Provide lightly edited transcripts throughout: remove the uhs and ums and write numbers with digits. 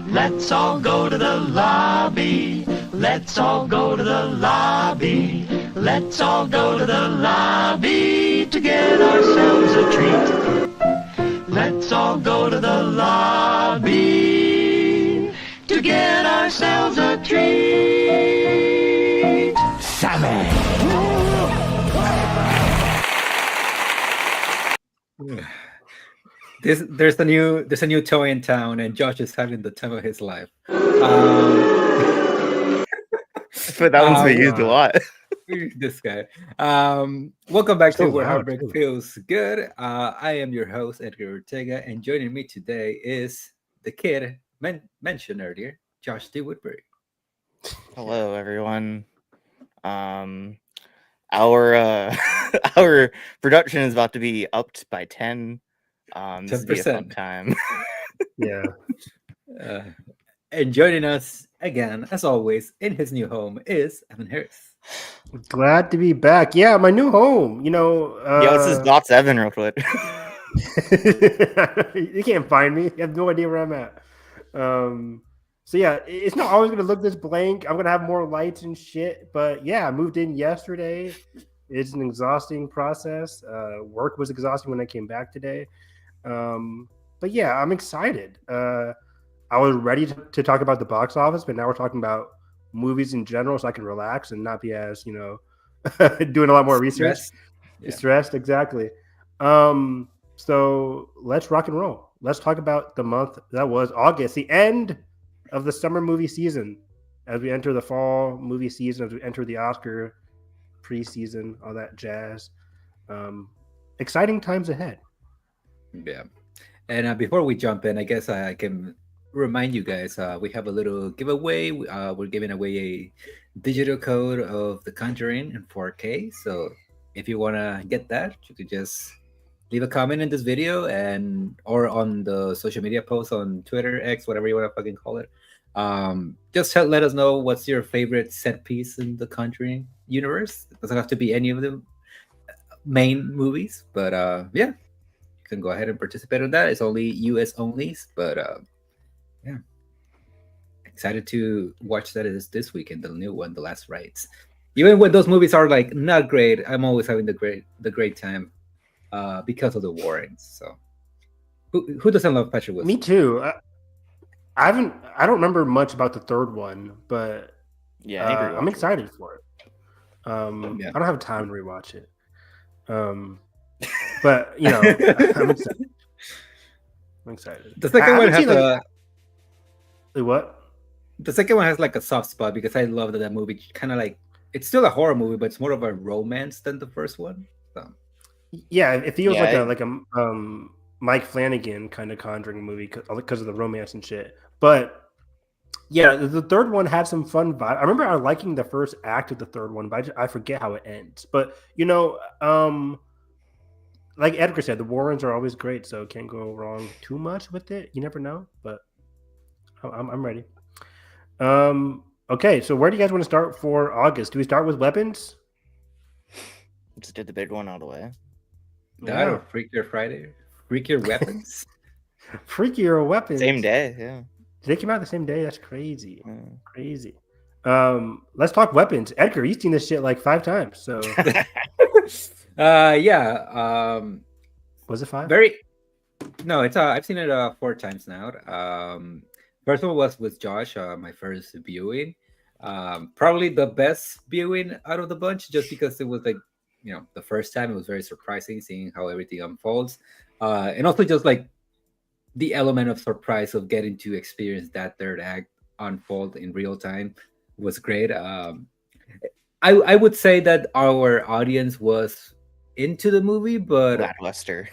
Let's all go to the lobby. Let's all go to the lobby. Let's all go to the lobby to get ourselves a treat. Let's all go to the lobby to get ourselves a treat. Sammy! There's a new toy in town, and Josh is having the time of his life. But that one's been used a lot. This guy. Welcome back to Where loud, Heartbreak too. Feels Good. I am your host, Edgar Ortega, and joining me today is the kid mentioned earlier, Josh D. Woodbury. Hello, everyone. Our our production is about to be upped by 10. This will be a fun 10%. time. Yeah. And joining us again, as always, in his new home is Evan Harris. Glad to be back. Yeah, my new home. You know, Yeah, let's just dots Evan real quick. you can't find me. You have no idea where I'm at. So yeah, it's not always gonna look this blank. I'm gonna have more lights and shit. But yeah, I moved in yesterday. It's an exhausting process. Work was exhausting when I came back today. But yeah, I'm excited. I was ready to talk about the box office, but now we're talking about movies in general, so I can relax and not be as doing a lot more research. Stressed, exactly. So let's rock and roll. Let's talk about the month that was August, the end of the summer movie season, as we enter the fall movie season, as we enter the Oscar preseason, all that jazz. Exciting times ahead. Yeah. And before we jump in, I guess I can remind you guys we have a little giveaway. We're giving away a digital code of The Conjuring in 4K. So if you want to get that, you could just leave a comment in this video or on the social media post on Twitter, X, whatever you want to fucking call it. Just let us know what's your favorite set piece in the Conjuring universe. It doesn't have to be any of the main movies, but yeah, you can go ahead and participate in that. It's only US only, but yeah, excited to watch that this weekend, the new one, The Last Rites. Even when those movies are like not great, I'm always having the great time because of the Warrens. So who doesn't love Patrick Wilson? Me too. I don't remember much about the third one, but Yeah, I'm excited for it. Yeah. I don't have time to rewatch it. But you know, I'm excited. The second one has what? The second one has like a soft spot because I love that movie. Kind of like it's still a horror movie, but it's more of a romance than the first one. So. Yeah, it feels like a Mike Flanagan kind of Conjuring movie because of the romance and shit. But yeah, the third one had some fun vibe. I remember I liking the first act of the third one, but I forget how it ends. But you know, like Edgar said, the Warrens are always great, so can't go wrong too much with it. You never know, but I'm ready. Okay, so where do you guys want to start for August? Do we start with weapons? Just did the big one all the way. That or Freakier Friday? Freakier Weapons? Freakier Weapons. Same day, yeah. Did they come out the same day? That's crazy. Crazy. Let's talk weapons. Edgar, you've seen this shit like 5 times. So yeah. Was it 5? No, it's I've seen it 4 times now. First one was with Josh, my first viewing. Probably the best viewing out of the bunch, just because it was like, the first time it was very surprising seeing how everything unfolds. And also just like the element of surprise of getting to experience that third act unfold in real time was great. I would say that our audience was into the movie, but lackluster.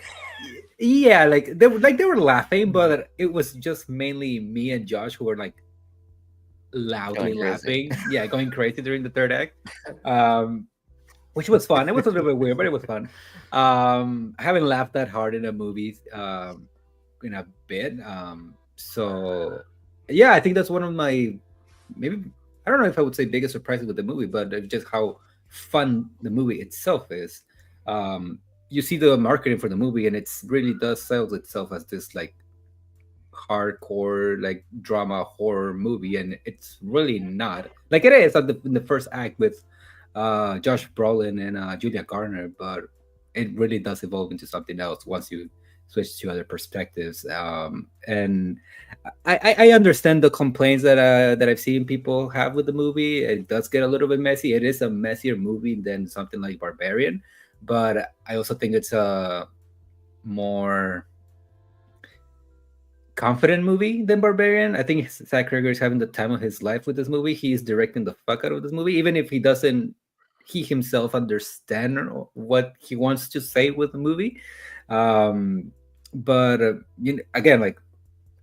Yeah, they were laughing, but it was just mainly me and Josh who were like loudly laughing. Yeah, going crazy during the third act. Which was fun. It was a little bit weird, but it was fun. I haven't laughed that hard in a movie in a bit. So yeah, I think that's one of my maybe I don't know if I would say biggest surprises with the movie, but just how fun the movie itself is. You see the marketing for the movie, and it's really does sell itself as this like hardcore like drama horror movie, and it's really not. Like it is in the first act with Josh Brolin and Julia Garner, but it really does evolve into something else once you switch to other perspectives. And I understand the complaints that I've seen people have with the movie. It does get a little bit messy. It is a messier movie than something like Barbarian, but I also think it's a more confident movie than Barbarian. I think Zach Cregger is having the time of his life with this movie. He's directing the fuck out of this movie, even if he doesn't he himself understand what he wants to say with the movie. But again, like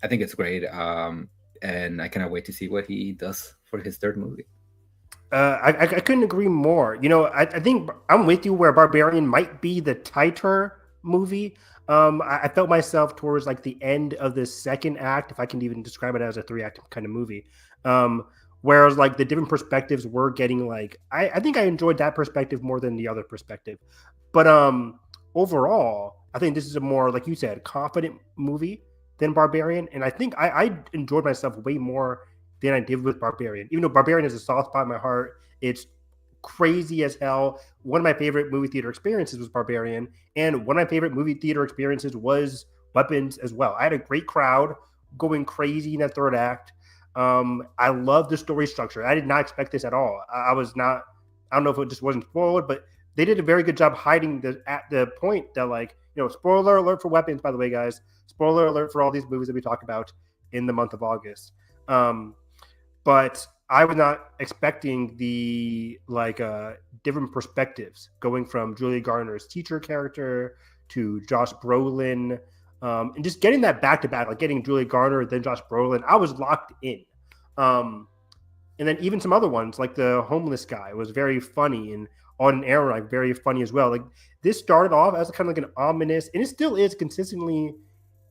I think it's great, and I cannot wait to see what he does for his third movie. I couldn't agree more. I think I'm with you where Barbarian might be the tighter movie. I felt myself towards like the end of the second act, if I can even describe it as a 3-act kind of movie. Whereas like the different perspectives were getting like, I think I enjoyed that perspective more than the other perspective. But overall, I think this is a more, like you said, confident movie than Barbarian. And I think I enjoyed myself way more than I did with Barbarian. Even though Barbarian is a soft spot in my heart, it's crazy as hell. One of my favorite movie theater experiences was Barbarian, and one of my favorite movie theater experiences was Weapons as well. I had a great crowd going crazy in that third act. I love the story structure. I did not expect this at all. I was not. I don't know if it just wasn't spoiled, but they did a very good job hiding at the point that, like, spoiler alert for Weapons, by the way, guys. Spoiler alert for all these movies that we talk about in the month of August. But I was not expecting the different perspectives going from Julia Garner's teacher character to Josh Brolin, and just getting that back to back, like getting Julia Garner then Josh Brolin. I was locked in. And then even some other ones like the homeless guy was very funny, and on air like very funny as well. Like this started off as kind of like an ominous, and it still is consistently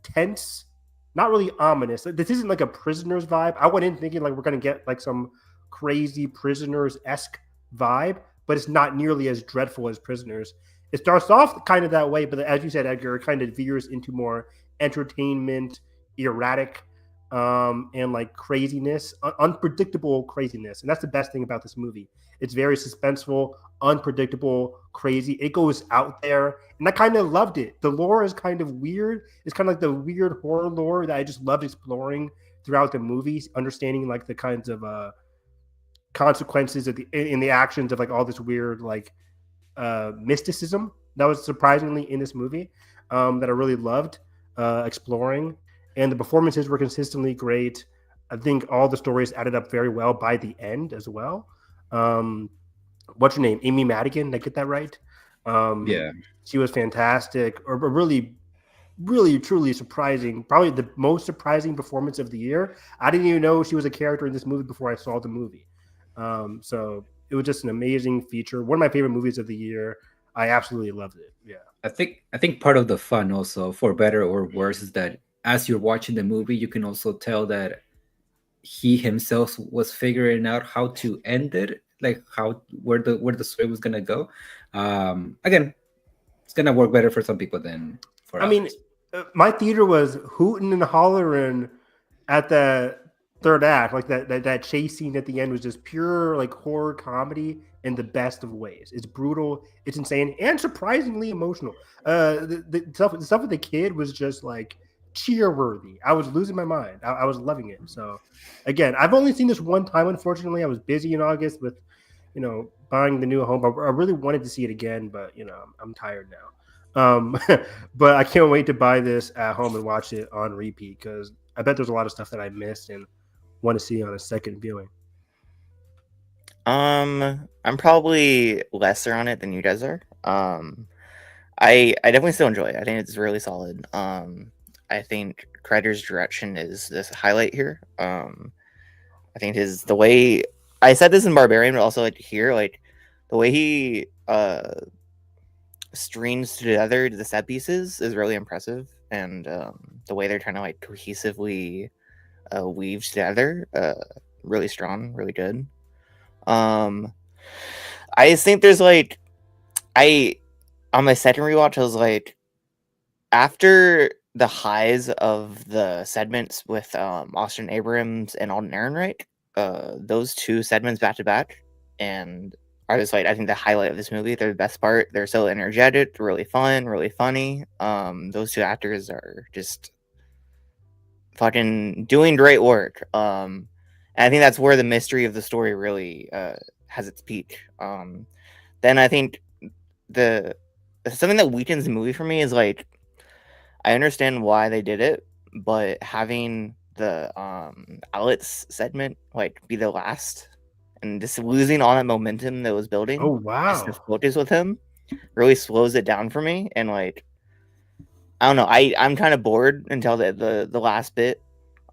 tense. Not really ominous. This isn't like a Prisoners vibe. I went in thinking like we're gonna get like some crazy Prisoners-esque vibe, but it's not nearly as dreadful as Prisoners. It starts off kind of that way, but as you said, Edgar, it kind of veers into more entertainment, erratic, and like craziness, unpredictable craziness. And that's the best thing about this movie. It's very suspenseful, unpredictable, crazy. It goes out there, and I kind of loved it. The lore is kind of weird. It's kind of like the weird horror lore that I just loved exploring throughout the movies, understanding like the kinds of consequences in the actions of like all this weird like mysticism that was surprisingly in this movie, that I really loved exploring. And the performances were consistently great. I think all the stories added up very well by the end as well. What's her name? Amy Madigan. Did I get that right? Yeah. She was fantastic. Or really, really, truly surprising. Probably the most surprising performance of the year. I didn't even know she was a character in this movie before I saw the movie. So it was just an amazing feature. One of my favorite movies of the year. I absolutely loved it. Yeah. I think part of the fun also, for better or worse, is that as you're watching the movie, you can also tell that he himself was figuring out how to end it, like where the story was gonna go. Again, it's gonna work better for some people than for others. I mean, my theater was hooting and hollering at the third act. Like that chase scene at the end was just pure like horror comedy in the best of ways. It's brutal, it's insane, and surprisingly emotional. The stuff with the kid was just like cheer-worthy. I was losing my mind. I was loving it. So again, I've only seen this one time, unfortunately. I was busy in August with buying the new home. I really wanted to see it again, but I'm tired now. But I can't wait to buy this at home and watch it on repeat, because I bet there's a lot of stuff that I missed and want to see on a second viewing. I'm probably lesser on it than you guys are. I definitely still enjoy it. I think it's really solid. I think Kreider's direction is this highlight here. I think the way I said this in Barbarian, but also like here, like the way he strings together the set pieces is really impressive, and the way they're trying to like cohesively weave together, really strong, really good. I just think there's like on my second rewatch, I was like, after the highs of the segments with Austin Abrams and Alden Ehrenreich. Those two segments back to back, and are just like I think the highlight of this movie. They're the best part. They're so energetic, really fun, really funny. Those two actors are just fucking doing great work. And I think that's where the mystery of the story really has its peak. Then I think the something that weakens the movie for me is like I understand why they did it, but having the Alex segment like be the last and just losing all that momentum that was building Oh just to wow. focus with him really slows it down for me. And like I don't know, I'm kind of bored until the last bit.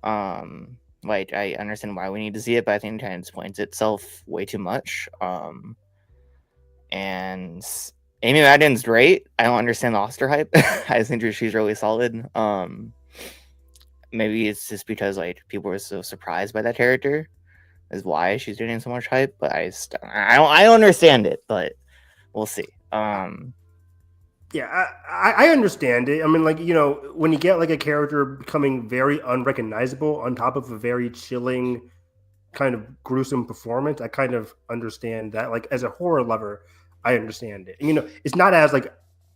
Like I understand why we need to see it, but I think it kind of explains itself way too much. And Amy Madigan's great. I don't understand the Oscar hype. I just think she's really solid. Maybe it's just because like people were so surprised by that character, is why she's getting so much hype. But I don't understand it. But we'll see. Yeah, I understand it. I mean, like, when you get like a character becoming very unrecognizable on top of a very chilling, kind of gruesome performance, I kind of understand that. Like, as a horror lover, I understand it. And, it's not as like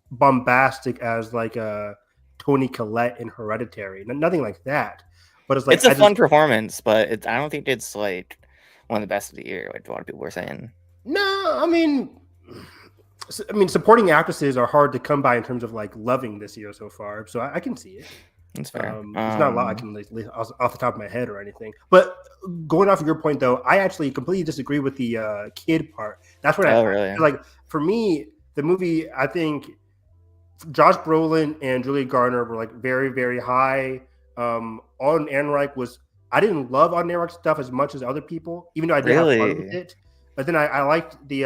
bombastic as like Toni Collette in Hereditary, nothing like that. But it's like it's a fun performance, but I don't think it's like one of the best of the year, like a lot of people were saying. No, I mean, supporting actresses are hard to come by in terms of like loving this year so far. So I can see it. That's fair. It's not a lot I can off the top of my head or anything. But going off of your point, though, I actually completely disagree with the kid part. That's what really? Like. For me, the movie, I think Josh Brolin and Julia Garner were like very, very high. Alden Ehrenreich was. I didn't love Alden Ehrenreich's stuff as much as other people, even though I did have fun with it. But then I liked the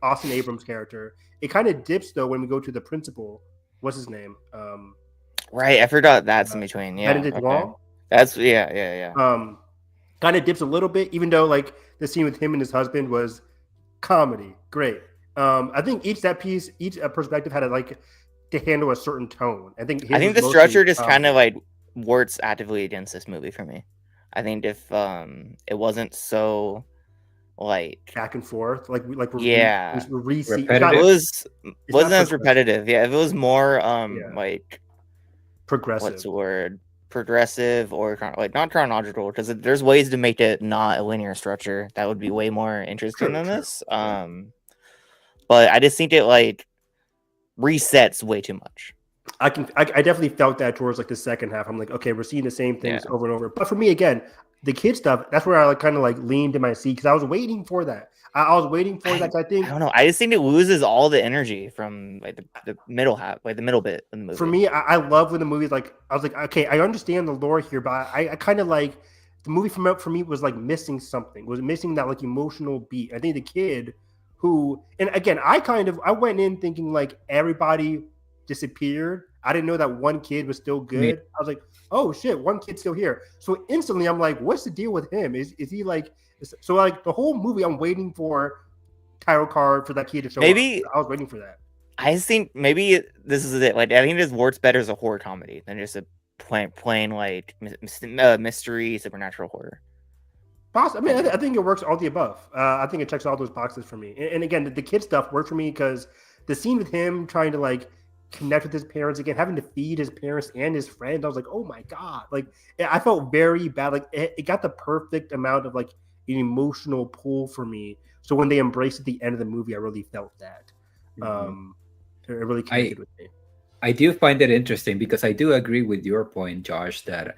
Austin Abrams character. It kind of dips though when we go to the principal. What's his name? Right, I forgot that's in between. Yeah, Benedict Wong. That's yeah. Kind of dips a little bit, even though like the scene with him and his husband was comedy, great. I think each perspective had to handle a certain tone. I think the structure just kind of like works actively against this movie for me. I think if it wasn't so like back and forth, like we're repetitive. It wasn't as repetitive. Yeah, if it was more like progressive. What's the word? Progressive or like not chronological, because there's ways to make it not a linear structure that would be way more interesting than this. But I just think it like resets way too much. I definitely felt that towards like the second half. I'm like, okay, we're seeing the same things over and over. But for me, again, the kid stuff, that's where I kind of like leaned in my seat because I was waiting for that. I was waiting for that. I think I don't know. I just think it loses all the energy from like the middle half, like the middle bit in the movie. For me, I love when the movie's like, I was like, okay, I understand the lore here, but I kind of like the movie for me was like missing something. Was missing that like emotional beat. I think the kid who, and again, I went in thinking like everybody disappeared. I didn't know that one kid was still good. I was like, oh shit, one kid's still here. So instantly I'm like, what's the deal with him? Is he like, so like the whole movie I'm waiting for title card for that kid to show up. I was waiting for that. I think maybe this is it. Like I think this works better as a horror comedy than just a plain like mystery supernatural horror. Possibly. I mean, I think it works all the above. I think it checks all those boxes for me. And again, the kid stuff worked for me because the scene with him trying to like connect with his parents again, having to feed his parents and his friend, I was like, oh my god! Like I felt very bad. Like it got the perfect amount of like an emotional pull for me. So when they embraced at the end of the movie, I really felt that. It really connected with me. I do find it interesting because I do agree with your point, Josh, that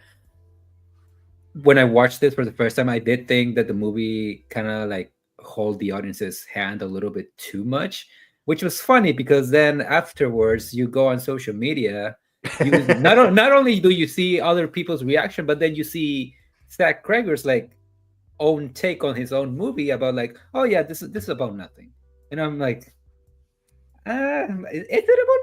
when I watched this for the first time, I did think that the movie kind of like hold the audience's hand a little bit too much, which was funny because then afterwards you go on social media, you not only do you see other people's reaction, but then you see Zach Kreger's like own take on his own movie about like, oh yeah, this is about nothing, and I'm like, is it about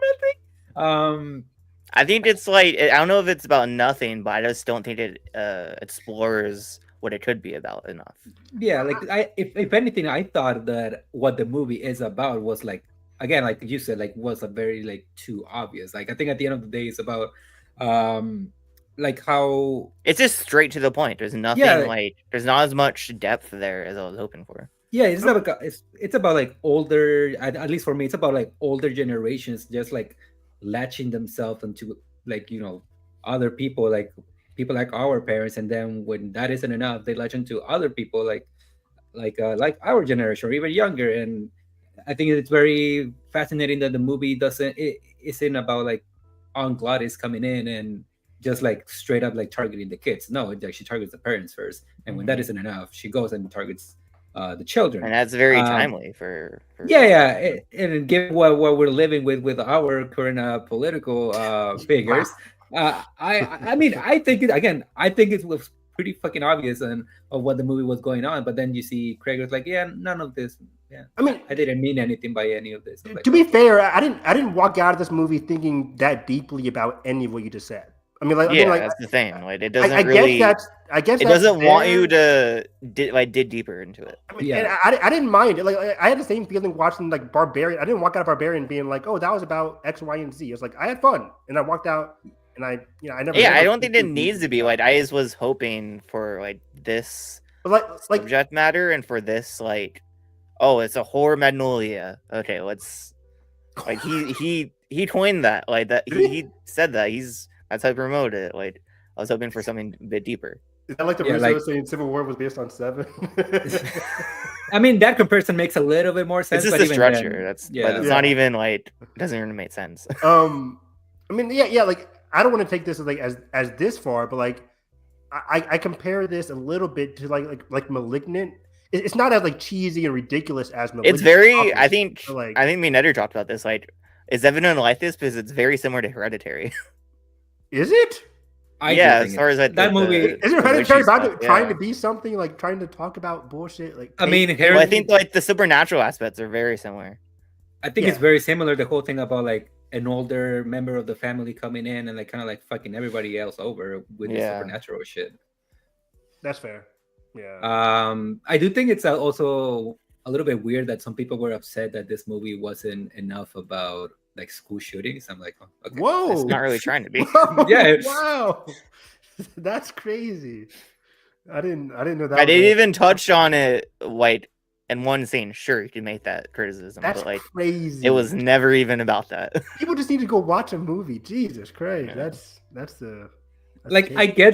nothing? I think it's like I don't know if it's about nothing, but I just don't think it explores what it could be about enough. Yeah, like if anything, I thought that what the movie is about was like, again, like you said, like was a very like too obvious. Like I think at the end of the day, it's about Like how It's just straight to the point. There's nothing there's not as much depth there as I was hoping for. yeah, it's about like older, at least for me, it's about like older generations just like latching themselves into like other people, like people like our parents, and then when that isn't enough, they latch into other people like our generation or even younger. And I think it's very fascinating that the movie doesn't it isn't about like Aunt Gladys coming in and just like straight up like targeting the kids. No, it actually targets the parents first, and when that isn't enough, she goes and targets the children. And that's very timely for yeah. And given what we're living with our current political figures, I mean, I think it was pretty fucking obvious and of what the movie was going on. But then you see Craig was like, yeah, none of this. Yeah, I mean, I didn't mean anything by any of this. Like, to be fair, I didn't walk out of this movie thinking that deeply about any of what you just said. I mean, that's the thing. Like, it doesn't I guess it doesn't want you to dig deeper into it. I mean, and I didn't mind it. Like, I had the same feeling watching like Barbarian. I didn't walk out of Barbarian being like, oh, that was about X, Y, and Z. It's like I had fun, and I walked out, and I never. Yeah, I don't think it needs to be like I just was hoping for like this subject matter and for this like, oh, it's a horror Magnolia. Okay, let's like he coined that like that he said that that's how he promoted it. Like I was hoping for something a bit deeper. Is that like the Russo saying Civil War was based on Seven? I mean, that comparison makes a little bit more sense. It's just a stretcher. But it's not even like it doesn't even make sense. I mean, yeah. Like I don't want to take this as this far, but like I compare this a little bit to like Malignant. It's not as like cheesy and ridiculous as Malignant. It's very. I think me and Eder talked about this. Like, is everyone like this because it's very similar to Hereditary? Is it? As far as that movie is Hereditary about trying to be something, like trying to talk about bullshit. Like I mean, I think like the supernatural aspects are very similar. I think it's very similar. The whole thing about like an older member of the family coming in and like kind of like fucking everybody else over with the supernatural shit. That's fair. Yeah. I do think it's also a little bit weird that some people were upset that this movie wasn't enough about like school shootings. I'm like, oh, okay. Whoa, it's not really trying to be. Yeah, wow, that's crazy. I didn't know that. I didn't even touch on it like in one scene. Sure, you can make that criticism, that's but like crazy. It was never even about that. People just need to go watch a movie. Jesus Christ, that's the. Like I get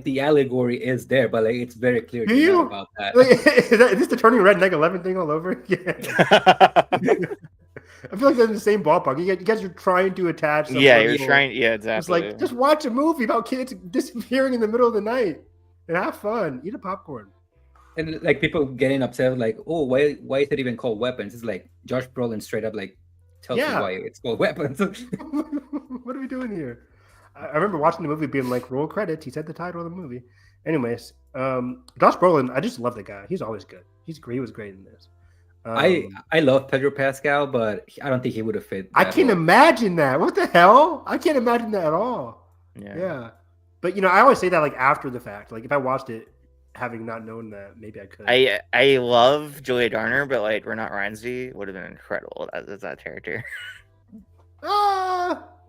the allegory is there, but like it's very clear not about that. Like, is this the Turning Red Neck 11 thing all over again? I feel like they're in the same ballpark. You guys are trying to attach. You're trying. Yeah, exactly. It's like just watch a movie about kids disappearing in the middle of the night and have fun. Eat a popcorn. And like people getting upset, like, oh, why is it even called Weapons? It's like Josh Brolin straight up like tells you why it's called Weapons. What are we doing here? I remember watching the movie being like, roll credits. He said the title of the movie. Anyways, Josh Brolin, I just love the guy. He's always good. He was great in this. I love Pedro Pascal, but I don't think he would have fit. I can't imagine that. What the hell? I can't imagine that at all. Yeah. But I always say that like after the fact. Like if I watched it having not known that, maybe I could. I love Julia Garner, but like Renate Reinsve would have been incredible as that character.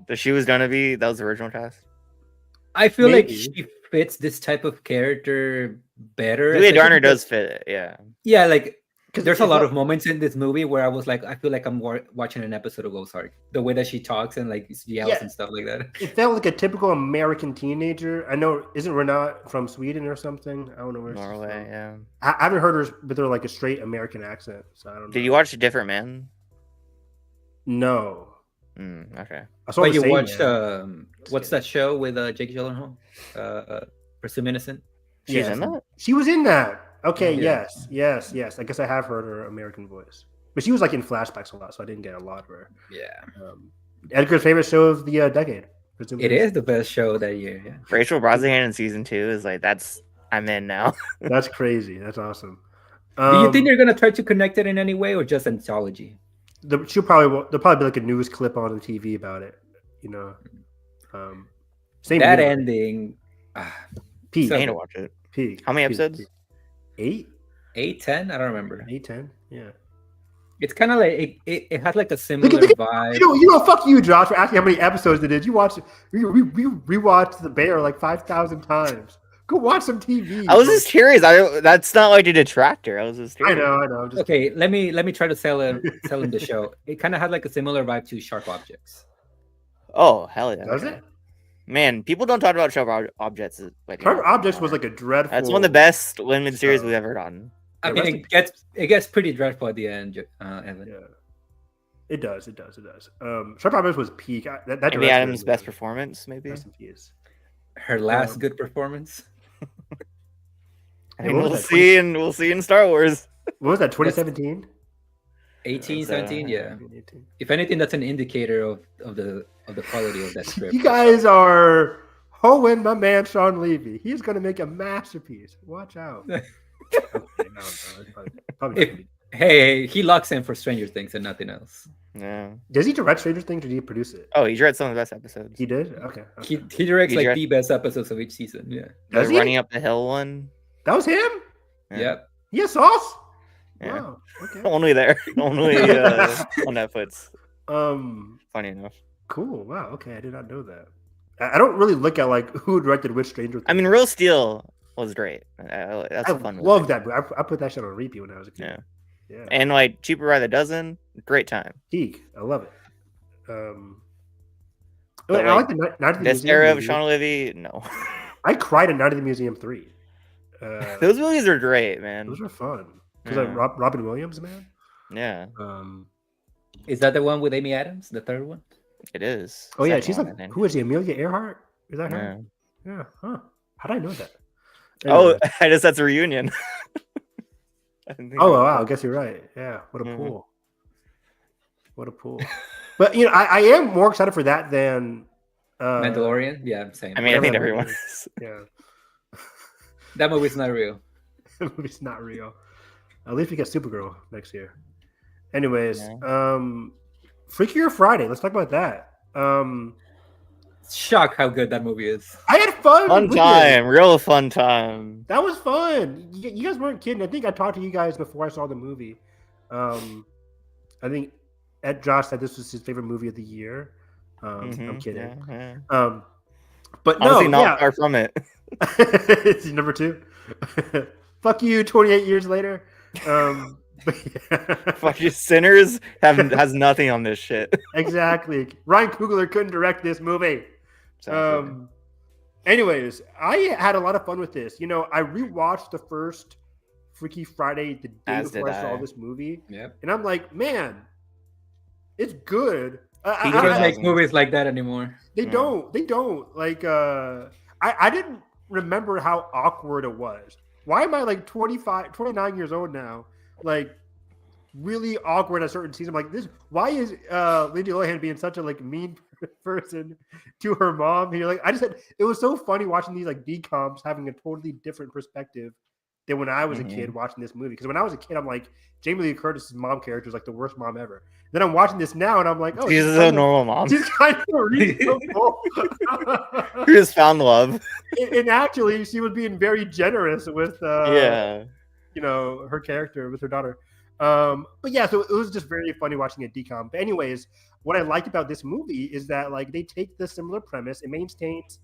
So she was gonna be that was the original cast. I feel like she fits this type of character better. Julia Garner does fit it, yeah. Yeah, like because there's a lot of moments in this movie where I was like, I feel like I'm watching an episode of Ozark. The way that she talks and like yells and stuff like that. It felt like a typical American teenager. I know, isn't Renate from Sweden or something? I don't know where Norway, she's from. yeah. I haven't heard her with her like a straight American accent, so I don't know. Did you watch Different Man? No. Okay. But you watched what's that show with Jake Gyllenhaal? Pursue Innocent. She's in that. She was in that. Okay. Yes. I guess I have heard her American voice, but she was like in flashbacks a lot, so I didn't get a lot of her. Yeah. Edgar's favorite show of the decade. It is the best show that year. Yeah. Rachel Brosnahan in season 2 is like I'm in now. That's crazy. That's awesome. Do you think they're gonna try to connect it in any way, or just anthology? There'll probably be like a news clip on the TV about it, Same that ending. Pete, I need to watch it. Pete, how many episodes? 8, 10. I don't remember. 8, 10. Yeah. It's kind of like it had like a similar vibe. Fuck you, Josh, for asking how many episodes it is. You watch, we rewatched The Bear like 5,000 times. Go watch some TV. I was just curious. That's not like a detractor. I was just I curious. know. I'm just Okay, let me try to sell him the show. It kind of had like a similar vibe to Sharp Objects. Oh, hell yeah. Does okay. it? Man, people don't talk about Sharp Objects. Sharp Objects was like a dreadful. That's one of the best limited series we've ever gotten. I mean, it gets pretty dreadful at the end, Evan. Yeah. It does. Sharp Objects was peak. That Amy Adams' best performance, maybe. Rest in peace. Her last good performance. I mean, we'll see in Star Wars. What was that? 2017. 18, 17, yeah. If anything, that's an indicator of the quality of that script. You guys are hoeing my man Sean Levy. He's going to make a masterpiece. Watch out. Okay, no, probably hey, he locks in for Stranger Things and nothing else. Yeah. Does he direct Stranger Things or did he produce it? Oh, he directed some of the best episodes. He did? Okay. He directs the best episodes of each season. Yeah. Does he? Running Up the Hill one. That was him? Yeah. Yep. He has sauce? Yeah. Wow. Okay. Only there. Only on Netflix. Funny enough. Cool. Wow. Okay. I did not know that. I don't really look at like who directed which Stranger Things. I mean, Real Steel was great. That's a fun movie. Love that. I put that shit on repeat when I was a kid. Yeah. And like Cheaper by the Dozen, great time. Peak. I love it. But, I like the Night at the this Museum era of movie. Sean Levy, no. I cried at Night at the Museum 3. Those movies are great, man. Those are fun. Because like Robin Williams, man. Yeah. Is that the one with Amy Adams, the third one? It is. Oh yeah, she's like, who is she? Amelia Earhart? Is that her? Yeah. Huh. How did I know that? Anyway. Oh, I just that's a reunion. Oh wow, I guess you're right. Yeah, what a pool. What a pool. But you know, I am more excited for that than Mandalorian. Yeah, same. I mean, I think everyone is. Yeah. That movie's not real. That movie's not real. At least we get Supergirl next year. Anyways, Freakier Friday. Let's talk about that. Shocked how good that movie is. I had fun. Real fun time. That was fun. You guys weren't kidding. I think I talked to you guys before I saw the movie. I think Josh said this was his favorite movie of the year. I'm kidding. Yeah. But honestly, not far from it. It's number 2. Fuck you. 28 years later. Fuck you, Sinners has nothing on this shit. Exactly. Ryan Coogler couldn't direct this movie. Anyways, I had a lot of fun with this. You know, I rewatched the first Freaky Friday the day before I saw this movie. Yep. And I'm like, man, it's good. He doesn't make movies like that anymore. They don't. Like, I didn't remember how awkward it was. Why am I like 29 years old now? Like, really awkward at certain scenes. I'm like, why is Lindsay Lohan being such a like mean person to her mom? And you're like, it was so funny watching these like decoms having a totally different perspective than when I was a kid watching this movie. Because when I was a kid, I'm like, Jamie Lee Curtis's mom character is like the worst mom ever. Then I'm watching this now, and I'm like, oh, she's a normal mom. She's kind of reasonable. Who just found love. And actually, she was being very generous with, you know, her character with her daughter. But yeah, so it was just very funny watching a decom. But anyways, what I liked about this movie is that like they take the similar premise, it maintains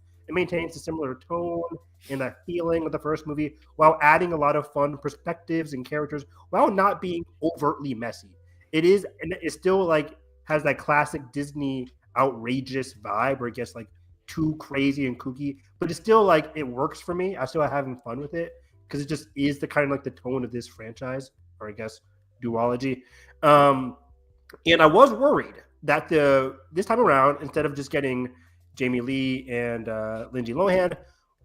a similar tone and that feeling of the first movie while adding a lot of fun perspectives and characters while not being overtly messy. It is, and it still like has that classic Disney outrageous vibe where it gets like too crazy and kooky, but it's still like it works for me. I still having fun with it because it just is the kind of like the tone of this franchise, or I guess duology. And I was worried that this time around, instead of just getting Jamie Lee and Lindsay Lohan,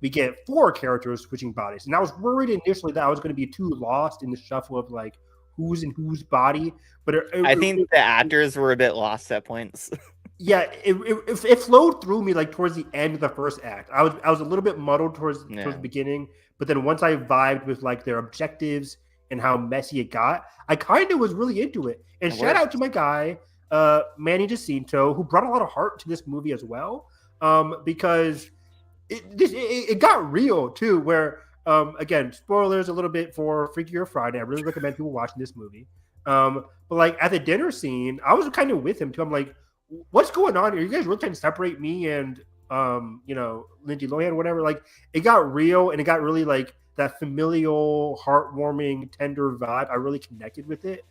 we get 4 characters switching bodies. And I was worried initially that I was going to be too lost in the shuffle of like who's in whose body. But I think the actors were a bit lost at points. Yeah, it flowed through me like towards the end of the first act. I was a little bit muddled towards the beginning, but then once I vibed with like their objectives and how messy it got, I kind of was really into it. And shout out to my guy, Manny Jacinto, who brought a lot of heart to this movie as well, because it got real too. Where again, spoilers a little bit for Freakier Friday. I really recommend people watching this movie. But like at the dinner scene, I was kind of with him too. I'm like, what's going on? Are you guys really trying to separate me and Lindsay Lohan, whatever? Like it got real and it got really like that familial, heartwarming, tender vibe. I really connected with it.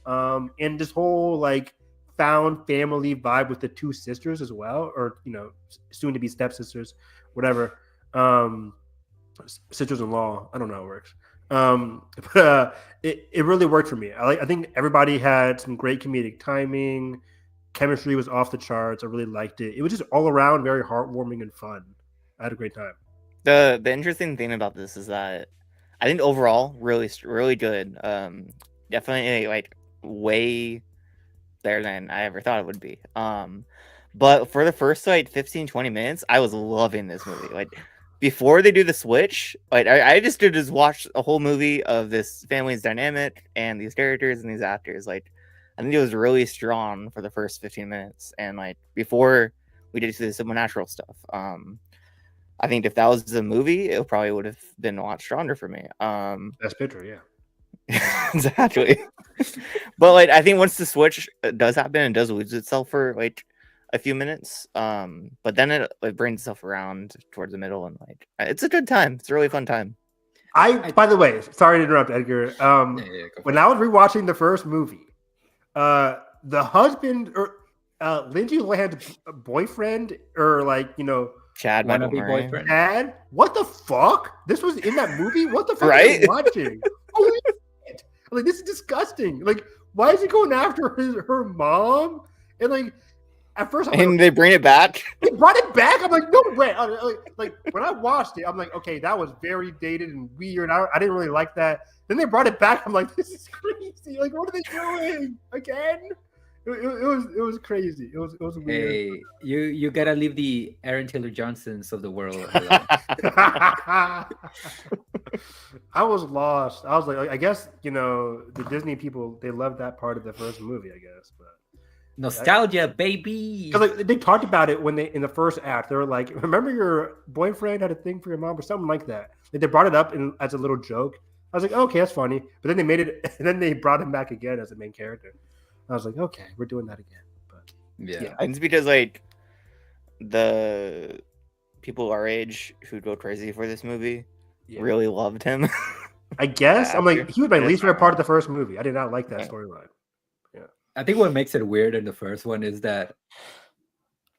And this whole like found family vibe with the two sisters as well, or soon to be stepsisters, whatever. Sisters-in-law. I don't know how it works. But it really worked for me. I think everybody had some great comedic timing. Chemistry was off the charts. I really liked it. It was just all around very heartwarming and fun. I had a great time. The interesting thing about this is that I think overall really good. Definitely like way better than I ever thought it would be. But for the first like 15-20 minutes, I was loving this movie. Like before they do the switch, like I just did just watch a whole movie of this family's dynamic and these characters and these actors. Like I think it was really strong for the first 15 minutes, and like before we did the supernatural stuff. I think if that was the movie, it probably would have been a lot stronger for me. Best picture, yeah. Exactly. But like I think once the switch does happen, it does lose itself for like a few minutes. But then it brings itself around towards the middle, and like it's a good time. It's a really fun time. By the way, sorry to interrupt, Edgar. When I was rewatching the first movie, the husband or Lindsay Lohan's boyfriend, or like Chad, wannabe boyfriend. Chad, what the fuck? This was in that movie? What the fuck Right? are you watching? Holy shit! Like this is disgusting. Like, why is he going after her mom? And like, at first, they bring it back. They brought it back. I'm like, no way. Like when I watched it, I'm like, okay, that was very dated and weird. I didn't really like that. Then they brought it back. I'm like, this is crazy. Like, what are they doing again? It was crazy. It was weird. Hey, you gotta leave the Aaron Taylor Johnsons of the world alone. I was lost. I was like, I guess the Disney people, they loved that part of the first movie, I guess, but. Nostalgia, baby. Because they talked about it when in the first act, they were like, "Remember your boyfriend had a thing for your mom," or something like that. Like they brought it up as a little joke. I was like, "Okay, that's funny." But then they made it, and then they brought him back again as the main character. I was like, "Okay, we're doing that again." But yeah. It's because like the people our age who go crazy for this movie really loved him. I guess I'm like, he was my least favorite part of the first movie. I did not like that storyline. I think what makes it weird in the first one is that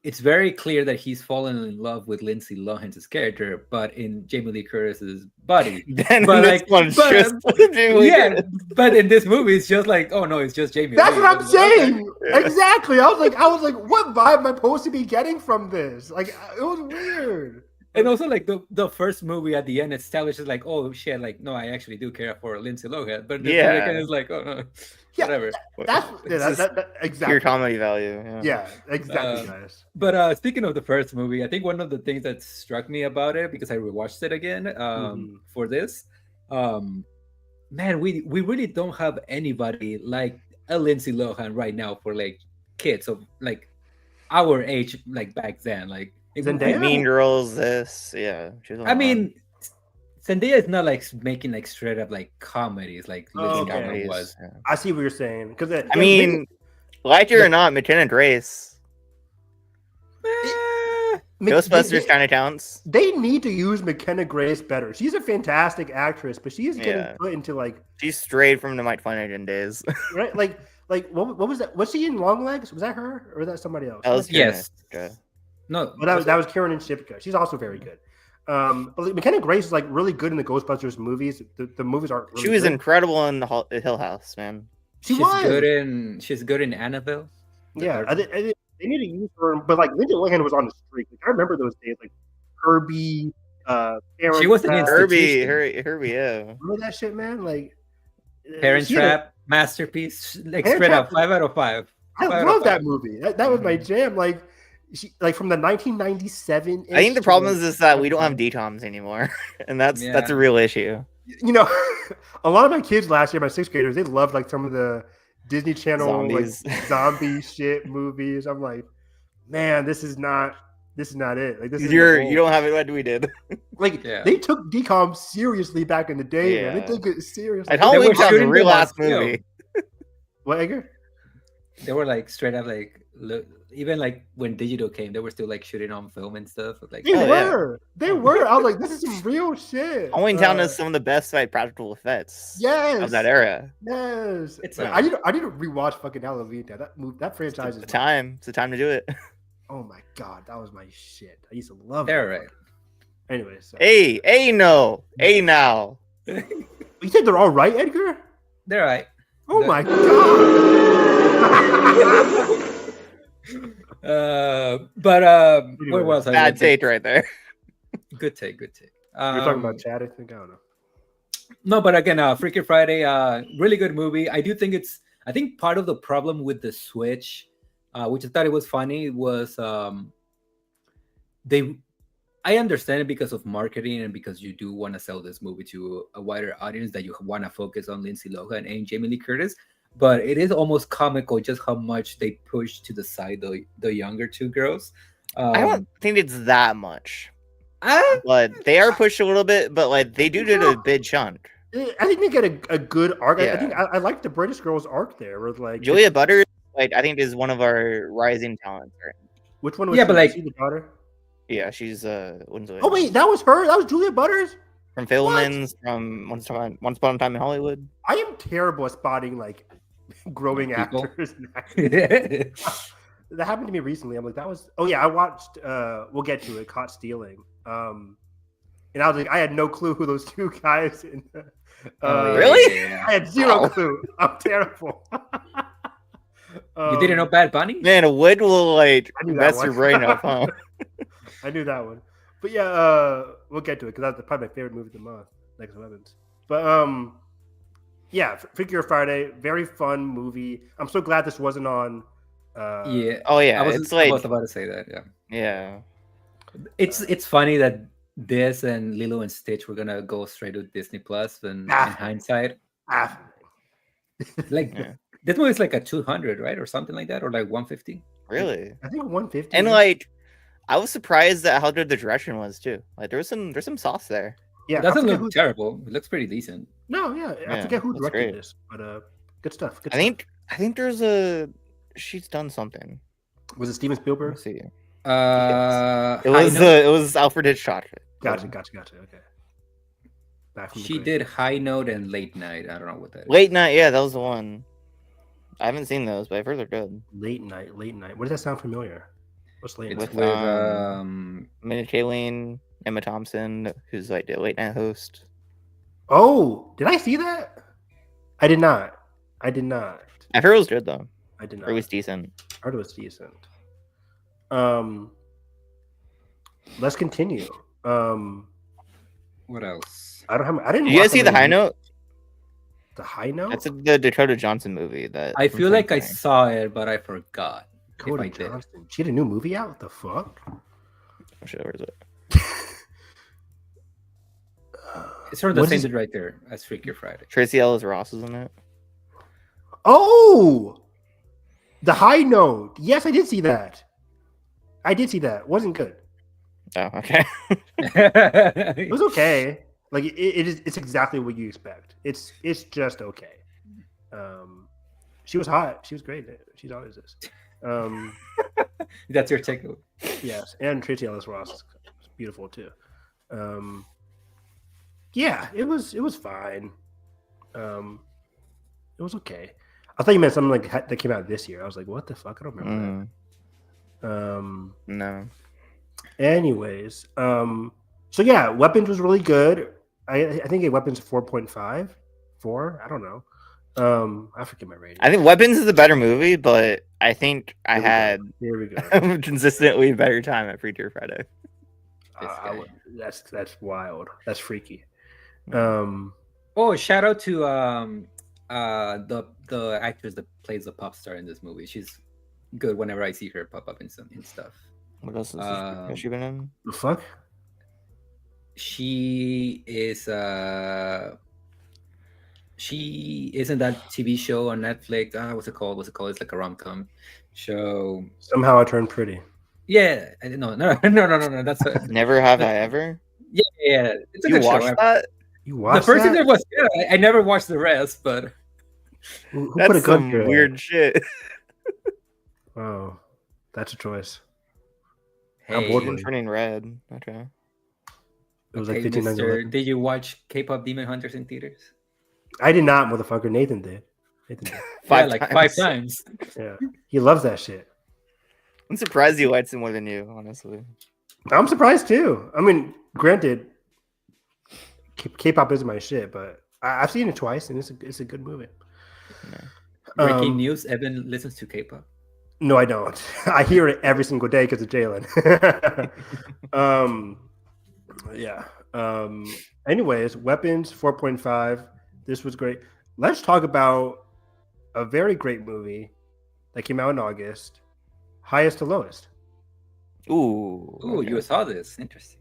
it's very clear that he's fallen in love with Lindsay Lohan's character, but in Jamie Lee Curtis's body. But in this movie, it's just like, oh no, it's just Jamie. That's Lee. what I'm saying. Exactly. I was like, what vibe am I supposed to be getting from this? Like, it was weird. And also, like the first movie at the end establishes, like, oh shit, like no, I actually do care for Lindsay Lohan, but the second is like, oh no, whatever. That's exactly pure comedy value. Yeah, exactly, guys. But speaking of the first movie, I think one of the things that struck me about it, because I rewatched it again for this, man, we really don't have anybody like a Lindsay Lohan right now for like kids of like our age, like back then, like. Zendaya? Mean Girls, I mean, Zendaya is not like making like straight up like comedies like Lady Gaga was. Yeah. I see what you're saying because I mean, like it or not, McKenna Grace, Ghostbusters kind of counts. They need to use McKenna Grace better. She's a fantastic actress, but she's getting put into like she's strayed from the Mike Flanagan days, right? Like what was that? Was she in Long Legs? Was that her or was that somebody else? That was yes. No, that was Karen and Shipka. She's also very good. But like, McKenna Grace is like really good in the Ghostbusters movies. The movies aren't. Really she was good. incredible in the Hill House, man. She's good in Annabelle. Yeah, they need to use her. But like Lindsay Lohan was on the streak. Like, I remember those days. Like Herbie, she was an Herbie, yeah. Remember that shit, man? Like Parent Trap, masterpiece. Like straight up, 5 out of 5. I love that movie. That was my jam. Like. She, from the 1997. I think the problem is that we don't have DComs anymore, and that's a real issue. A lot of my kids last year, my 6th graders, they loved like some of the Disney Channel Zombies. like zombie shit movies. I'm like, man, this is not it. Like this is you don't have it like we did. Like they took DComs seriously back in the day, man. They took it seriously. Halloween was a real ass movie. What, Edgar? They were like straight up like even like when digital came, they were still like shooting on film and stuff. Like They Oh, yeah. were. They were. I was like, this is some real shit. Halloween Town has some of the best like practical effects Yes. of that era. Yes. It's I need to rewatch fucking Halloween. That franchise is It's the time to do it. Oh my god, that was my shit. I used to love they're that. right. Anyway, so No. Now. you said they're all right, Edgar? They're right. Oh The- my god. Where was I? Bad take right there. Good take. You're talking about Chad, I think. I don't know. No, but again, Freakier Friday, really good movie. I think part of the problem with the Switch, which I thought it was funny, was I understand it because of marketing and because you do want to sell this movie to a wider audience, that you want to focus on Lindsay Lohan and Jamie Lee Curtis. But it is almost comical just how much they push to the side the younger two girls. I don't think it's that much. Ah, But they are pushed a little bit, but like they do get a big chunk. I think they get a good arc. I Yeah. think I like the British girls arc there. Where like Julia Butters, like I think is one of our rising talents. Right? which one was Yeah, she? but, like- Was she the daughter? Yeah, she's Winslet. Oh wait, that was her. That was Julia Butters. From Fillman's, from Once Upon a Time in Hollywood. I am terrible at spotting like growing People? actors and actors. That happened to me recently. I'm like, that was. Oh yeah, I watched. We'll get to it. Caught Stealing. And I was like, I had no clue who those two guys. Really? Yeah. I had zero Wow. clue. I'm terrible. You didn't know Bad Bunny? Man, a wood will like I knew that mess your one. brain up, huh? I knew that one. But yeah, we'll get to it because that's probably my favorite movie of the month, Next Weapons. But yeah, Freakier Friday, very fun movie. I'm so glad this wasn't on. Yeah. Oh yeah, I like was about to say that. Yeah. yeah. It's funny that this and Lilo and Stitch were gonna go straight to Disney Plus, and in hindsight, Ah, like Yeah. this movie is like a 200, right, or something like that, or like 150. Really. I think 150. And like I was surprised at how good the direction was too. Like there's some sauce there. yeah, It doesn't I forget look terrible. It looks pretty decent. No, yeah, I Yeah, forget who that's directed great. this, but good stuff. Good I think there's she's done something. stuff. Was it Steven Spielberg? Let's see. It It was Alfred Hitchcock. Gotcha. Okay. Back from the She grave. did High Note and Late Night. I don't know what that is. Late Night, yeah, that was the one. I haven't seen those, but I've heard they're good. Late night. What does that sound familiar? What's late It's night? with Minnie Kaling, Emma Thompson, who's like the late night host. Oh, did I see that? I did not. I've heard it was good though. I did not. Or it was decent. I heard it was decent. Let's continue. what else? I didn't. Did you watch guys see that the High many- Note? The High Note. That's the Dakota Johnson movie. That I from feel like I 2020. saw it, but I forgot. Dakota if I did. Johnson. She had a new movie out. What the fuck? Oh, shit, where is it? It's from the What same is- dude right there as Freakier Friday. Tracy Ellis Ross is in it. Oh, the High Note. Yes, I did see that. Wasn't good. Oh, okay. It was okay. Like it's exactly what you expect. It's just okay. She was hot. She was great. She's always is. That's your take. Yes, and Tracy Ellis Ross is beautiful too. Yeah, it was fine. It was okay. I thought you meant something like that came out this year. I was like, what the fuck? I don't remember that. No. Anyways, so yeah, Weapons was really good. I think a Weapons 4.5, 4. I don't know. I forget my rating. I think Weapons is a better movie, but I think I had Here we go. a consistently better time at Freakier Friday. That's wild. That's freaky. Oh, shout out to the actress that plays the pop star in this movie. She's good whenever I see her pop up in stuff. What else has she been in? The fuck? She is in that TV show on Netflix. What's it called? It's like a rom-com show. Somehow I turned pretty. Yeah, no. That's Never Have I Ever? yeah. It's a You good show. watched that? You The watched first that? season was good. I never watched the rest, but Who That's put a gun some to your weird head? shit. Oh, that's a choice. Hey, bored Even with it. turning red. Okay. It was like okay, 15 Mister. Did you watch K-pop Demon Hunters in theaters? I did not, motherfucker. Nathan did. Nathan did. Five like times. 5 times. Yeah, he loves that shit. I'm surprised he likes it more than you, honestly. I'm surprised too. I mean, granted, K-pop is my shit, but I've seen it twice, and it's a good movie. Breaking news: Evan listens to K-pop. No, I don't. I hear it every single day because of Jalen. Yeah. Anyways, Weapons 4.5. This was great. Let's talk about a very great movie that came out in August. Highest to Lowest. Ooh. Ooh, okay. you saw this? Interesting.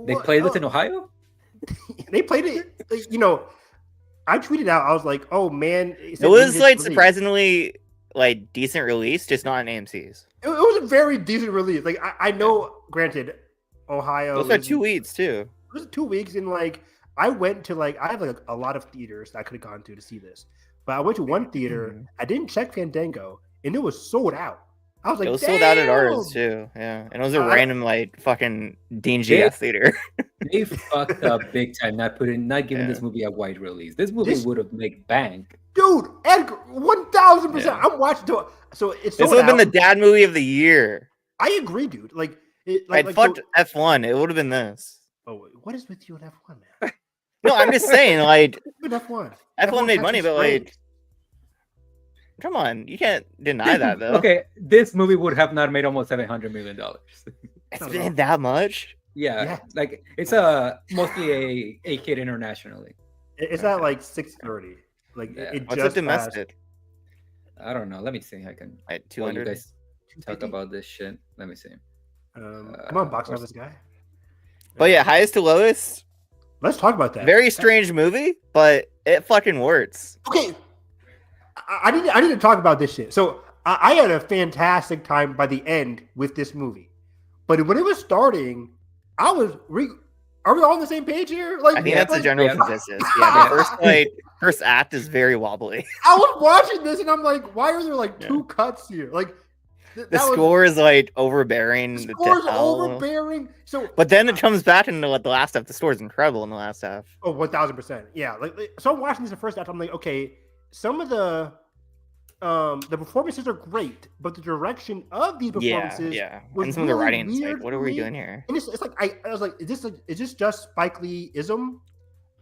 They What? played this in Ohio. They played it. I tweeted out. I was like, "Oh man!" It was like surprisingly like decent release, just not in AMC's. It was a very decent release. Like I know, granted, Ohio. Those are 2 weeks too. It was 2 weeks, and like I went to I have like a lot of theaters that I could have gone to see this, but I went to one theater. I didn't check Fandango, and it was sold out. I was like, It was sold out at ours "Damn!" too. Yeah, and it was a random like fucking dingy ass theater. They fucked up big time. Not giving this movie a wide release. This movie would have made bank. Dude, Edgar, 1,000%. I'm watching. So it's This would have been the dad movie of the year. I agree, dude. Like, I'd fucked F1. It would have been this. Oh, what is with you and F1, man? No, I'm just saying, like F1. F1 made has money, its but like, strengths. come on, you can't deny that though. Okay, this movie would have not made almost $700 million. It's been that much. Yeah, like it's mostly a kid internationally. It's at like 630. Like it What's just it domestic? I don't know. Let me see. I can. Like While you 200. guys talk about this shit. Let me see. Come on, box office guy. But yeah, highest to lowest. Let's talk about that. Very strange movie, but it fucking works. Okay, I need to talk about this shit. So I had a fantastic time by the end with this movie, but when it was starting, I was. Are we all on the same page here? Like, I think that's a general consensus. Yeah, the first act is very wobbly. I was watching this and I'm like, why are there like two cuts here? Like, the score is like overbearing. The score is overbearing. So, but then it comes back into like the last half. The score is incredible in the last half. Oh, 1,000%. Yeah. Like, so I'm watching this the first act. I'm like, okay, some of the performances are great, but the direction of these performances, and some of the writing, is like, what are we doing here? And it's like I was like, is this just Spike Lee-ism?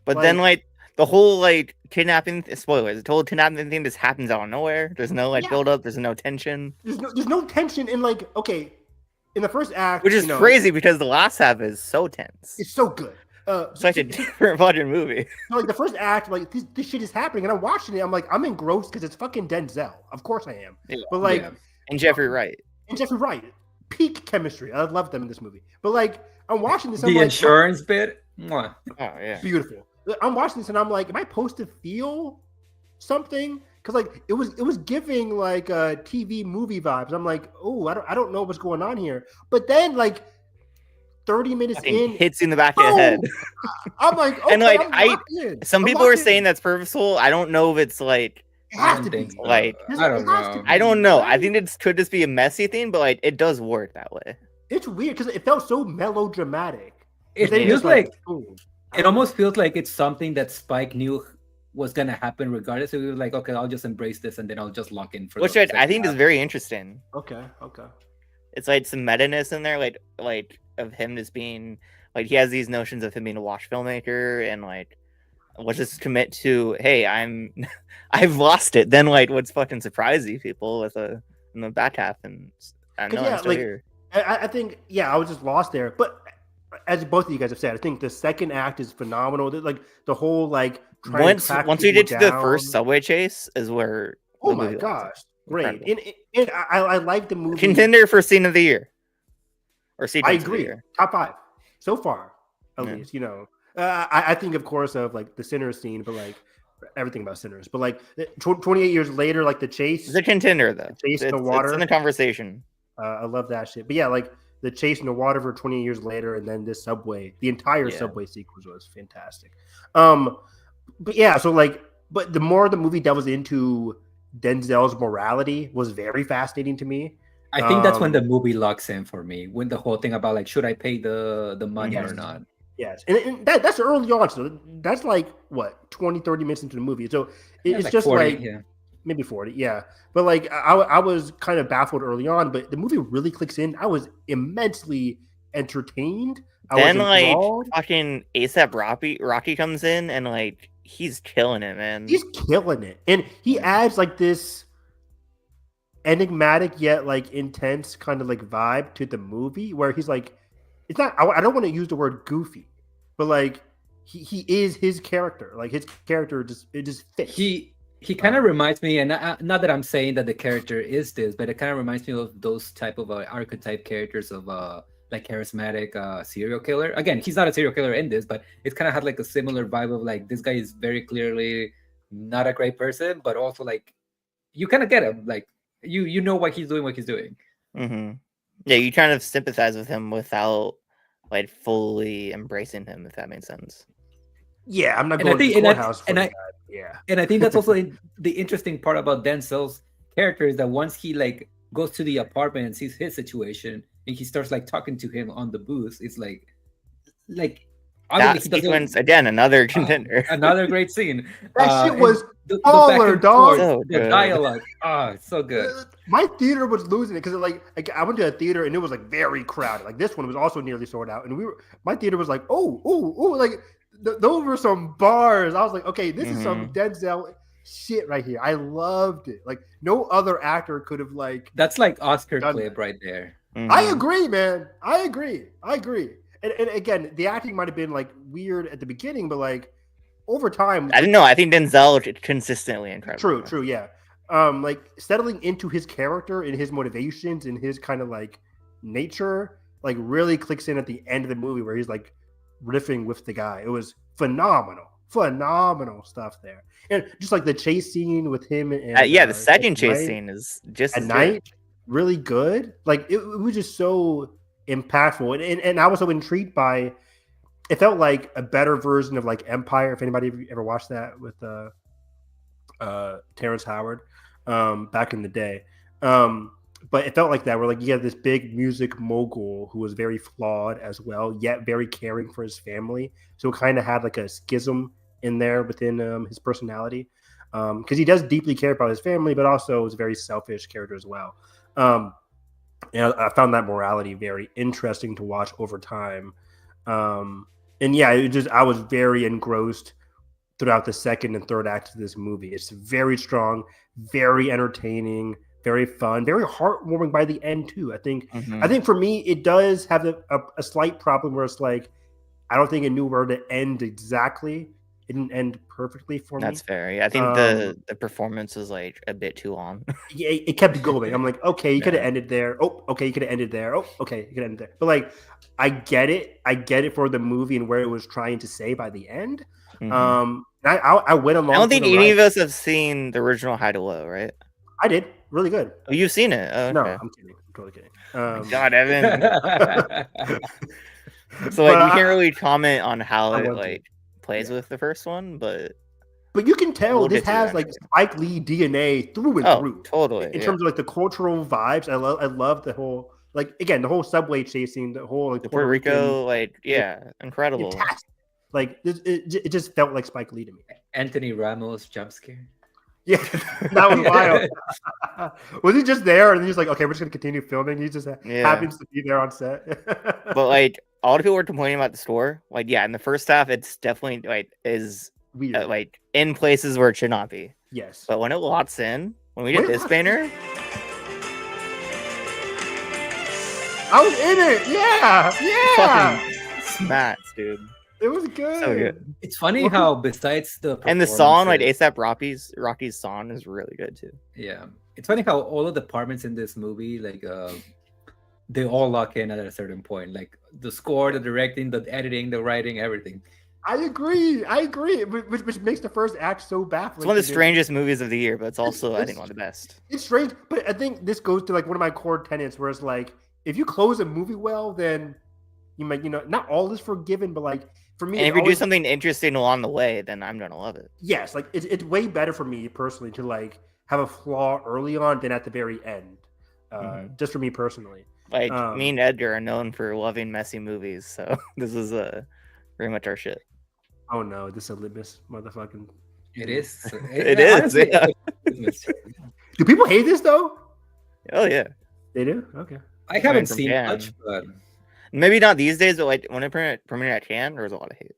But then like the whole like kidnapping spoilers, the whole kidnapping thing just happens out of nowhere. There's no build up. There's no tension. There's no tension in like in the first act, which is crazy because the last half is so tense. It's so good. Such a different fucking movie. Like the first act, like this shit is happening, and I'm watching it. I'm like, I'm engrossed because it's fucking Denzel. Of course I am. Yeah. But like, and Jeffrey Wright. Peak chemistry. I love them in this movie. But like, I'm watching this. The insurance bit. Oh yeah, beautiful. I'm watching this, and I'm like, am I supposed to feel something? Because like it was giving like TV movie vibes. I'm like, oh, I don't know what's going on here. But then like 30 minutes in, hits you in the back of the head. I'm like, okay, and like some people are saying that's purposeful. I don't know if it's like it has to be. Like I don't know. I don't know. I think it could just be a messy thing, but like it does work that way. It's weird because it felt so melodramatic. It feels like it almost feels like it's something that Spike knew was gonna happen regardless. So we were like, okay, I'll just embrace this and then I'll just lock in for which I think is very interesting. Okay. It's like some meta-ness in there, like of him just being like he has these notions of him being a watch filmmaker and like let's just commit to I've lost it. Then like what's fucking surprising people with in the back half and I know I'm still here. I think I was just lost there. But as both of you guys have said, I think the second act is phenomenal. Like the whole like once we get to the first subway chase is where oh my gosh, great. And I like the movie. Contender for scene of the year. Or I agree. Top 5 so far, at least. You know, I think of course of like the Sinners scene, but like everything about Sinners. But like 28 years later, like the chase. It's a contender though. The chase in the water. It's in the conversation. I love that shit. But yeah, like the chase in the water for 20 years later, and then this subway, the entire subway sequence was fantastic. But yeah, so like but the more the movie delves into Denzel's morality was very fascinating to me. I think that's when the movie locks in for me. When the whole thing about like, should I pay the money or Yes. not? Yes, and that's early on. So that's like what 20, 30 minutes into the movie. So Yeah, it's like just 40, like yeah. maybe 40, yeah. But like I was kind of baffled early on, but the movie really clicks in. I was immensely entertained. I was Then like enthralled. fucking ASAP Rocky comes in and like he's killing it, man. He's killing it, and he adds like this enigmatic yet like intense kind of like vibe to the movie where he's like, it's not. I don't want to use the word goofy, but like he is his character. Like his character just fits. He kind of reminds me, and not that I'm saying that the character is this, but it kind of reminds me of those type of archetype characters of like charismatic serial killer. Again, he's not a serial killer in this, but it kind of had like a similar vibe of like, this guy is very clearly not a great person, but also like you kind of get him, like you know what he's doing. Mm-hmm. Yeah, you kind of sympathize with him without like fully embracing him, if that makes sense. Yeah, I'm not And I going to think- the and I- courthouse for and I- that. Yeah, And I think that's also the interesting part about Denzel's character is that once he like goes to the apartment and sees his situation and he starts like talking to him on the booth, it's like That obviously he sequence doesn't. again, another contender. Another great scene. that shit And was the baller, back and dog. forth, So the good. dialogue. It's so good. My theater was losing it because like I went to a theater and it was like very crowded. Like this one was also nearly sold out, and my theater was like, oh, like those were some bars. I was like, okay, this is some Denzel shit right here. I loved it. Like no other actor could have like. That's like Oscar Done clip that. right there. Mhm. I agree, man. I agree. And again, the acting might have been like weird at the beginning, but like over time, I don't know. I think Denzel is consistently incredible. True, yeah. Like settling into his character and his motivations and his kind of like nature, like really clicks in at the end of the movie where he's like riffing with the guy. It was phenomenal stuff there, and just like the chase scene with him and Yeah, the second at chase night- scene is just at as night, really good. Like it was just so impactful, and I was so intrigued by. It felt like a better version of like Empire. If anybody ever watched that with Terrence Howard back in the day. But it felt like that, where like you had this big music mogul who was very flawed as well, yet very caring for his family. So it kind of had like a schism in there within his personality. Because he does deeply care about his family, but also is a very selfish character as well. And I found that morality very interesting to watch over time. And yeah, I was very engrossed throughout the second and third acts of this movie. It's very strong, very entertaining, very fun, very heartwarming by the end too. I think for me, it does have a slight problem where it's like, I don't think it knew where to end exactly. It didn't end perfectly for me. That's fair. Yeah, I think the performance was like a bit too long. Yeah, it kept going. I'm like, okay, you could have ended there. Oh, okay, you could have ended there. Oh, okay, you could have ended there. But like, I get it for the movie and where it was trying to say by the end. Mhm. I went along. I don't think for the any of ride. us have seen the original High to Low, right? I did really good. Oh, you've seen it? Oh, No, okay. I'm kidding. I'm totally kidding. God, Evan. So But like, we can't really comment on how I it want to. like plays with the first one, but But you can tell We'll this get to has that like actually. Spike Lee DNA through and oh, through. totally. In Yeah. terms of like the cultural vibes, I love the whole like again the whole subway chasing, the whole like The Puerto Rico, like, yeah, incredible. fantastic. Like it just felt like Spike Lee to me. Anthony Ramos jump scare. Yeah, that was wild. Was he just there and then he's like, okay, we're just gonna continue filming? He just Yeah. happens to be there on set. But like, all the people were complaining about the score. Like, yeah, in the first half, it's definitely like is Weird. like in places where it should not be. Yes. But when it locks in, when we did When it this locks banner, I was in it. Yeah. fucking smacks, dude. It was good. So good. It's funny how besides the And the song, like performances- ASAP Rocky's song, is really good too. Yeah, it's funny how all of the departments in this movie, like, they all lock in at a certain point. Like the score, the directing, the editing, the writing, everything. I agree. Which makes the first act so baffling. It's one of the to me. strangest movies of the year, but it's also, I it's- think, one of the best. It's strange, but I think this goes to like one of my core tenets, where it's like, if you close a movie well, then you might, not all is forgiven, but like for me, And it if you do always- something interesting along the way, then I'm gonna love it. yes, like it's way better for me personally to like have a flaw early on than at the very end. Just for me personally. Like me and Edgar are known for loving messy movies, so this is very much our shit. Oh no, this is a litmus motherfucking. It is. It is, honestly, yeah. Do people hate this though? Oh yeah, They do. Okay. I haven't from seen Jan. much, but maybe not these days, but like when it premiered at Cannes, there was a lot of hate.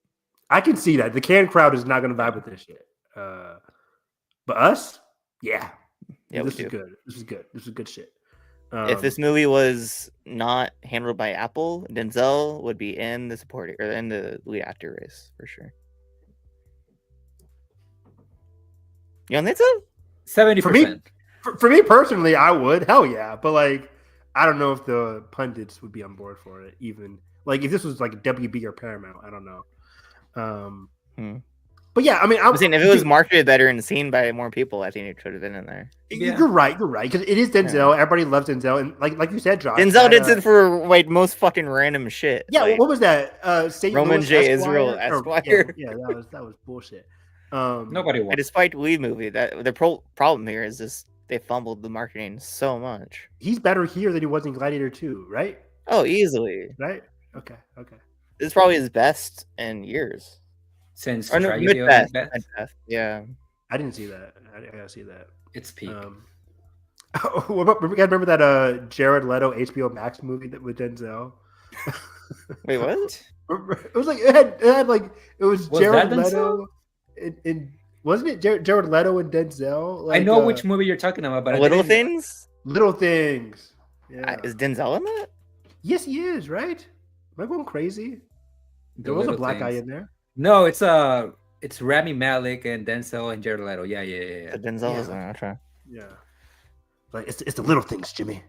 I can see that the can crowd is not going to vibe with this shit. But us, yeah, Yeah, this we is do. good. This is good. This is good shit. If this movie was not handled by Apple, Denzel would be in the supporting or in the lead actor race for sure. You don't think so? 70%. for me personally, I would hell yeah, but like I don't know if the pundits would be on board for it. Even like if this was like WB or Paramount, I don't know. But yeah, I mean, I'm saying if it was marketed better and seen by more people, I think it should have been in there. You're right. You're right because it is Denzel. Yeah. Everybody loves Denzel, and like you said, Josh. Denzel did it for like most fucking random shit. Yeah, like, what was that? St. Roman Louis J. Esquire? Israel Esquire. Yeah, that was bullshit. Nobody a wants. Spike Lee movie. That the problem here is just they fumbled the marketing so much. He's better here than he was in Gladiator 2, right? Oh, easily. Right? Okay. This is probably his best in years. Since Or no, Tragedy of mid-best. Macbeth, Mid-best, yeah. I didn't see that. I gotta see that. it's peak. Remember that Jared Leto HBO Max movie that with Denzel? Wait, what? It was like it had like it was Jared that Leto in wasn't it Jared Leto and Denzel? Like, I know which movie you're talking about, but Little I didn't- Things? Little Things. Yeah. Is Denzel in that? Yes, he is, right? Am I going crazy? There was a Little black guy Things. in there. No, it's Rami Malek and Denzel and Jared Leto. Yeah. The Denzel Yeah. is in it. Okay. Yeah. Like it's the little things, Jimmy.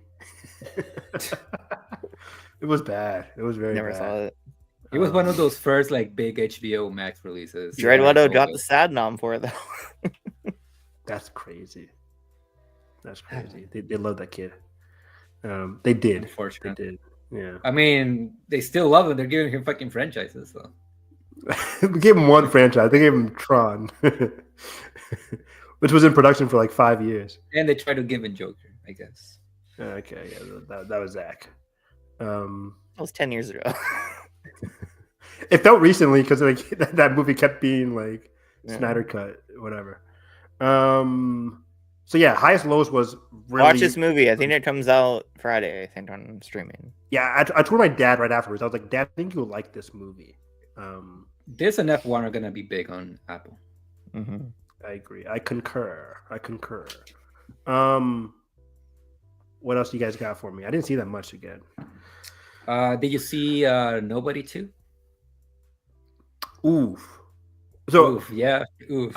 It was bad. It was very Never bad. saw it. It was one of those first like big HBO Max releases. Jared Yeah, Leto so dropped good. the sad nom for it though. That's crazy. That's crazy. They love that kid. They did. They Unfortunately. did. Yeah. I mean, they still love him. They're giving him fucking franchises. So We gave him one franchise. They gave him Tron, which was in production for like 5 years. and they try to give him Joker, I guess. Okay, yeah, that was Zach. That was 10 years ago. It felt recently because like that movie kept being like Yeah. Snyder cut, whatever. So yeah, highest lowest was really. Watch this movie. I think it comes out Friday. I think on streaming. Yeah, I told my dad right afterwards. I was like, Dad, I think you'll like this movie. This and F1 are gonna be big on Apple. Mm-hmm. I agree. I concur. What else you guys got for me? I didn't see that much again. Did you see Nobody 2? Oof. So Oof, yeah. Oof.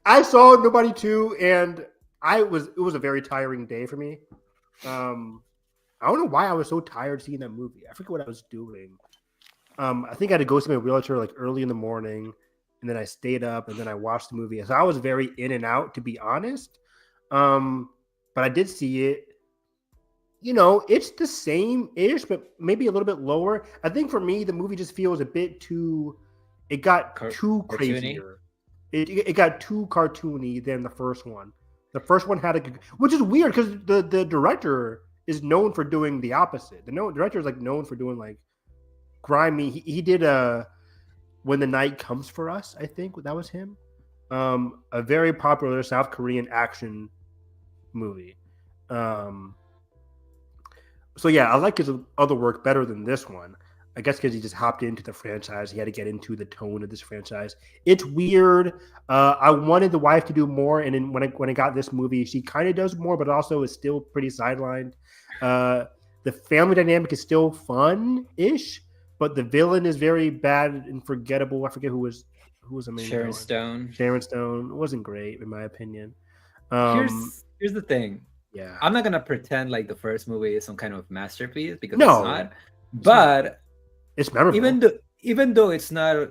I saw Nobody 2 and it was a very tiring day for me. I don't know why I was so tired seeing that movie. I forget what I was doing. I think I had to go see my realtor like early in the morning, and then I stayed up and then I watched the movie. So I was very in and out, to be honest. But I did see it. You know, it's the same-ish, but maybe a little bit lower. I think for me, the movie just feels a bit too. It got too cartoony? crazier. It got too cartoony than the first one. The first one had which is weird because the director is known for doing the opposite. The director is like known for doing like grimy. He did When the Night Comes for Us, I think that was him. A very popular South Korean action movie. So yeah, I like his other work better than this one. I guess because he just hopped into the franchise. He had to get into the tone of this franchise. It's weird. I wanted the wife to do more, and then when I got this movie, she kind of does more, but also is still pretty sidelined. The family dynamic is still fun-ish, but the villain is very bad and forgettable. I forget who was the main Sharon villain. Stone. Sharon Stone wasn't great in my opinion. Here's the thing. Yeah. I'm not gonna pretend like the first movie is some kind of masterpiece because No, it's not. But it's memorable. even though it's not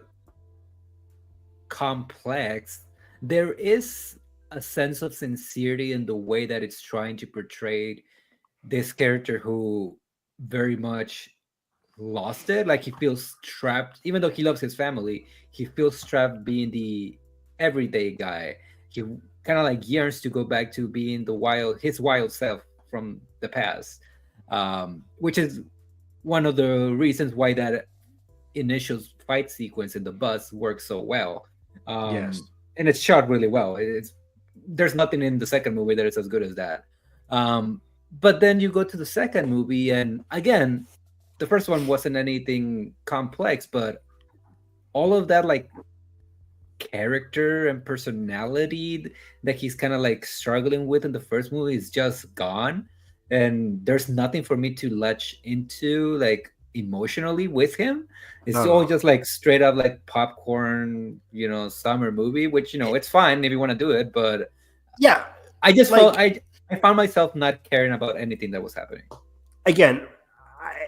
complex, there is a sense of sincerity in the way that it's trying to portray this character who very much lost it. Like he feels trapped, even though he loves his family. He feels trapped being the everyday guy. He kind of like yearns to go back to being his wild self from the past, which is one of the reasons why that initial fight sequence in the bus works so well. Yes. And it's shot really well. There's nothing in the second movie that is as good as that. But then you go to the second movie, and again, the first one wasn't anything complex, but all of that like character and personality that he's kind of like struggling with in the first movie is just gone, and there's nothing for me to latch into like emotionally with him. It's all No. just like straight up like popcorn, summer movie, which it's fine if you want to do it, but Yeah. I just Like- felt I found myself not caring about anything that was happening. Again,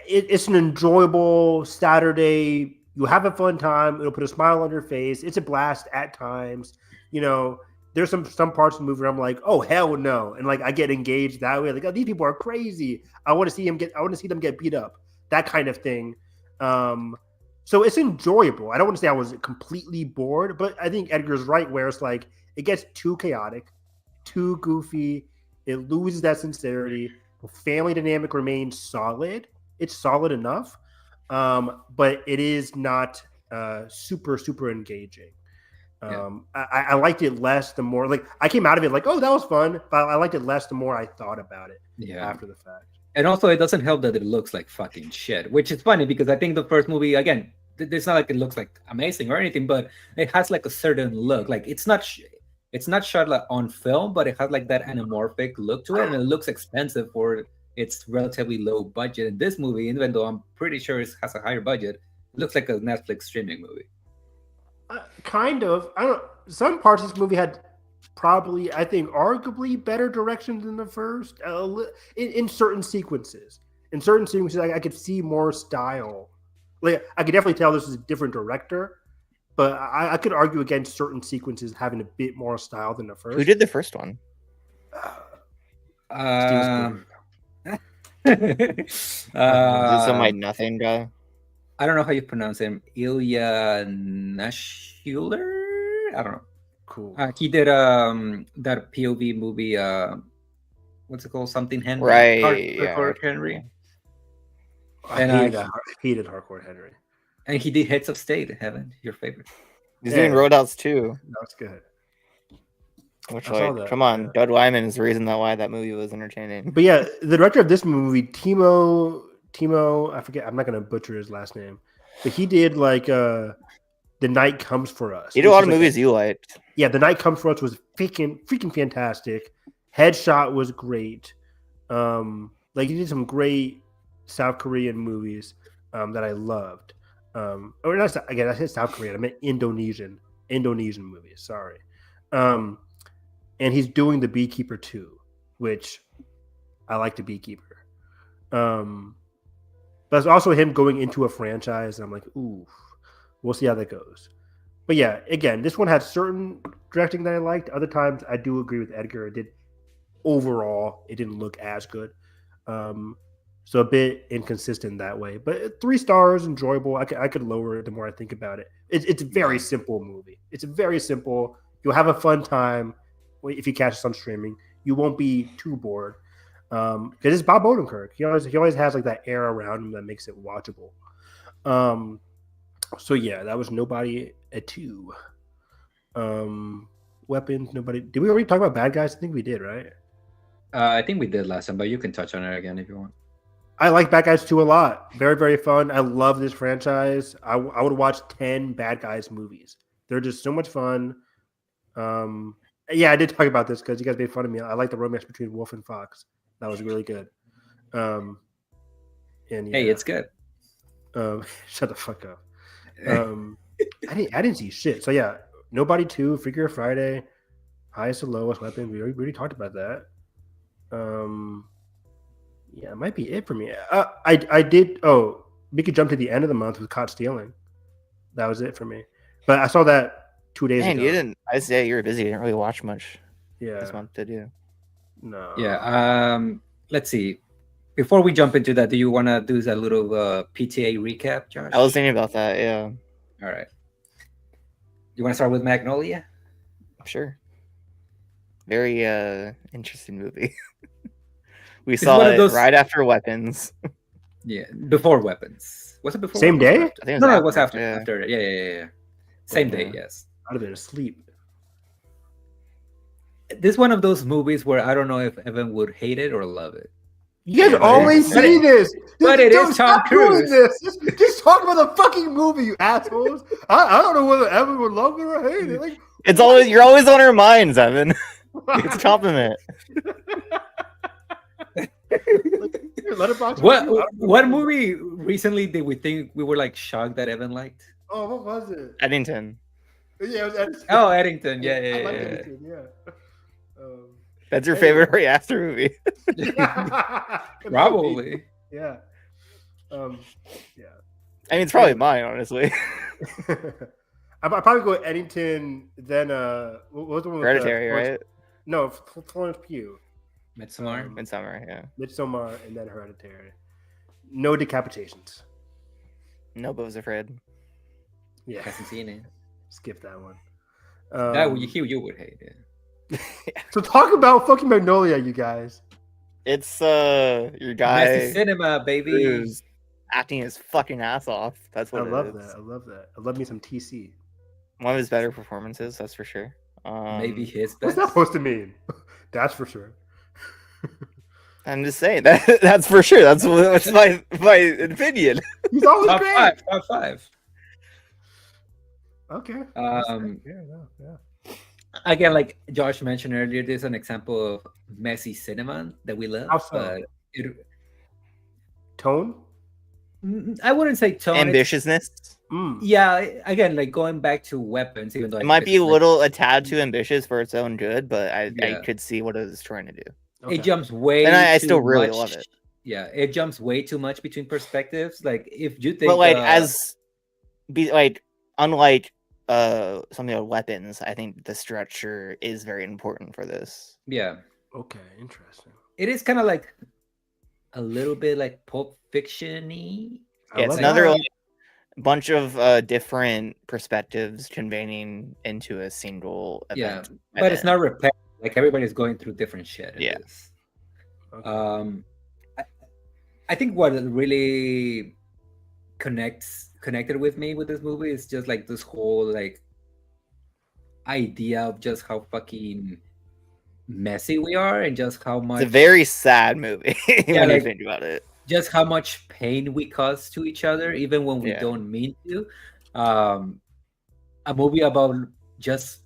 it's an enjoyable Saturday. You have a fun time. It'll put a smile on your face. It's a blast at times. There's some parts of the movie where I'm like, oh hell no, and like I get engaged that way. Like, oh, these people are crazy. I want to see them get beat up. That kind of thing. So it's enjoyable. I don't want to say I was completely bored, but I think Edgar's right where it's like it gets too chaotic, too goofy. It loses that sincerity. The family dynamic remains solid. It's solid enough, but it is not super, super engaging. I liked it less the more like I came out of it like, oh, that was fun, but I liked it less the more I thought about it after the fact. And also, it doesn't help that it looks like fucking shit, which is funny because I think the first movie, again, it's not like it looks like amazing or anything, but it has like a certain look. Like it's not shot like on film, but it has like that anamorphic look to it, and it looks expensive for its relatively low budget. In this movie, even though I'm pretty sure it has a higher budget, it looks like a Netflix streaming movie. Kind of. I don't. Some parts of this movie had probably, I think, arguably better direction than the first. In certain sequences, I could see more style. Like I could definitely tell this is a different director, but I could argue against certain sequences having a bit more style than the first. Who did the first one? This Some like nothing guy. I don't know how you pronounce him. Ilya Nashuler? I don't know. Cool. He did that POV movie. What's it called? Something Henry. Right. Hardcore Henry. I hated Hardcore Henry. And he did Heads of State. Heaven, your favorite. He's doing Roadouts too. That's good. Which, like, come on, Dud Wyman is the reason why that movie was entertaining. But yeah, the director of this movie, Timo, I forget. I'm not gonna butcher his last name, but he did like The Night Comes for Us. He did a lot of movies you liked. Yeah, The Night Comes for Us was freaking fantastic. Headshot was great. Like he did some great South Korean movies that I loved. Or not again, I said South Korean. I meant Indonesian movies. Sorry. And he's doing The Beekeeper 2, which I like The Beekeeper. But it's also him going into a franchise. And I'm like, ooh, we'll see how that goes. But yeah, again, this one had certain directing that I liked. Other times, I do agree with Edgar. It didn't look as good. So a bit inconsistent that way. But 3 stars, enjoyable. I could lower it the more I think about it. It's a very simple movie. It's very simple. You'll have a fun time if you catch this on streaming. You won't be too bored. Because it's Bob Odenkirk. He always has like that air around him that makes it watchable. So yeah, that was Nobody at 2. Weapons, nobody. Did we already talk about Bad Guys? I think we did, right? I think we did last time, but you can touch on it again if you want. I like Bad Guys 2 a lot. Very, very fun. I love this franchise. I would watch 10 Bad Guys movies. They're just so much fun. Yeah, I did talk about this because you guys made fun of me. I like the romance between Wolf and Fox. That was really good. And yeah, hey, it's good. Shut the fuck up. I didn't see shit. So yeah, Nobody 2, Freakier Friday, Highest and Lowest Weapon. We already talked about that. Yeah, it might be it for me. I did. Oh, we could jump to the end of the month with Caught Stealing. That was it for me. But I saw that 2 days ago. You didn't. I say you were busy. You didn't really watch much. Yeah. This month, did you? No. Yeah. Let's see. Before we jump into that, do you want to do a little PTA recap, Josh? I was thinking about that. Yeah, All right. You want to start with Magnolia? sure. Very interesting movie. We It's saw one of it those- right after Weapons. Yeah, before Weapons. Was it before? Same Weapons or day? after? I think it was No, after, it was after. yeah. After. Yeah. Same day, Yeah. yes. I'd have been asleep. This is one of those movies where I don't know if Evan would hate it or love it. You guys Yeah, always but say it- this. but it Dude, is Tom stop doing Cruise. this. Just talk about the fucking movie, you assholes. I don't know whether Evan would love it or hate it. Like, It's always you're always on our minds, Evan. It's a compliment. Letterboxd What review? what movie recently did we think we were like shocked that Evan liked? Oh, what was it? Eddington. Yeah, it was Eddington. Oh, Eddington. Yeah. I like Eddington, yeah. That's your favorite Ray Aster movie. Probably. Yeah. I mean, it's probably mine, honestly. I'd probably go with Eddington, then what was the one with Hereditary, Florence- right? No, Florence Pugh, Midsommar. Midsummer, yeah. Midsommar, and then Hereditary. No decapitations. No, but was afraid. Yeah, Hasn't seen it. skip that one. That you would hate it. So talk about fucking Magnolia, you guys. It's your Messy guy cinema, baby. who's acting his fucking ass off. That's what I it love is. that. I love that. I love me some TC. One of his better performances, that's for sure. Maybe his What's best. that supposed to mean? That's for sure. I'm just saying that's for sure. That's my opinion. He's always Top great. five. Top five. Okay. Yeah. Again, like Josh mentioned earlier, there's an example of messy cinema that we love. How so? But Tone. I wouldn't say tone. Ambitiousness. Yeah, again, like going back to Weapons, even though It I might think be a it's, like, little a tad too ambitious for its own good, but I Yeah. could see what it was trying to do. Okay. It jumps way. And I too still really much. love it. Yeah, it jumps way too much between perspectives. Like if you think, But like unlike something like Weapons, I think the structure is very important for this. yeah, Okay, interesting. it is kind of like a little bit like Pulp Fiction-y. I Yeah, it's love another that. like, bunch of different perspectives convening into a single Yeah, event. but it's not repetitive. Like everybody's going through different shit. in Yeah. this. Okay. I think what really connected with me with this movie is just like this whole like idea of just how fucking messy we are and just how much It's a very sad movie when you like- think about it. just how much pain we cause to each other even when we Yeah. don't mean to. A movie about just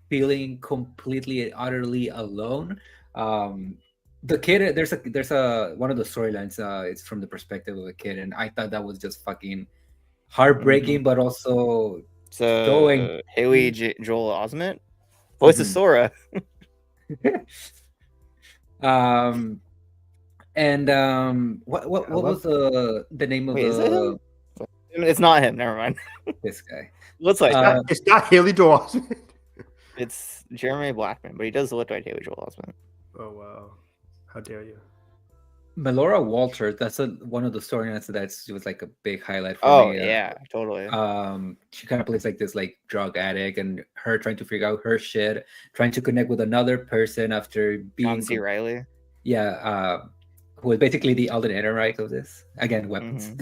feeling completely utterly alone. The kid, there's a one of the storylines, it's from the perspective of a kid, and I thought that was just fucking heartbreaking, but also So Going- Haley Joel Osment, voice of Mhm. Sora. What I was the name of Wait, is it him? It's not him. Never mind. this guy? Looks like Uh, It's not Haley Joel Osment. it's Jeremy Blackman, but he does look like Haley Joel Osment. Oh wow! How dare you? Melora Walters. That's one of the storylines that was like a big highlight for Oh me. yeah, totally. She kind of plays like this like drug addict and her trying to figure out her shit, trying to connect with another person after being John C. Riley. who is basically the Alden Ehrenreich of this. Again, Weapons.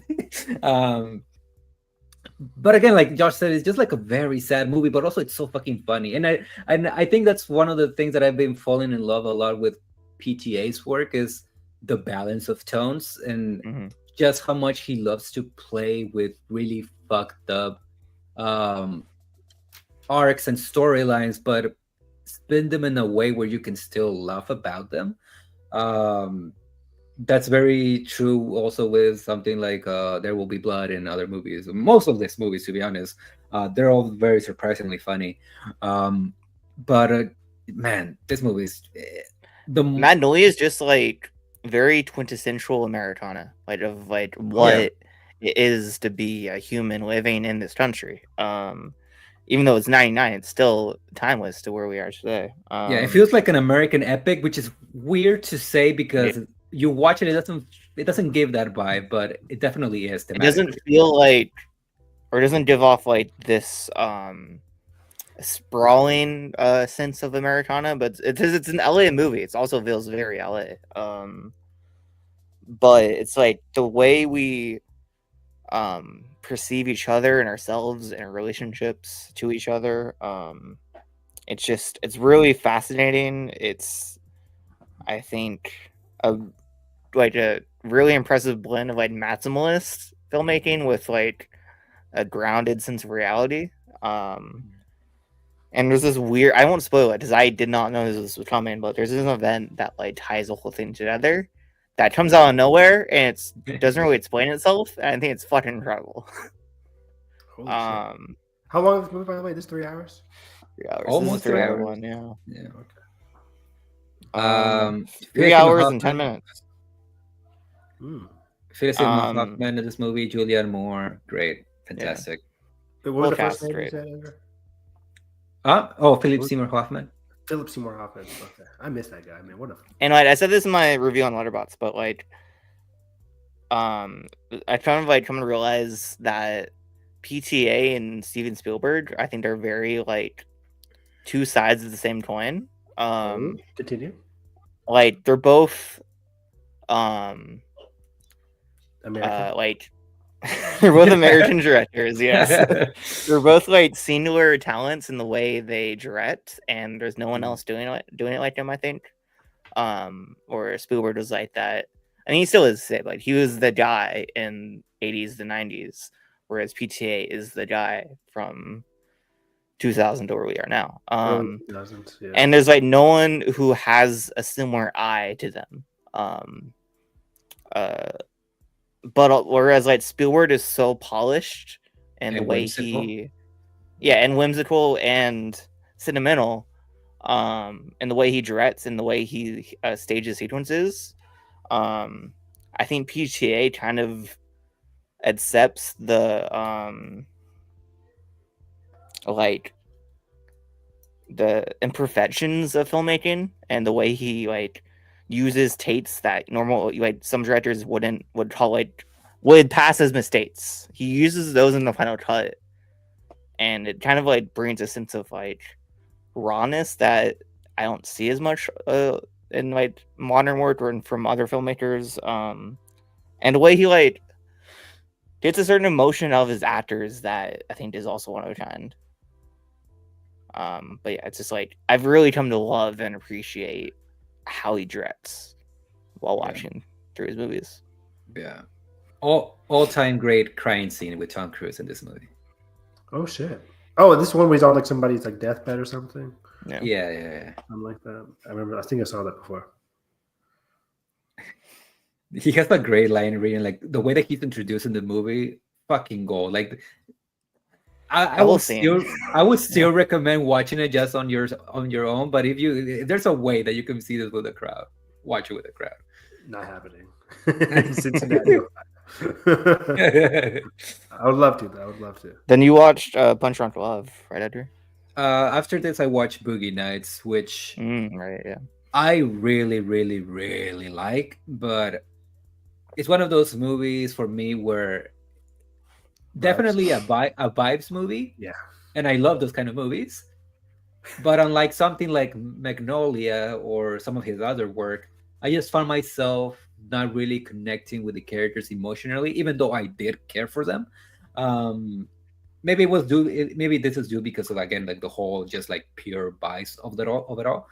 But again, like Josh said, it's just like a very sad movie, but also it's so fucking funny. And I think that's one of the things that I've been falling in love a lot with PTA's work is the balance of tones and Mhm. just how much he loves to play with really fucked up arcs and storylines, but spin them in a way where you can still laugh about them. That's very true also with something like There Will Be Blood and other movies. Most of these movies, to be honest, they're all very surprisingly funny. But man, this movie is Magnolia is just like very quintessential Americana, like of like what it is to be a human living in this country. Even though it's 99, it's still timeless to where we are today. yeah, it feels like an American epic, which is weird to say because you watch it, it doesn't give that vibe, but it definitely is It doesn't thematically. feel like, or doesn't give off like this sprawling sense of Americana, but it's an LA movie. It also feels very LA. But it's like the way we perceive each other and ourselves and our relationships to each other. It's really fascinating. It's, I think, a really impressive blend of like maximalist filmmaking with like a grounded sense of reality. And there's this weird, I won't spoil it because I did not know this was coming, but there's this event that like ties the whole thing together that comes out of nowhere and it doesn't really explain itself. And I think it's fucking incredible. Holy shit. How long is the movie, by the way? This 3 hours? 3 hours. Almost This is 3 a 3 hour hours. one, yeah. Yeah. Okay. 3 Philip hours Seymour and 10 Hoffman. minutes. Philip Seymour Hoffman in this movie, Julianne Moore, great, fantastic. What was the cast first name you great. said, Andrew? Philip Seymour Hoffman. Philip Seymour Hoffman. Okay, I missed that guy, man. What a And like I said this in my review on Letterboxd, but like I kind of like come to realize that PTA and Steven Spielberg, I think they're very like two sides of the same coin. Continue. Like they're both American. like they're both American directors, yes. They're both like singular talents in the way they direct, and there's no one else doing it like them, I think. Or Spielberg was like that. I mean, he still is like he was the guy in 80s to 90s, whereas PTA is the guy from 2000 to where we are now. 2000s, yeah. And there's like no one who has a similar eye to them. But whereas like Spielberg is so polished and the way whimsical. and whimsical and sentimental, and the way he directs and the way he stages sequences, I think PTA kind of accepts the like the imperfections of filmmaking and the way he like uses takes that normal like some directors would call like would pass as mistakes. He uses those in the final cut, and it kind of like brings a sense of like rawness that I don't see as much in like modern work or from other filmmakers. And the way he like gets a certain emotion out of his actors that I think is also one of a kind. But yeah, it's just like I've really come to love and appreciate how he directs while watching through his movies. Yeah. All-time great crying scene with Tom Cruise in this movie. Oh shit. Oh, this one where he's on like somebody's like deathbed or something. Yeah. Something like that. I remember. I think I saw that before. He has a great line reading, like the way that he's introduced in the movie. Fucking gold. Like I would still recommend watching it just on your own. But if there's a way that you can see this with a crowd, watch it with a crowd. Not happening. Cincinnati. I would love to. Then you watched Punch Drunk Love, right, Edgar? After this, I watched Boogie Nights, which right, yeah, I really, really, really like. But it's one of those movies for me where definitely a vibes movie. Yeah, and I love those kind of movies. But unlike something like Magnolia or some of his other work, I just found myself not really connecting with the characters emotionally, even though I did care for them. Maybe it was due. Maybe this is due because of again like the whole just like pure bias of it all.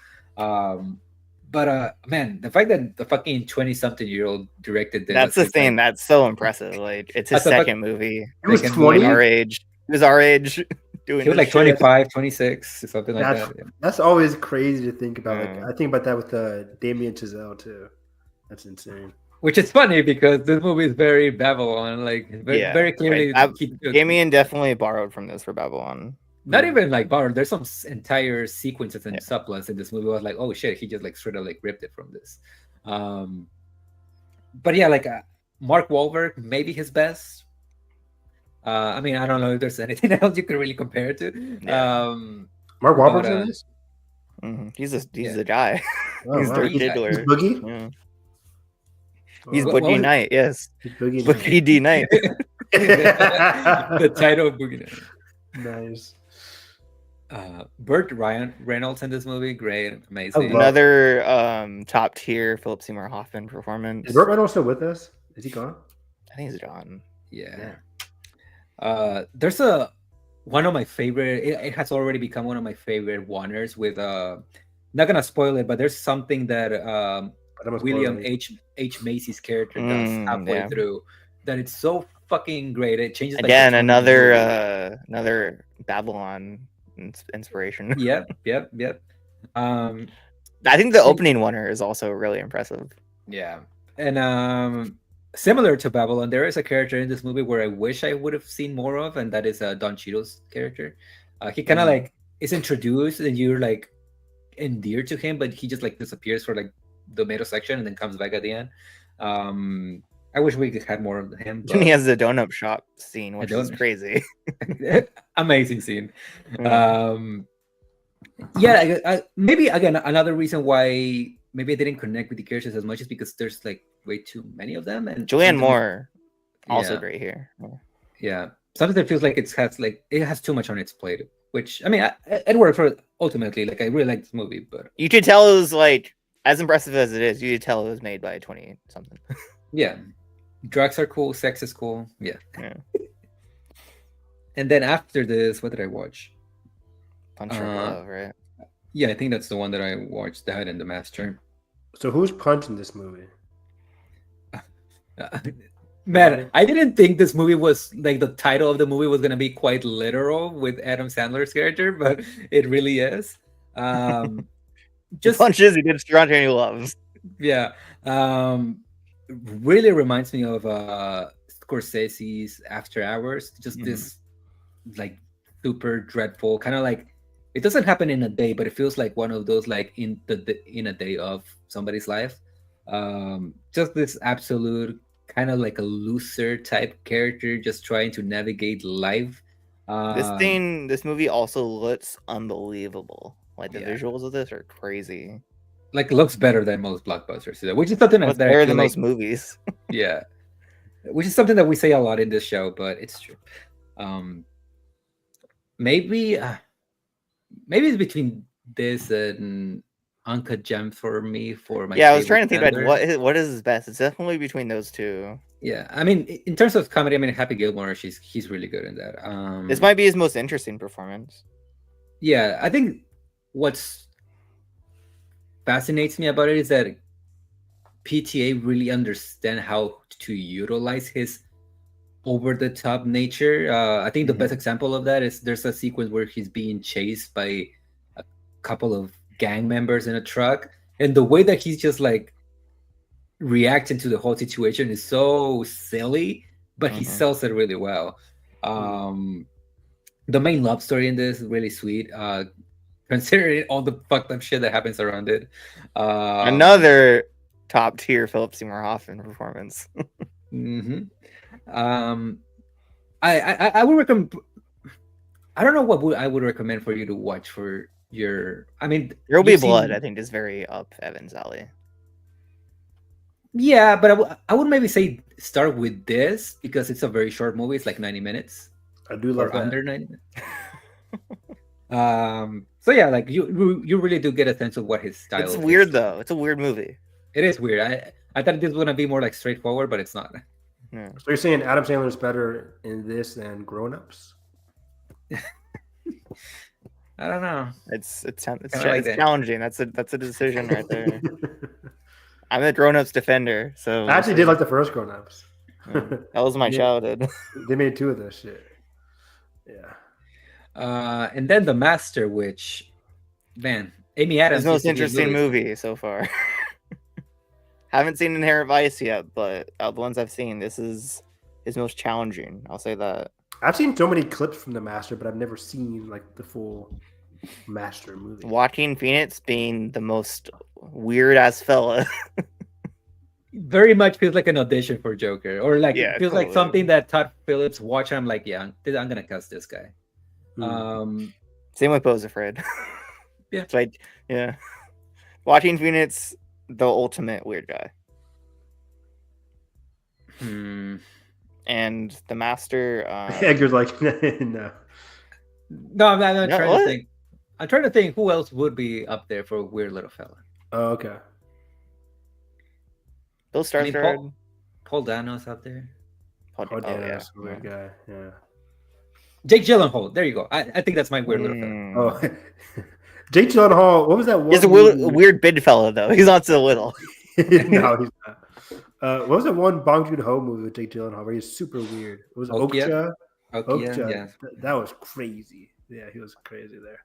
But man, the fact that the fucking 20-something-year-old directed this—that's the thing that's so impressive. Like it's his second movie. It was 20. Our age. He was our age. He was like 25, 26, something like that. Yeah. That's always crazy to think about. Like, I think about that with Damien Chazelle too. That's insane. Which is funny because this movie is very Babylon, like very clearly. Right. Damien definitely borrowed from this for Babylon. Not even like borrowed. There's some entire sequences and subplots in this movie. I was like, oh shit, he just like straight up like ripped it from this. But yeah, like Mark Wahlberg, maybe his best. I mean, I don't know if there's anything else you can really compare it to. Yeah. Mark Wahlberg's in this? He's the guy. Oh, he's wow. Dirk Diggler. Boogie? Yeah. He's Oh, What Boogie was it? Knight, yes. he's Boogie Boogie D Knight. The title of Boogie Nights. Nice. Burt Reynolds in this movie, great, I amazing. love- Another top tier Philip Seymour Hoffman performance. Is Burt Reynolds still with us? Is he gone? I think he's John. Yeah. Yeah. There's one of my favorite. It has already become one of my favorite Warners. With not gonna spoil it, but there's something that I don't William spoil it. H Macy's character does halfway yeah. through that it's so fucking great. It changes like, Again, the tone of the movie. another Babylon inspiration. Yep. I think the opening oneer is also really impressive. Yeah, and similar to Babylon, there is a character in this movie where I wish I would have seen more of, and that is Don Cheadle's character. He kind of like is introduced, and you're like endeared to him, but he just like disappears for like the middle section and then comes back at the end. I wish we could have more of him. And he has the donut shop scene, which is donut- crazy. Amazing scene. Mm. Maybe again another reason why maybe I didn't connect with the characters as much is because there's like way too many of them. And Julianne sometimes- Moore, also Yeah. great here. Yeah, sometimes it feels like it has too much on its plate. Which I mean, it worked for ultimately. Like I really like this movie, but You could tell it was like, as impressive as it is, you could tell it was made by a 20 something. yeah, drugs are cool, sex is cool. Yeah. Yeah. And then after this, what did I watch? Punch Drunk Love, right? Yeah, I think that's the one that I watched. That and The Master. So who's punching this movie? Man, I didn't think this movie was like the title of the movie was gonna be quite literal with Adam Sandler's character, but it really is. Just Punches he did Stranger Loves. yeah, really reminds me of Scorsese's After Hours. Just this like super dreadful kind of like it doesn't happen in a day, but it feels like one of those like in a day of somebody's life. Just this absolute kind of like a loser type character just trying to navigate life. This movie also looks unbelievable. Like the Yeah. visuals of this are crazy. Like looks better than most blockbusters, which is something It's that I better feel than like- most movies. yeah, which is something that we say a lot in this show, but it's true. Maybe it's between this and Uncut Gems for me for my Yeah, I was favorite trying to think about Sandler. what is his best. It's definitely between those two. Yeah, I mean, in terms of comedy, I mean, Happy Gilmore, he's really good in that. This might be his most interesting performance. Yeah, I think what's fascinates me about it is that PTA really understand how to utilize his over the top nature. I think the best example of that is there's a sequence where he's being chased by a couple of gang members in a truck, and the way that he's just like reacting to the whole situation is so silly, but he sells it really well. The main love story in this is really sweet, considering all the fucked up shit that happens around it. Another top tier Philip Seymour Hoffman performance. I would recommend. I don't know what I would recommend for you to watch for your. I mean, There Will Be you've seen- Blood, I think, is very up Evan's alley. Yeah, but I would maybe say start with this because it's a very short movie. It's like 90 minutes I do love or that. under 90 minutes. So yeah, like you really do get a sense of what his style. It's is. weird though. It's a weird movie. It is weird. I thought this was gonna be more like straightforward, but it's not. Yeah. So you're saying Adam Sandler is better in this than Grown Ups? I don't know. It's Kinda like that. challenging. That's a decision right there. I'm a Grown Ups defender, so I actually did like the first Grown Ups. that was my Yeah. childhood. They made two of this shit. Yeah. And then The Master, which, man, Amy Adams. His most used to be in interesting movies. movie so far. Haven't seen Inherent Vice yet, but the ones I've seen, this is his most challenging. I'll say that. I've seen so many clips from The Master, but I've never seen like the full Master movie. Joaquin Phoenix being the most weird ass fella. Very much feels like an audition for Joker, or like Yeah, it feels like totally. something that Todd Phillips watched. I'm like, yeah, I'm gonna cast this guy. Hmm. Same with Bo's Afraid. Yeah. It's like, yeah. Joaquin Phoenix, the ultimate weird guy. Yeah. Watching Phoenix, the ultimate weird guy. Same with Bo's Afraid. It's like, yeah. Joaquin Phoenix, the ultimate weird guy. Watching Phoenix, the ultimate weird guy. It's like, yeah. Watching Phoenix, the ultimate weird guy. And the Master. Edgar's like, no. No, I'm not No, trying what? to think. I'm trying to think who else would be up there for a weird little fella. Oh, okay. Bill I mean, Skarsgård. Paul Dano's up there. Oh, yeah. Dano's a weird guy. Yeah. Jake Gyllenhaal. There you go. I think that's my weird little fella. Oh, Jake Gyllenhaal. What was that one? He's a weird big fella though. He's not so little. No, he's not. What was that one Bong Joon-ho movie with Jake Gyllenhaal where he's super weird? It was Okja? Okja. Yeah. That was crazy. Yeah, he was crazy there.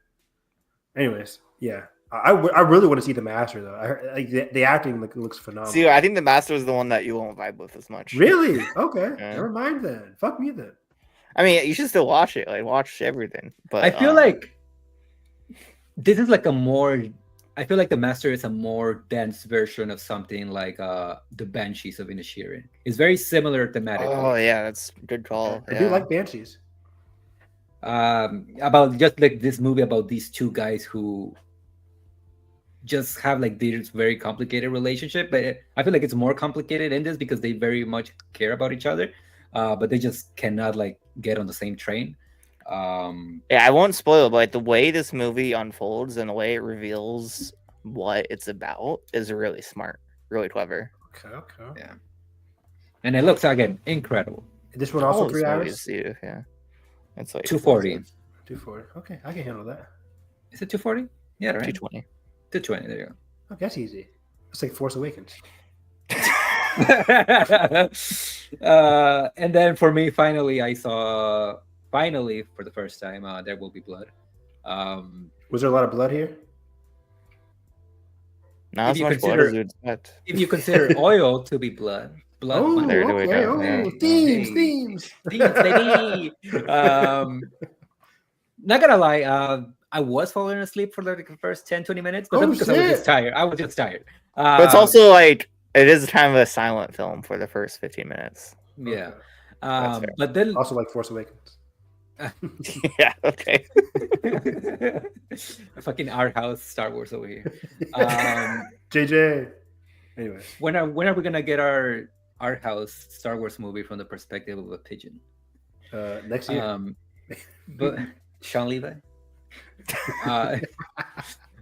Anyways, yeah. I really want to see The Master though. I heard, like the acting looks phenomenal. See, I think the Master is the one that you won't vibe with as much. Really? Okay. Yeah. Never mind then. Fuck me then. I mean, you should still watch it. Like, watch everything. But I feel like this is like a more. I feel like The Master is a more dense version of something like the Banshees of Inisherin. It's very similar thematically. Oh yeah, that's a good call. I do like Banshees. About just like this movie about these two guys who just have like this very complicated relationship, but I feel like it's more complicated in this because they very much care about each other, but they just cannot like get on the same train. Yeah, I won't spoil it, but like, the way this movie unfolds and the way it reveals what it's about is really smart, really clever. Okay. Yeah, and it looks again incredible. This one also All 3 these hours. movies do, yeah. It's like 240. 240. Okay, I can handle that. Is it 240? Yeah, right. 220. 220. There you go. Okay, that's easy. It's like Force Awakens. And then for me, finally, I saw for the first time There Will Be Blood. Was there a lot of blood here? Not If as you much blood consider- as you would expect. If you consider oil to be blood Oh, There we okay. go. Oh, Yeah. themes, Hey. themes. Baby. Not gonna lie, I was falling asleep for like the first 10-20 minutes, but Oh, that's because I was shit. just tired. I was just tired. But it's also like it is kind of a silent film for the first 15 minutes. yeah. Okay. That's fair. But then Also like Force Awakens. Yeah, okay. fucking art house Star Wars over here. JJ. Anyway. When are we gonna get our art house Star Wars movie from the perspective of a pigeon? Next year. But Sean Levi.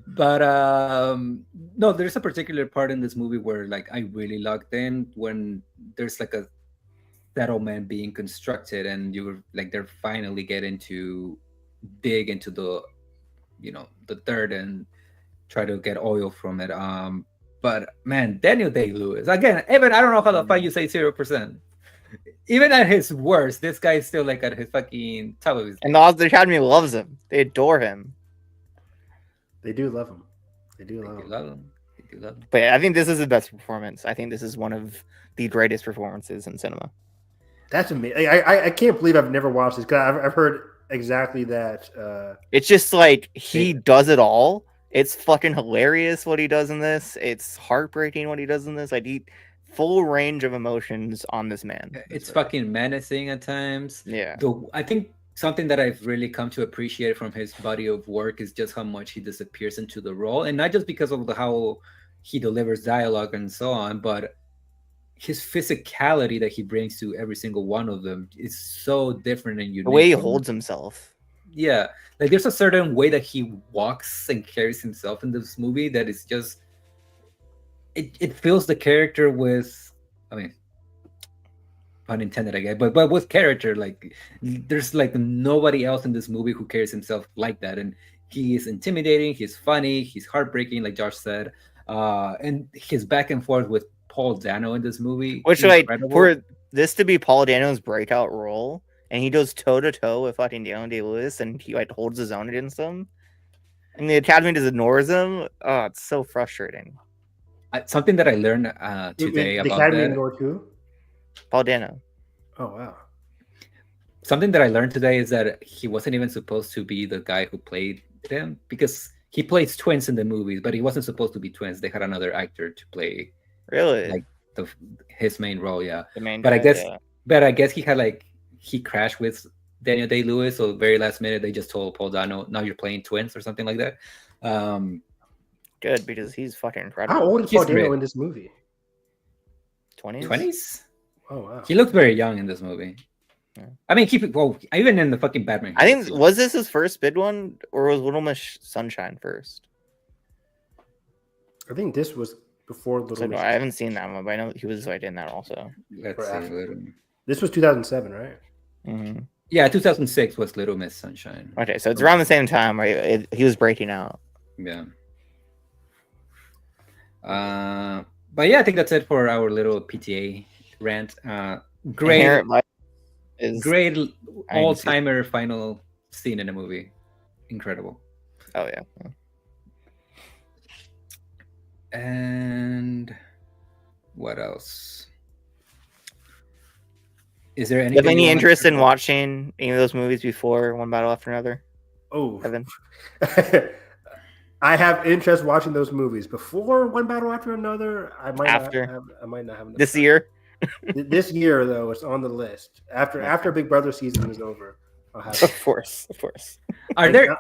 But no, there's a particular part in this movie where like I really locked in when there's like a settlement being constructed and you're like they're finally getting to dig into the the dirt and try to get oil from it. But man, Daniel Day-Lewis again. Even I don't know how the fuck you say 0%. Even at his worst, this guy is still like at his fucking top of his. And the Academy loves him. They adore him. They do love him. They do They love do him. love him. They do love him. But I think this is the best performance. I think this is one of the greatest performances in cinema. That's amazing. I can't believe I've never watched this because I've heard exactly that. It's just like he does it all. It's fucking hilarious what he does in this. It's heartbreaking what he does in this. Like full range of emotions on this man. It's fucking menacing at times. Yeah. I think something that I've really come to appreciate from his body of work is just how much he disappears into the role, and not just because of how he delivers dialogue and so on, but his physicality that he brings to every single one of them is so different and unique. The way he holds himself. Yeah, like there's a certain way that he walks and carries himself in this movie that is just it fills the character with, I mean, pun intended, I guess, but with character. Like there's like nobody else in this movie who carries himself like that, and he is intimidating, he's funny, he's heartbreaking, like Josh said, and his back and forth with Paul Dano in this movie, Which like incredible. for this to be Paul Dano's breakout role, and he goes toe to toe with fucking Daniel Day-Lewis, and he like holds his own against him, and the Academy just ignores him. Oh, it's so frustrating. Something that I learned today the about Academy that. ignored who? Paul Dano. Oh wow. Something that I learned today is that he wasn't even supposed to be the guy who played him, because he plays twins in the movies, but he wasn't supposed to be twins. They had another actor to play Really? like his main role, yeah. The main But I guy, guess, yeah. but I guess he crashed with Daniel Day-Lewis, so very last minute they just told Paul Dano, "Now you're playing twins" or something like that. Good, because he's fucking incredible. How old is He's Paul Dano great. in this movie? 20s? 20s? Oh wow. He looked very young in this movie. Yeah. I mean, keep it. Well, even in the fucking Batman. I think was this his first bid one, or was Little Miss Sunshine first? I think this was before Little So, Miss. I haven't seen that one, but I know he was like in that also. Let's Or see. after. This was 2007, right? Mm-hmm. Yeah, 2006 was Little Miss Sunshine. Okay, so it's around the same time, right? He was breaking out. Yeah. But yeah, I think that's it for our little PTA rant. Great, Inherent Vice is great all-timer final scene in the movie. Incredible. Oh yeah. And what else? Is there Do you anything? have any you wanna interest talk in about? watching any of those movies before One Battle After Another? Oh, Evan? I have interest watching those movies before One Battle After Another. I might After? not have. I might not have enough This time. year? This year though, it's on the list. After Big Brother season is over, I'll have. Of course. Are there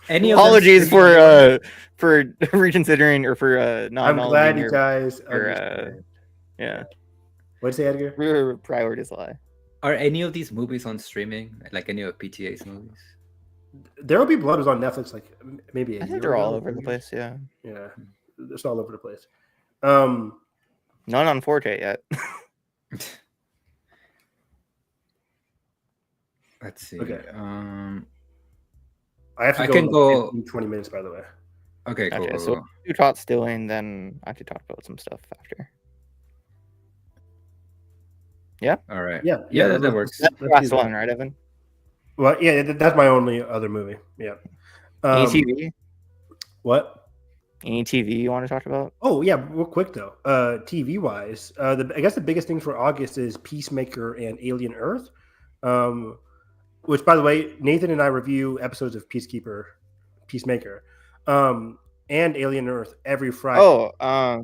any of them Apologies streaming? for reconsidering or for not. I'm glad you your, guys your, understand. yeah. What'd you say, Edgar? Your priorities lie. Are any of these movies on streaming? Like any of PTA's movies? There Will Be Blood was on Netflix like maybe a I year think they're all ago. over the place. Yeah. Yeah, it's all over the place. None on Forte yet. Let's see. Okay. I I have to go. can in go- 15, 20 minutes, by the way. Okay, cool. Okay, cool, so cool. you talk stealing, then I could talk about some stuff after. All right. Yeah, Yeah, that let's- works. That's the let's do last that. one, right, Evan? Well, yeah, that's my only other movie. Yeah. Any TV? What? Any TV you want to talk about? Oh yeah, real quick though. TV wise, I guess the biggest thing for August is Peacemaker and Alien Earth. Which, by the way, Nathan and I review episodes of Peacemaker, and Alien Earth every Friday. Oh, I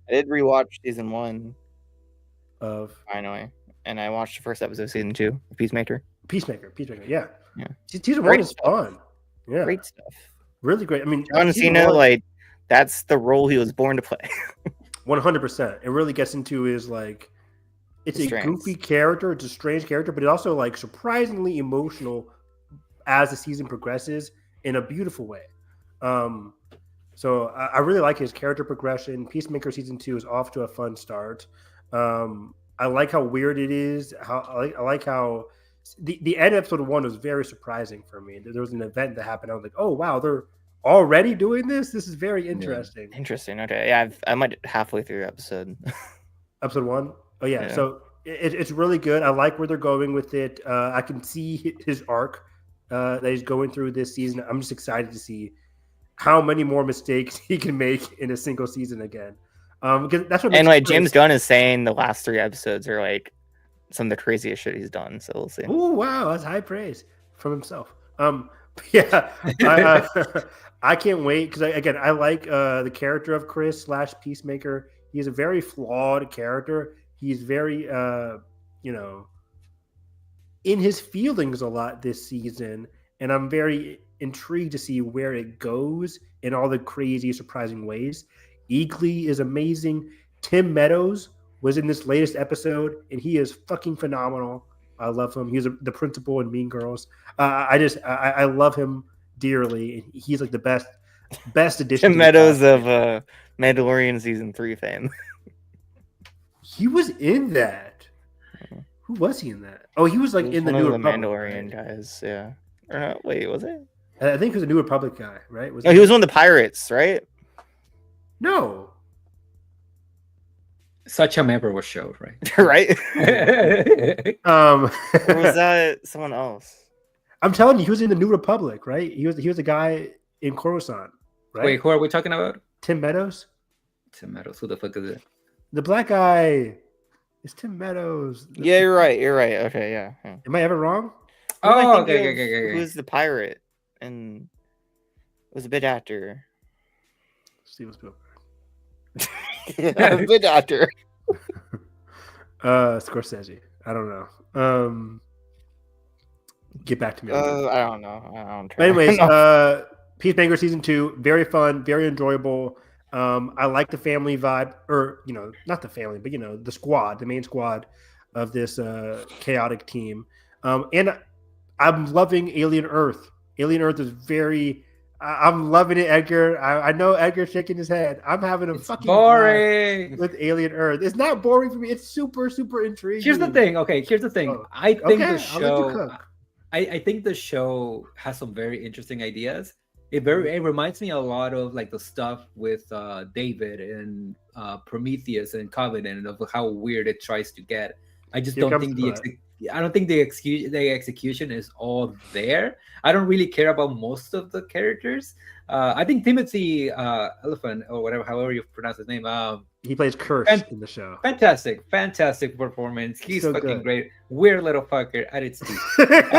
did rewatch season 1 Of finally, and I watched the first episode of season 2 of Peacemaker. Peacemaker, yeah. Yeah. Season Great 1 is fun. Yeah, Great stuff. really great. I mean, John season Cena, 1 like that's the role he was born to play. 100%. It really gets into his like, it's His a strengths. goofy character, it's a strange character, but it also like surprisingly emotional as the season progresses in a beautiful way. So I really like his character progression. Peacemaker season 2 is off to a fun start. I like how weird it is. I like how the end of episode 1 was very surprising for me. There was an event that happened. I was like, oh wow, they're already doing this. This is very interesting. Interesting. Okay, yeah, I'm like halfway through the episode. Episode 1. Oh yeah. Yeah. So it's really good. I like where they're going with it. I can see his arc that he's going through this season. I'm just excited to see how many more mistakes he can make in a single season again. Because that's what And makes like it James great. Gunn is saying, the last 3 episodes are like some of the craziest shit he's done. So we'll see. Oh wow, that's high praise from himself. Yeah, I can't wait because again, I like the character of Chris / Peacemaker. He's a very flawed character. He's very, in his feelings a lot this season, and I'm very intrigued to see where it goes in all the crazy, surprising ways. Eagly is amazing. Tim Meadows was in this latest episode, and he is fucking phenomenal. I love him. He's the principal in Mean Girls. I love him dearly. He's like the best addition. Tim to the Meadows cast. of Mandalorian season 3 fame. He was in that. Who was he in that? Oh, he was like He in the one New of Republic. Mandalorian right? guys. Yeah. Or not? Wait, was it? I think he was a New Republic guy, right? No, he was one of the pirates, right? No. Such a member was showed, right? Right? Um, Or was that someone else? I'm telling you, he was in the New Republic, right? He was a guy in Coruscant, right? Wait, who are we talking about? Tim Meadows, Tim Meadows. Who the fuck is it? the black guy. It's Tim Meadows. Yeah, you're right. You're right. Okay, yeah. Am I ever wrong? Who am I Oh, thinking okay. of? Who's the pirate? And was a bit actor. Steven Spielberg. A bit actor. Scorsese. I don't know. Get back to me. on that. I don't know. I don't But anyways, Peacemaker season 2, very fun, very enjoyable. I like the family vibe, or not the family, but the squad, the main squad of this chaotic team. And I'm loving Alien Earth. Alien Earth is very. I'm loving it, Edgar. I know Edgar's shaking his head. I'm having a It's fucking blast boring. with Alien Earth. It's not boring for me. It's super, super intriguing. Here's the thing. Okay, here's the thing. Oh, I think okay, the I'll let you show. cook. I think the show has some very interesting ideas. It reminds me a lot of like the stuff with David and Prometheus and Covenant of how weird it tries to get. I just Here don't comes think the I don't think the execution is all there. I don't really care about most of the characters. I think Timothy Elephant or whatever, however you pronounce his name, He plays Kirsch fan- in the show. fantastic performance. He's So fucking good. great. Weird little fucker at its peak. You're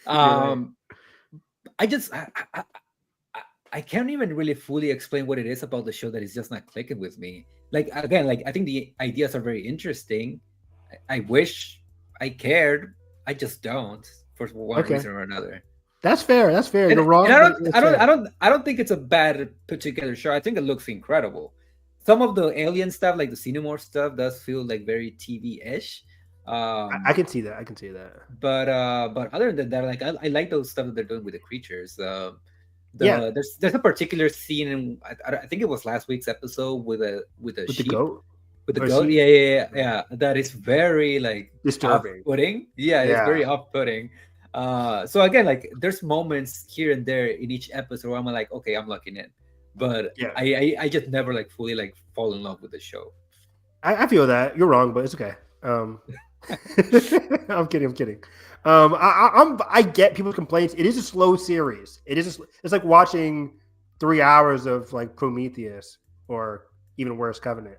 right. I just I can't even really fully explain what it is about the show that is just not clicking with me. Like again, like I think the ideas are very interesting. I wish I cared. I just don't for one Okay. reason or another. That's fair. That's fair. And, You're wrong. and but it's fair. I don't think it's a bad put together show. I think it looks incredible. Some of the alien stuff, like the Xenomorph stuff, does feel like very TV-ish. I can see that. I can see that. But other than that, like I like those stuff that they're doing with the creatures. Yeah. There's a particular scene in I think it was last week's episode with a With the sheep goat. with the Or goat. sheep? Yeah. That is very like Disturbing. off-putting. Yeah, it's Yeah. very off-putting. So again, like there's moments here and there in each episode where I'm like, okay, I'm locking in, but Yeah. I just never like fully like fall in love with the show. I feel that. You're wrong, but it's okay. I'm kidding. I'm kidding. I get people's complaints. It is a slow series. It's like watching 3 hours of like Prometheus or even worse, Covenant.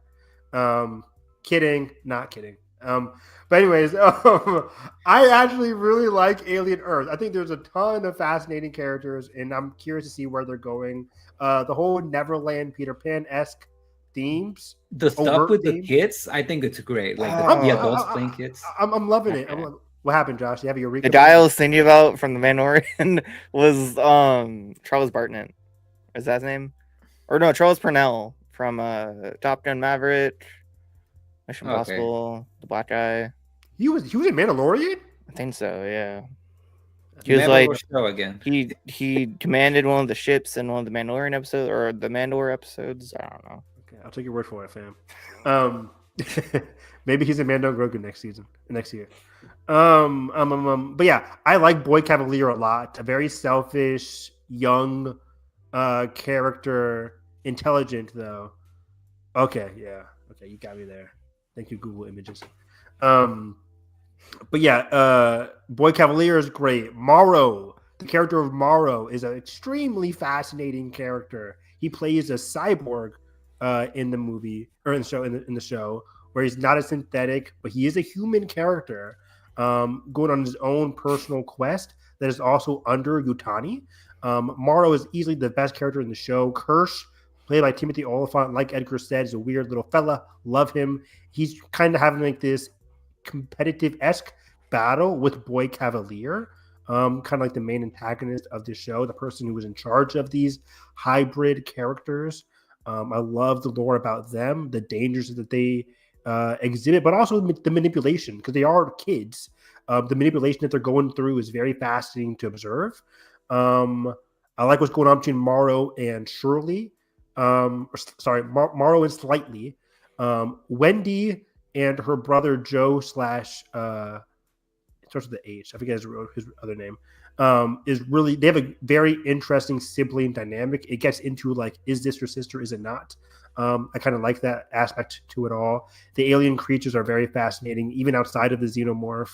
Kidding, not kidding. But anyways, I actually really like Alien Earth. I think there's a ton of fascinating characters, and I'm curious to see where they're going. The whole Neverland Peter Pan-esque themes. The stuff Overt with the themes. kids, I think it's great. Like Oh. the adults playing kids. I'm loving it. Okay. What happened, Josh? You have your The guy I was thinking about from the Mandalorian was Charles Bartnet. Is that his name? Or no, Charles Purnell from Top Gun Maverick, Mission Okay. Impossible, the black guy. He was in Mandalorian. I think so, yeah. He was Never like will show again. he commanded one of the ships in one of the Mandalorian episodes or the Mandalore episodes. I don't know. Okay, I'll take your word for it, fam. Maybe he's in Mando Grogu next year. But yeah, I like Boy Cavalier a lot. A very selfish, young character, intelligent though. Okay, yeah. Okay, you got me there. Thank you, Google Images. But yeah, Boy Cavalier is great. Morrow, the character of Morrow, is an extremely fascinating character. He plays a cyborg in the movie or in the show, where he's not a synthetic, but he is a human character, going on his own personal quest that is also under Yutani. Morrow is easily the best character in the show. Kirsch, played by Timothy Oliphant, like Edgar said, is a weird little fella. Love him. He's kind of having like this competitive-esque battle with Boy Cavalier, kind of like the main antagonist of the show, the person who was in charge of these hybrid characters. I love the lore about them, the dangers that they exhibit, but also the manipulation, because they are kids. The manipulation that they're going through is very fascinating to observe. I like what's going on between Morrow and Shirley. Morrow and Slightly. Wendy and her brother Joe / it starts with the H. I forget his other name. Is really, they have a very interesting sibling dynamic. It gets into like, is this your sister? Is it not? I kind of like that aspect to it all. The alien creatures are very fascinating, even outside of the xenomorph.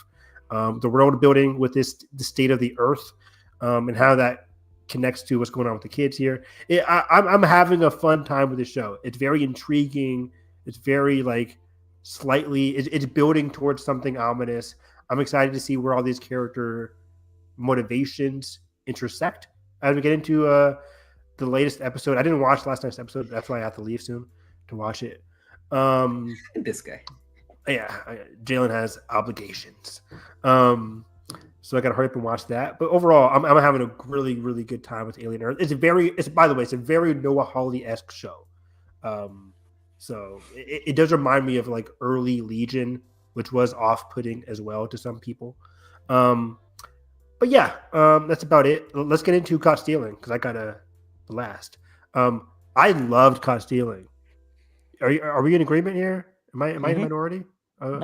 The world building with the state of the Earth, and how that connects to what's going on with the kids here. I'm having a fun time with the show. It's very intriguing. It's very like it's building towards something ominous. I'm excited to see where all these character motivations intersect as we get into the latest episode. I didn't watch last night's episode. That's why I have to leave soon to watch it. This guy. Yeah, Jalen has obligations. So I got to hurry up and watch that. But overall, I'm having a really, really good time with Alien Earth. By the way, it's a very Noah Hawley-esque show. So it does remind me of like early Legion, which was off-putting as well to some people. But yeah, that's about it. Let's get into Caught Stealing because I got a blast. I loved Caught Stealing. Are we in agreement here? Am I in the minority? No,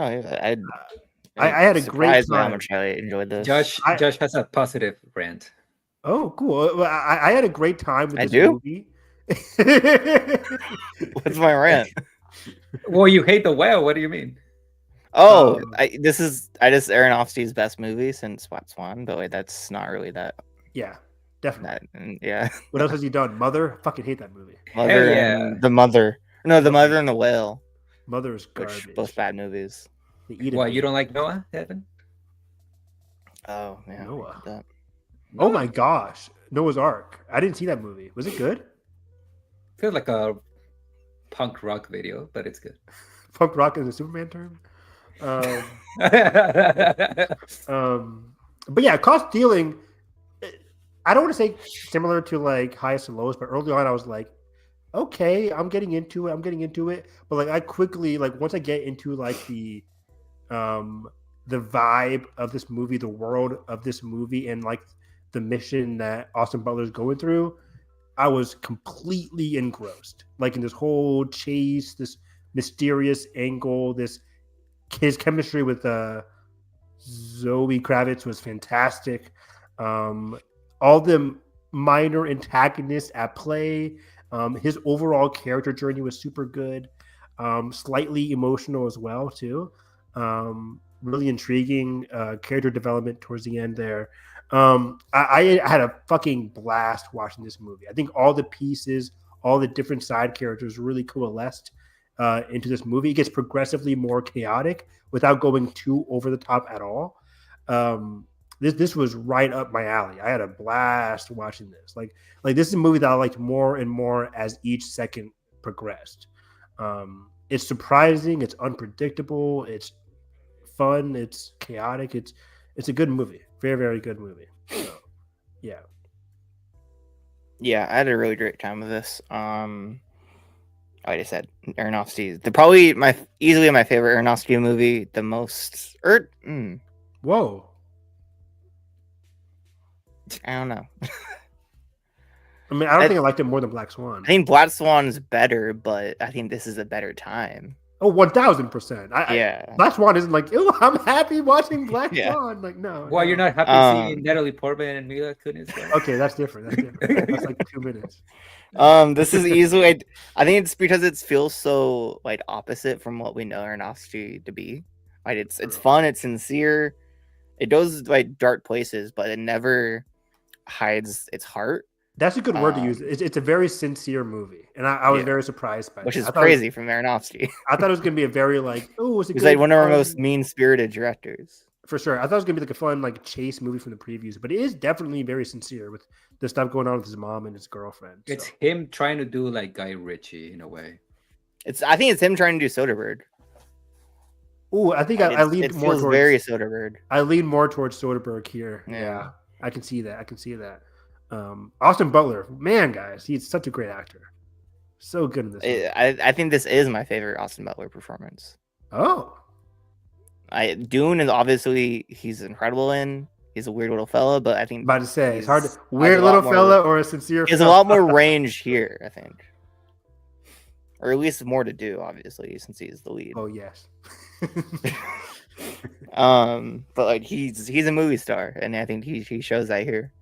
I had a great surprised by how time. much I enjoyed this. Josh has a positive rant. Oh, cool. Well, I had a great time with I this do? movie. What's my rant? Well, you hate the whale. What do you mean? Oh, this is Aronofsky's best movie since Swan, but wait, that's not really that. Yeah, definitely. Yeah. What else has he done? Mother? I fucking hate that movie. Mother and the Mother. No, the Mother and the Whale. Mother is garbage. Which both bad movies. What, you don't like Noah, Evan? Oh, yeah. Noah. Oh my gosh. Noah's Ark. I didn't see that movie. Was it good? Feels like a punk rock video, but it's good. Punk rock is a Superman term? But yeah, Caught Stealing, I don't want to say similar to like Highest and Lowest, but early on I was like, okay, I'm getting into it. But like I quickly, like once I get into like the vibe of this movie, the world of this movie, and like the mission that Austin Butler's going through, I was completely engrossed. Like in this whole chase, this mysterious angle, his chemistry with Zoe Kravitz was fantastic. All the minor antagonists at play. His overall character journey was super good. Slightly emotional as well too. Really intriguing character development towards the end there. I had a fucking blast watching this movie. I think all the pieces, all the different side characters really coalesced into this movie. It gets progressively more chaotic without going too over the top at all. This was right up my alley. I had a blast watching this. Like this is a movie that I liked more and more as each second progressed. It's surprising. It's unpredictable. It's fun. It's chaotic. It's a good movie. Very, very good movie. So, yeah. Yeah, I had a really great time with this. Like I said, Aronofsky, probably easily my favorite Aronofsky movie. The most, Whoa. I don't know. I mean, I don't think I liked it more than Black Swan. I think Black Swan's better, but I think this is a better time. Oh, 1000%. Yeah. Black Swan isn't like, oh, I'm happy watching Black Swan. Like, no. Well, you're not happy seeing Natalie Portman and Mila Kunis? Okay, that's different. That's like 2 minutes. This is easily. I think it's because it feels so like opposite from what we know Aronofsky to be. Like it's fun, it's sincere, it goes like dark places, but it never hides its heart. That's a good word to use. It's a very sincere movie, and I was very surprised by it. Which is crazy from Aronofsky. I thought it was going to be a very like, oh, he's like one of our most mean-spirited directors. For sure. I thought it was going to be like a fun like chase movie from the previews, but it is definitely very sincere with the stuff going on with his mom and his girlfriend. It's him trying to do like Guy Ritchie in a way. I think it's him trying to do Soderbergh. Oh, I think I lean more towards very Soderbergh. I lean more towards Soderbergh here. Yeah. I can see that. Austin Butler, man, guys, he's such a great actor. So good in this movie. I think this is my favorite Austin Butler performance. Oh. Dune is obviously he's incredible in. He's a weird little fella, but I think about to say it's hard to weird little fella or a sincere. He has a lot more range here, I think, or at least more to do. Obviously, since he's the lead. Oh yes. But like he's a movie star, and I think he shows that here.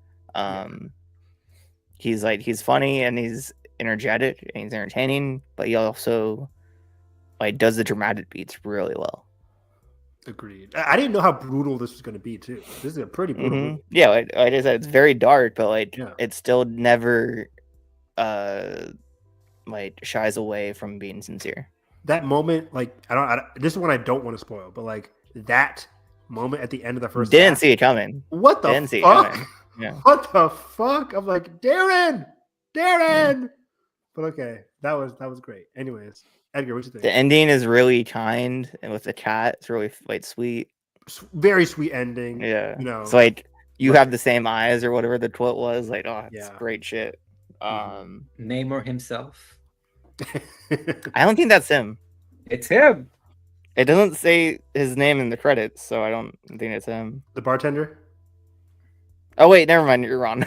He's funny and he's energetic and he's entertaining, but he also like does the dramatic beats really well. Agreed. I didn't know how brutal this was going to be too. This is a pretty brutal movie. Yeah, like I said, it's very dark, but like it still never like shies away from being sincere. That moment, like this is one I don't want to spoil, but like that moment at the end of the first didn't see it coming. What the didn't fuck? See it coming. Yeah. What the fuck? I'm like, Darren. But okay, that was great. Anyways, Edgar, what you think? The ending is really kind, and with the cat, it's really like sweet. very sweet ending. Yeah. You know, So like you but- have the same eyes or whatever the twit was. Like, oh, it's Yeah. great shit. Namor himself. I don't think that's him. It's him. It doesn't say his name in the credits, so I don't think it's him. the bartender. Oh wait, never mind. You're wrong,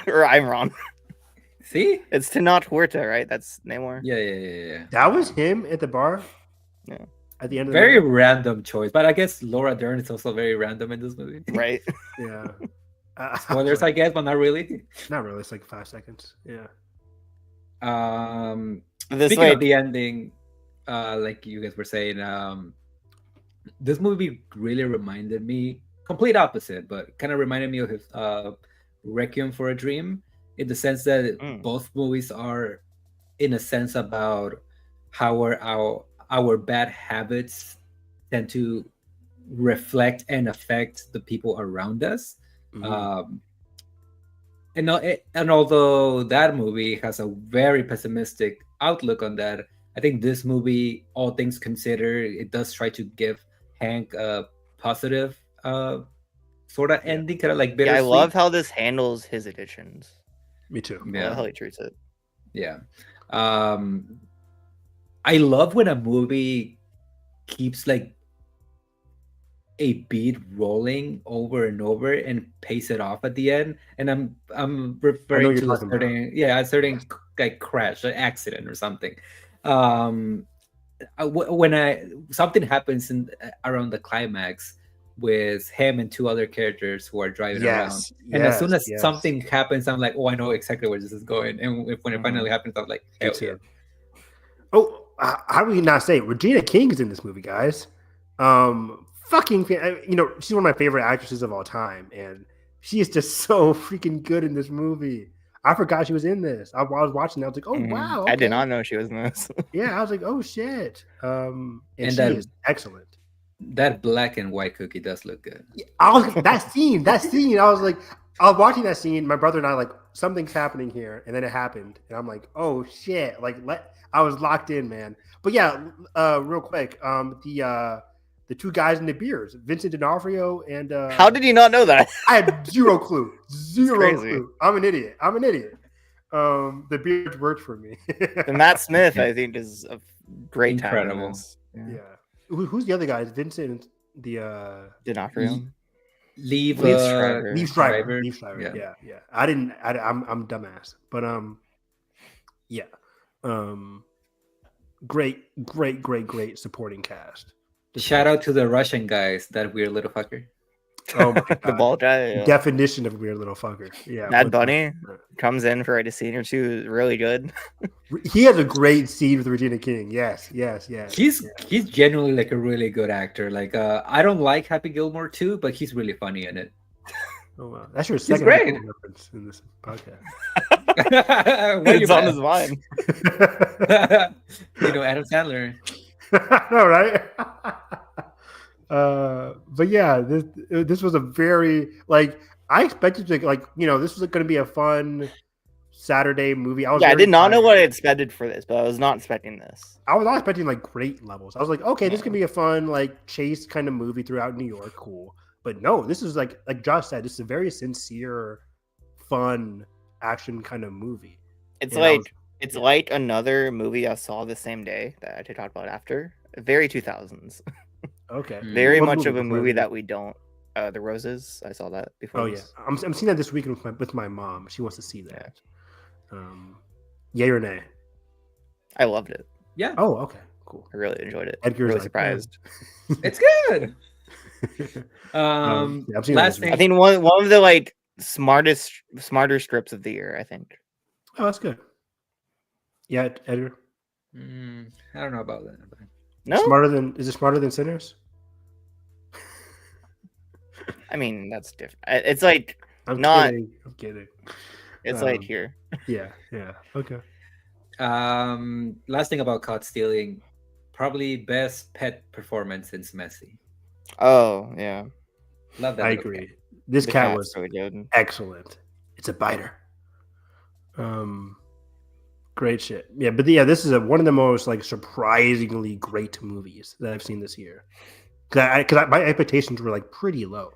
or I'm wrong. See? It's Tenoch Huerta, right? That's Namor. Yeah. That was him at the bar. Yeah. At the end of Very the movie. random choice, but I guess Laura Dern is also very random in this movie. Right. Yeah. Spoilers, I guess, but not really. Not really. It's like 5 seconds. Yeah. This Speaking like of the ending, like you guys were saying, this movie really reminded me, complete opposite, but kind of reminded me of his Requiem for a Dream, in the sense that both movies are, in a sense, about how our bad habits tend to reflect and affect the people around us. And although that movie has a very pessimistic outlook on that, I think this movie, all things considered, it does try to give Hank a positive sort of ending, kind of like bittersweet. I love how this handles his addictions. Me too. I love how he treats it. Yeah. I love when a movie keeps like a beat rolling over and over and pace it off at the end. And I'm referring to a certain like crash, an accident or something. When something happens around the climax with him and two other characters who are driving around, and as soon as something happens, I'm like, oh, I know exactly where this is going. And when it finally happens, I'm like, hell yeah. Oh, how do we not say it? Regina King is in this movie, guys. Fucking, she's one of my favorite actresses of all time, and she is just so freaking good in this movie. I forgot she was in this. I was watching, I was like, oh wow, okay. I did not know she was in this. Yeah, I was like, oh shit. And she is excellent. That black and white cookie does look good. Yeah, that scene. I was watching that scene. My brother and I like, something's happening here, and then it happened, and I'm like, oh shit! I was locked in, man. But yeah, real quick, the two guys in the beers, Vincent D'Onofrio and how did you not know that? I had zero clue. Zero clue. I'm an idiot. The beers worked for me. The Matt Smith, I think, is a great incredible. Yeah. Who's the other guys? Vincent, the D'Onofrio. Leave Schreiber. Yeah. I'm dumbass, but yeah. Great supporting cast. Shout out to the Russian guys, that weird little fucker. Oh my God. The bald guy. Yeah. Definition of weird little fucker. Yeah. Bad Bunny comes in for a scene or two, really good. He has a great scene with Regina King. Yes. He's genuinely like a really good actor. Like I don't like Happy Gilmore 2, but he's really funny in it. Oh wow. That's your second reference in this podcast. It's on his mind. Adam Sandler. All right. But yeah, this was a very I expected to this was going to be a fun Saturday movie. I did not know what I expected for this, but I was not expecting this. I was not expecting great levels. I was like, okay, this can be a fun chase kind of movie throughout New York, cool. But no, this is like Josh said, this is a very sincere, fun action kind of movie. It's like another movie I saw the same day that I talked about after. Very 2000s. Okay. Very much of a movie that we don't. The Roses. I saw that before. Oh yeah, I'm seeing that this weekend with my mom. She wants to see that. Yay or nay? I loved it. Yeah. Oh, okay, cool. I really enjoyed it. Edgar's really surprised. It's good. Last thing, I think one of the smarter strips of the year. I think. Oh, that's good. Yeah, Edgar. I don't know about that. But... No, is it smarter than Sinners? I mean, that's different. It's like I'm not. kidding. It's like here. Yeah. Okay. Last thing about Caught Stealing, probably best pet performance since Messi. Oh yeah, love that. I agree. Cat. This cat was so good. Excellent. It's a biter. Great shit. Yeah, but this is one of the most surprisingly great movies that I've seen this year. because my expectations were like pretty low.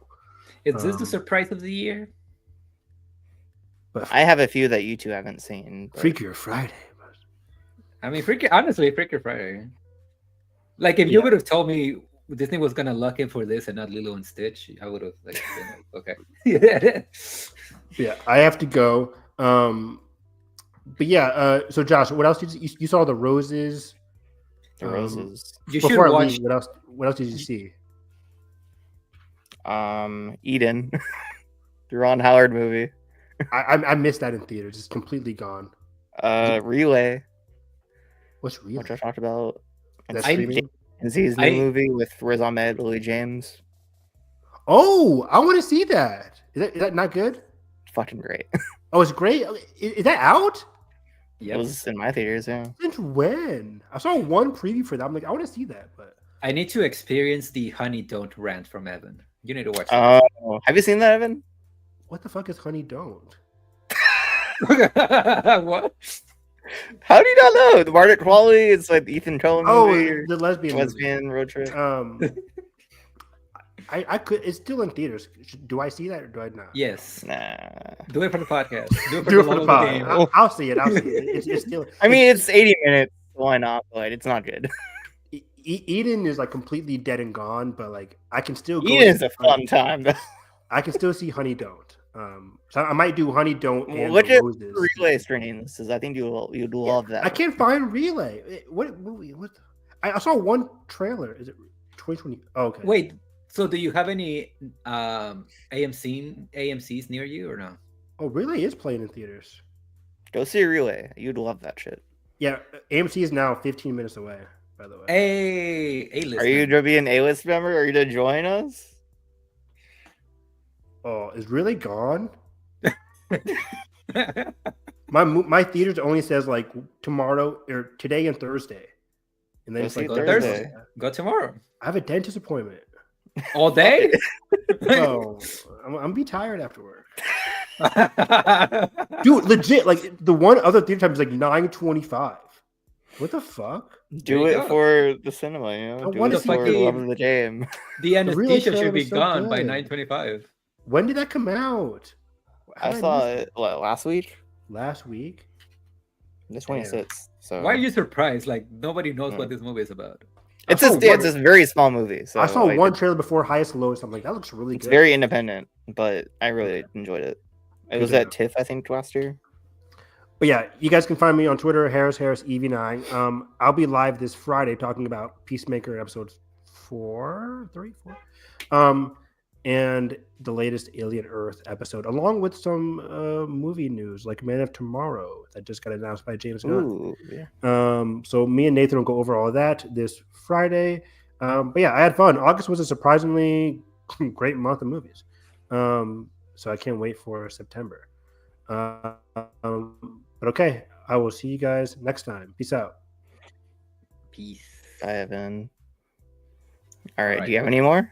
Is this the surprise of the year? But I have a few that you two haven't seen. But... Freakier Friday. I mean, Freakier Friday. Like, if you would have told me Disney was gonna luck in for this and not Lilo and Stitch, I would have like, been like, okay. Yeah, I have to go. But yeah, so Josh, what else did you saw? The Roses. The Roses. You should Before I watch. leave, what else did you see? Eden, the Ron Howard movie. I missed that in theaters. It's completely gone. Relay, What's Relay? which I talked about. That's I- streaming? And his new movie with Riz Ahmed, Lily James. Oh, I want to see that. Is that not good? Fucking great. Oh, it's great. Is that out? It was in my theaters, yeah. Since when? I saw one preview for that. I'm like, I want to see that, but I need to experience the Honey Don't rant from Evan. You need to watch that. Have you seen that, Evan? what the fuck is Honey Don't? What? How do you not know? The Margaret Qualley, it's like the Ethan Coen Oh, movie. the lesbian. Lesbian road trip. Movie. I could. It's still in theaters. Do I see that or do I not? Yes. Nah. Do it for the podcast. Do it for Do it the for love the of the pod. game. I'll see it. I'll see it. It's still. I mean, it's 80 minutes. Why not? But it's not good. Eden is like completely dead and gone, but like I can still go. Eden is see a fun time. I can still see Honey Don't. So I might do Honey Don't and Look the at Roses. Relay streamings. I think you'd love that. I can't find Relay. What movie? What? I saw one trailer. Is it 2020? Oh, okay. Wait. So, do you have any AMC's near you or no? Oh, Relay is playing in theaters. Go see Relay. You'd love that shit. Yeah, AMC is now 15 minutes away. By the way. Hey, A-list. Are you gonna be an A-list member? Are you gonna join us? Oh, is Relay gone? My theaters only says like tomorrow or today and Thursday, and then Go it's see like Go Thursday. Thursday. Go tomorrow. I have a dentist appointment. All day? Oh, I'm be tired after work, dude. Legit, like the one other theater time is like 9:25. What the fuck? Do you it go. for the cinema, you know. I Do wanna it see for the fucking- love of the game. The Relay anesthesia trailer should be was so gone by good. 9:25. When did that come out? How I did saw miss it last week. last week. The 26th. So Why are you surprised? Like, nobody knows Mm. what this movie is about. It's I saw it's a very small movie. So I saw like, one trailer before Highest Lowest. I'm like, that looks really It's good. very independent, but I really enjoyed it. It Good was to at know. TIFF, I think, last year. But yeah, you guys can find me on Twitter, Harris EV9. I'll be live this Friday talking about Peacemaker episodes 4, and the latest Alien Earth episode, along with some movie news like Man of Tomorrow that just got announced by James Gunn. Ooh, yeah. So me and Nathan will go over all of that this Friday. But yeah, I had fun. August was a surprisingly great month of movies. So I can't wait for September. But okay, I will see you guys next time. Peace out. Peace. Bye, Evan. All right. Alright. Do you have any more?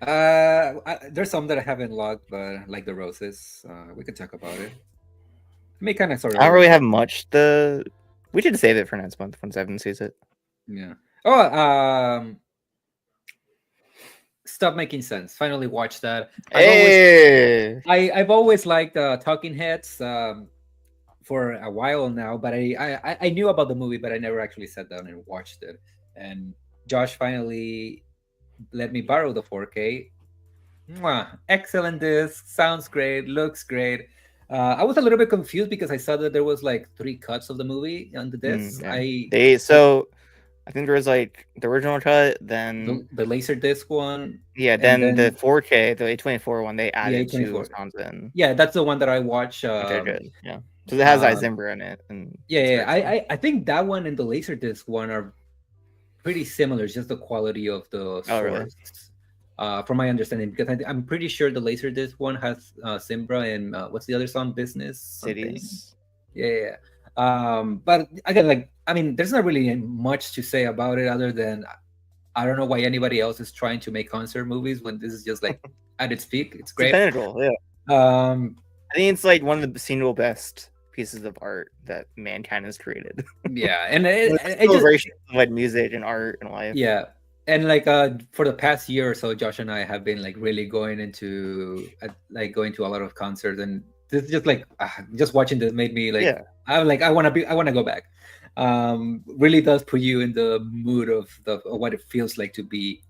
There's some that I haven't logged, but like the Roses, we could talk about it. I may kind of sort of. I don't really have much. We should save it for next month once Evan sees it. Yeah. Oh, Stop Making Sense. Finally watched that. I've always liked Talking Heads for a while now, but I knew about the movie, but I never actually sat down and watched it. And Josh finally let me borrow the 4K. Mwah. Excellent disc, sounds great, looks great. I was a little bit confused because I saw that there was like 3 cuts of the movie on the disc. Yeah. I think there was like the original cut, then the laser disc one. then the 4K, the A24 one they added to A24. Wisconsin. Yeah, that's the one that I watched. They're good. Yeah. So it has um, Zimber in it, and Yeah. I think that one and the laser disc one are pretty similar. It's just the quality of the source. Oh, really? From my understanding, because I'm pretty sure the laser disc one has Simbra and what's the other song? Business something? Cities. Yeah. But again, like, I mean, there's not really much to say about it other than I don't know why anybody else is trying to make concert movies when this is just like at its peak. It's It's great. pinnacle, yeah. I think it's like one of the single best pieces of art that mankind has created. Yeah, and it just Celebration of like music and art and life. yeah, And like for the past year or so, Josh and I have been like really going into like going to a lot of concerts, and this is just like just watching this made me like Yeah. I want to go back. Really does put you in the mood of what it feels like to be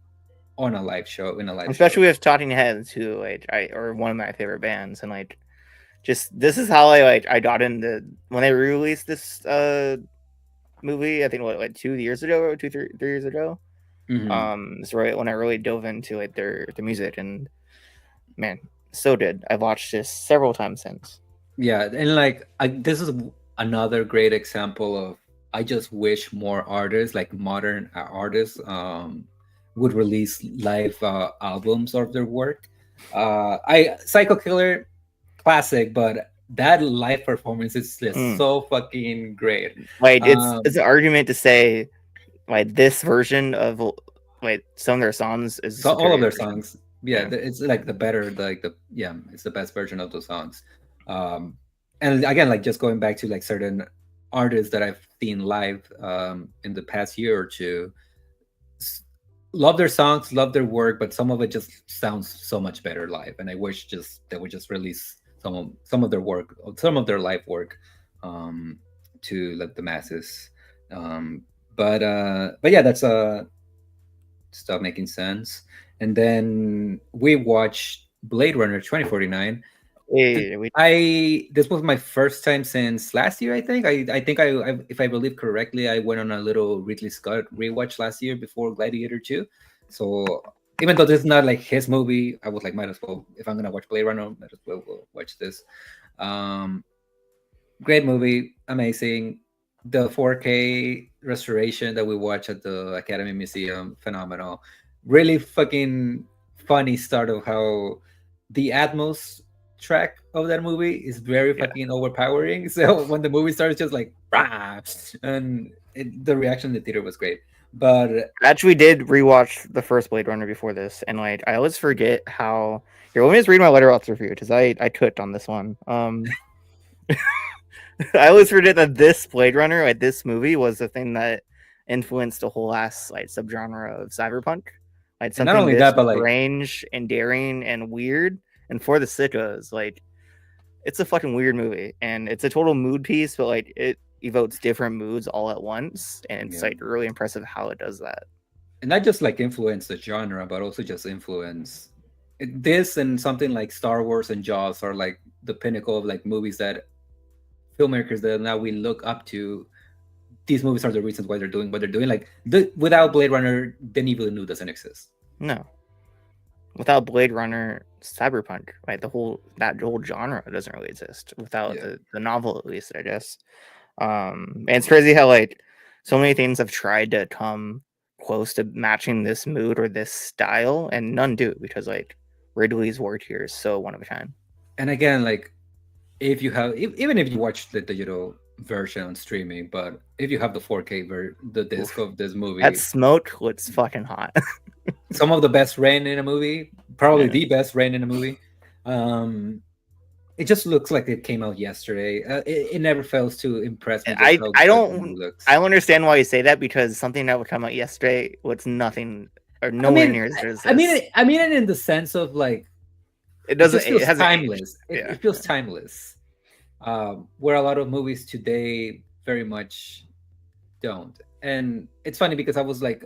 on a live show in a live show. Especially with Talking Heads, who like or one of my favorite bands, and like just this is how I got into when they re-released this movie. I think what like 2 years ago or 3 years ago. Mhm. It's right when I really dove into like their music, and man, so good. I've watched this several times since. Yeah, and like this is another great example of I just wish more artists, like modern artists, would release live albums of their work. I Psycho Killer, classic, but that live performance is just so fucking great. Like Um, it's an argument to say like this version of like some of their songs is a so all of superior their version. songs, yeah, Yeah. it's like the better, like the yeah, it's the best version of those songs. Um, and again, like just going back to like certain artists that I've seen live in the past year or two, s- love their songs, love their work, but some of it just sounds so much better live. And I wish just they would just release some of their work, some of their live work, um, to let the masses. Um, but yeah, that's stop making sense. And then we watched Blade Runner 2049. We This was my first time since last year. I think if I believe correctly, I went on a little Ridley Scott rewatch last year before Gladiator 2. So even though this is not like his movie, I was like, might as well, if I'm gonna watch Blade Runner, might as well watch this. Um, Great movie, amazing. The 4K restoration that we watched at the Academy Museum, phenomenal. Really fucking funny start of how the Atmos track of that movie is very yeah. fucking overpowering. So when the movie starts, just like rah, and the reaction in the theater was great. But I actually did rewatch the first Blade Runner before this, and like I always forget how. Here, let me just read my Letterboxd review because I cooked on this one. I always forget that this Blade Runner, like this movie, was the thing that influenced the whole last like subgenre of cyberpunk. Like and not something only this that, but like strange and daring and weird, and for the sickos, like it's a fucking weird movie, and it's a total mood piece, but like it evokes different moods all at once, and it's yeah, like really impressive how it does that. and not just like influence the genre, but also just influence this and something like Star Wars and Jaws are like the pinnacle of like movies that filmmakers that now we look up to. These movies are the reasons why they're doing what they're doing. Like without Blade Runner, Denis Villeneuve doesn't exist. No, without Blade Runner, cyberpunk, right? That whole genre doesn't really exist without Yeah. the novel, at least, I guess. And it's crazy how like so many things have tried to come close to matching this mood or this style, and none do because like Ridley's work here is so one of a kind. And again, like if you have even if you watch the digital version on streaming, but if you have the 4K the disc Oof. of this That movie, smoke looks fucking hot. some of the best rain in a movie, probably Yeah. the best rain in a movie. It just looks like it came out yesterday. It never fails to impress me just how I good the movie don't looks. I don't understand why you say that because something that would come out yesterday was nothing or I nowhere mean, near as good as I mean, this. I mean it in the sense of like It it doesn't. just It feels hasn't aged. timeless. Yeah. It feels timeless. Where a lot of movies today very much don't. And it's funny because I was like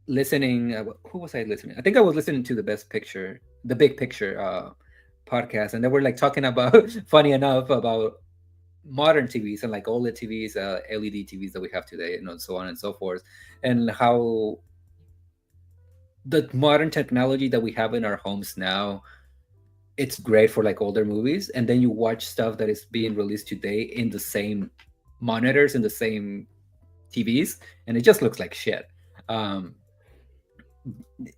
listening. Who was I listening? I think I was listening to the Big Picture podcast, and they were like talking about, funny enough, about modern TVs and like OLED TVs, LED TVs that we have today, and so on and so forth, and how the modern technology that we have in our homes now, it's great for like older movies, and then you watch stuff that is being released today in the same monitors in the same TVs, and it just looks like shit. Um,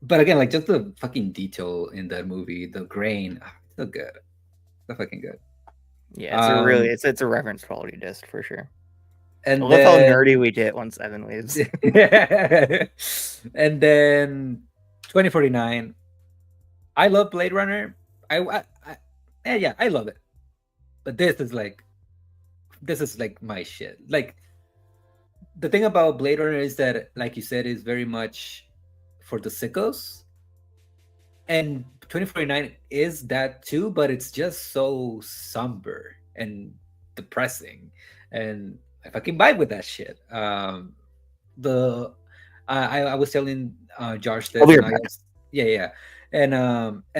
but again, like just the fucking detail in that movie, the grain, so good, so fucking good. Yeah. It's a really. Um, It's a reference quality disc for sure. I and love how then nerdy we get once Evan leaves. and then 2049. I love Blade Runner. Yeah, I love it. But this is like my shit. Like the thing about Blade Runner is that, like you said, is very much for the sickos, and 2049 is that too, but it's just so somber and depressing, and I fucking vibe with that shit. The I was telling Josh I'll this, be and right back. yeah, yeah, and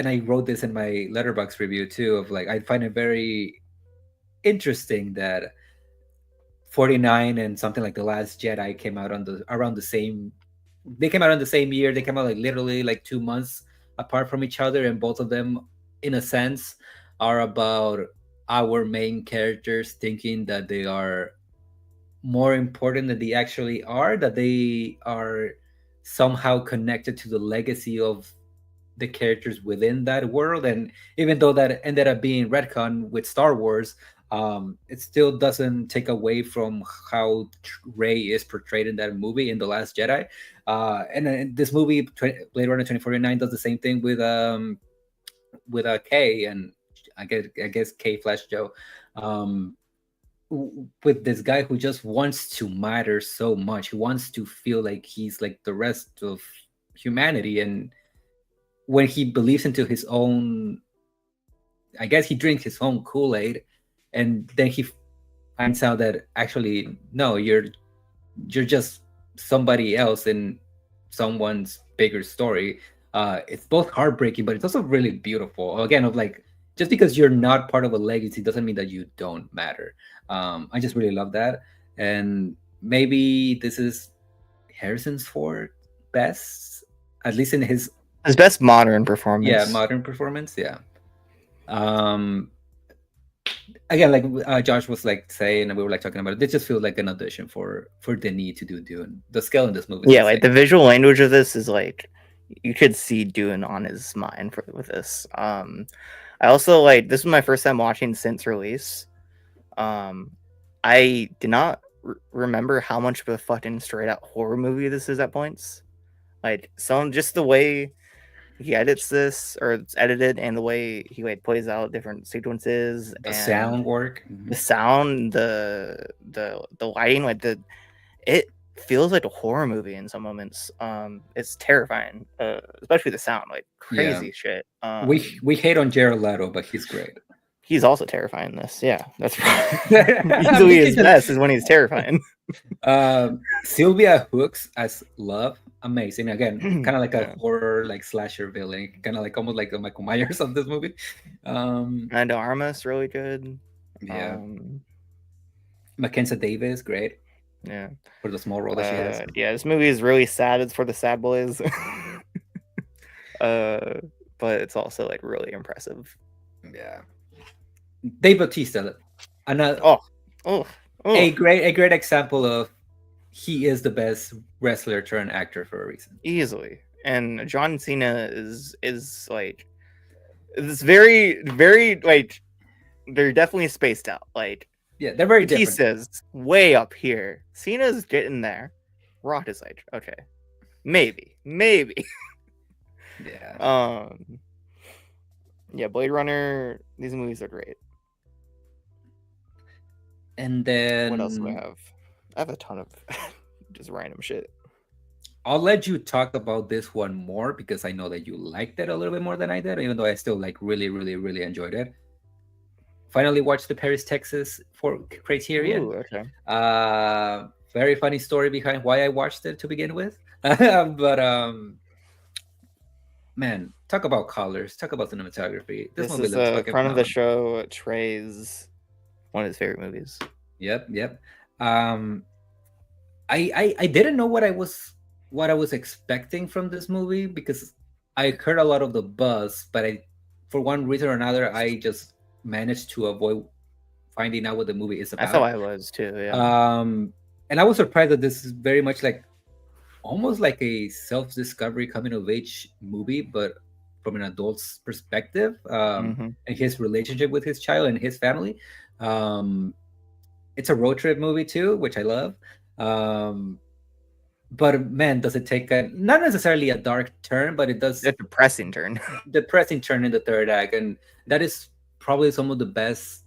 I wrote this in my letterbox review too, of like I find it very interesting that 49 and something like The Last Jedi came out on the around the same, they came out on the same year. They came out like literally like 2 months apart from each other, and both of them, in a sense, are about our main characters thinking that they are more important than they actually are, that they are somehow connected to the legacy of the characters within that world. And even though that ended up being retcon with Star Wars, it still doesn't take away from how Rey is portrayed in that movie in The Last Jedi. And this movie, Blade Runner 2049, does the same thing with K, and I guess K Flash Joe. Um, with this guy who just wants to matter so much. He wants to feel like he's like the rest of humanity, and when he believes into his own, I guess he drinks his own Kool-Aid, and then he finds out that actually no, you're just somebody else in someone's bigger story. It's both heartbreaking, but it's also really beautiful. Again, of like, just because you're not part of a legacy doesn't mean that you don't matter. I just really love that, and maybe this is Harrison's Ford best, at least in his best modern performance. modern performance. Yeah. Um, Again, like Josh was like saying, and we were like talking about it. This just feels like an audition for Denis to do Dune. The scale in this movie. Is Yeah, like insane. the visual language of this is like you could see Dune on his mind with this. I also like this was my first time watching since release. I did not remember how much of a fucking straight out horror movie this is at points. Like just the way he edits this, or it's edited, and the way he like plays out different sequences, The and sound work, the sound, the lighting, like it feels like a horror movie in some moments. It's terrifying, especially the sound, like crazy shit. we hate on Jared Leto, but he's great. He's also terrifying in this. Yeah, that's I easily mean, his best is when he's terrifying. Sylvia Hooks as Love, amazing. Again, kind of like a Yeah. horror, like slasher villain, kind of like almost like the Michael Myers of this movie. And Armas really good. Yeah. Mackenzie Davis, great Yeah. for the small role that she has. Yeah, this movie is really sad. It's for the sad boys. But it's also like really impressive. Yeah. Dave Bautista, another Oh, a great example of he is the best wrestler turned actor for a reason. easily. And John Cena is like, it's very, very like, they're definitely spaced out. Like, Yeah, they're very different. Batista's way up here. Cena's getting there. Rock is like, okay, maybe. Yeah. Yeah, Blade Runner. These movies are great. And then What else do I have? I have a ton of just random shit. I'll let you talk about this one more because I know that you liked it a little bit more than I did, even though I still like really, really, really enjoyed it. Finally watched the Paris, Texas for Criterion. Ooh, okay. Very funny story behind why I watched it to begin with. But man, talk about colors, talk about cinematography. This movie is looks a fucking friend of the phenomenal. show, Trey's one of his favorite movies. Yep. I didn't know what I was expecting from this movie because I heard a lot of the buzz, but for one reason or another, I just managed to avoid finding out what the movie is about. That's how I was too. Yeah. And I was surprised that this is very much like almost like a self-discovery coming of age movie, but from an adult's perspective, and his relationship with his child and his family. It's a road trip movie too, which I love. But man, does it take not necessarily a dark turn, but it does a depressing turn. Depressing turn in the third act, and that is probably some of the best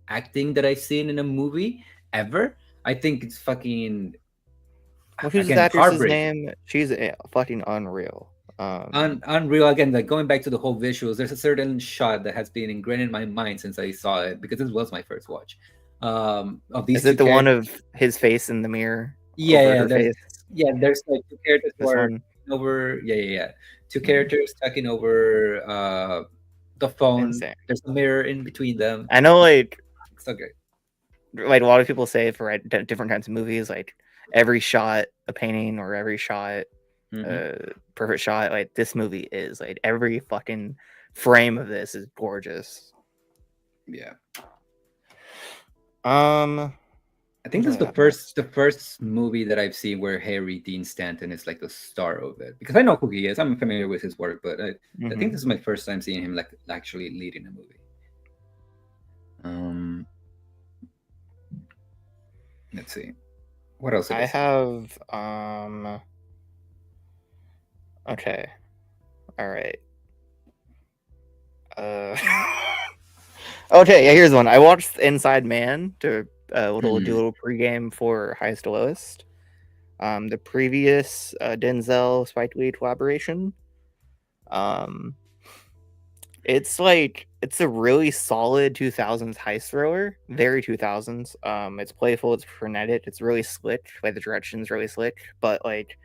acting that I've seen in a movie ever. I think it's fucking Who's the again, actress's heartbreaking. name? She's fucking unreal. Unreal again, like going back to the whole visuals, there's a certain shot that has been ingrained in my mind since I saw it, because this was my first watch, of these Is two it the one characters. of his face in the mirror Yeah, over yeah, her face? there's like two characters who This are one, over, yeah, two Mhm. characters talking over the phone. Insane. There's a mirror in between them. I know, like So good. a lot of people say for different kinds of movies, like every shot a painting or every shot perfect shot. Like this movie is like every fucking frame of this is gorgeous. Yeah, I I think this is the first movie that I've seen where Harry Dean Stanton is like the star of it, because I know who he is. I'm familiar with his work, but I think this is my first time seeing him like actually leading a movie. Let's see, what else? I have okay, all right. Okay, yeah, here's one. I watched Inside Man to do a little pregame for Highest to Lowest. The previous Denzel Spike Lee collaboration. It's a really solid 2000s heist thriller, very 2000s. It's playful, it's frenetic, it's really slick. Like the direction's really slick, but like,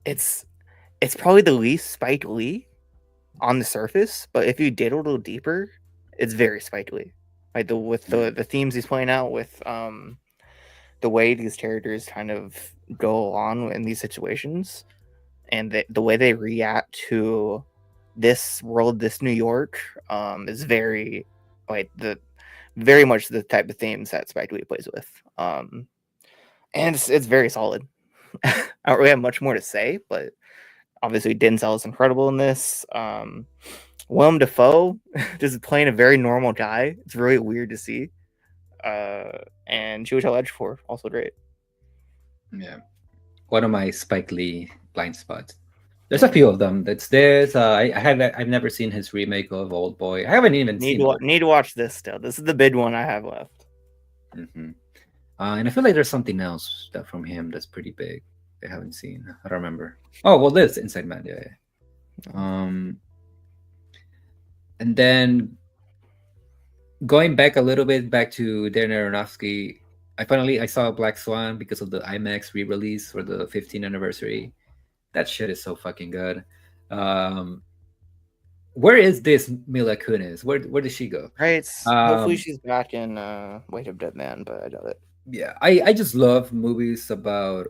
it's probably the least Spike Lee on the surface, but if you dig a little deeper, it's very Spike Lee. Like the themes he's playing out with the way these characters kind of go on in these situations, and the way they react to this world, this New York, is very very much the type of themes that Spike Lee plays with. And it's very solid. I don't really have much more to say, but obviously Denzel is incredible in this. Willem Dafoe just playing a very normal guy. It's really weird to see. And Chiwetel Ejiofor also great. Yeah, one of my Spike Lee blind spots. There's a few of them. That's this. I've never seen his remake of Old Boy. I haven't even need seen. Need to watch this still. This is the big one I have left. And I feel like there's something else that from him that's pretty big. I haven't seen. I don't remember. Oh well, this Inside Man. Yeah. And then going back a little bit back to Darren Aronofsky, I saw Black Swan because of the IMAX re-release for the 15th anniversary. That shit is so fucking good. Where is this Mila Kunis? Where did she go? Right. Hopefully she's back in Weight of Dead Man, but I doubt it. Yeah, I just love movies about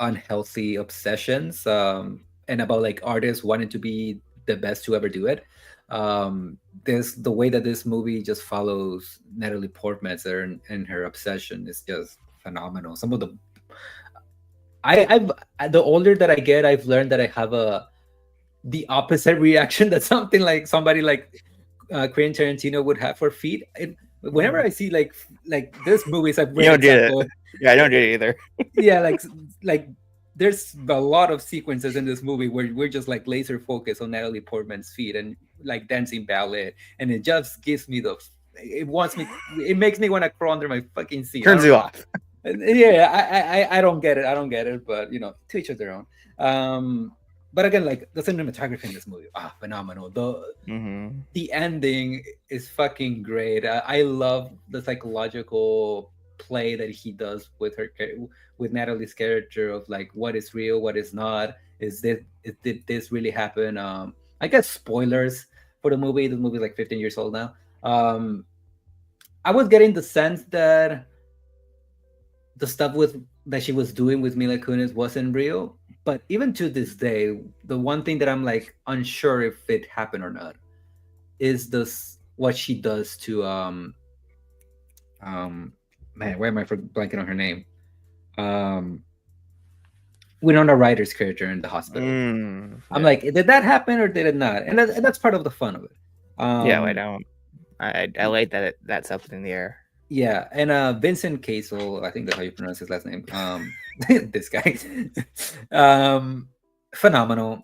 unhealthy obsessions, and about like artists wanting to be the best to ever do it. The way that this movie just follows Natalie Portman and her obsession is just phenomenal. Some of the I've the older that I get, I've learned that I have the opposite reaction that somebody like Quentin Tarantino would have for feet. Whenever I see like this movies, I've read it. Yeah, I don't do it either. Yeah, like there's a lot of sequences in this movie where we're just like laser focused on Natalie Portman's feet and like dancing ballet, and it just gives me it makes me want to crawl under my fucking seat. Turns you off. Yeah, I don't get it, but you know, to each of their own. But again, like the cinematography in this movie, phenomenal. The ending is fucking great. I love the psychological play that he does with Natalie's character of like what is real, what is not. Did this really happen? I guess spoilers for the movie. The movie is like 15 years old now. I was getting the sense that the stuff that she was doing with Mila Kunis wasn't real. But even to this day, the one thing that I'm like unsure if it happened or not is what she does to man, why am I blanking on her name? Winona Ryder's character in the hospital. I'm like, did that happen or did it not? And that's part of the fun of it. Yeah, I don't. I like that that's up in the air. Yeah, and Vincent Cassel, I think that's how you pronounce his last name. This guy, phenomenal,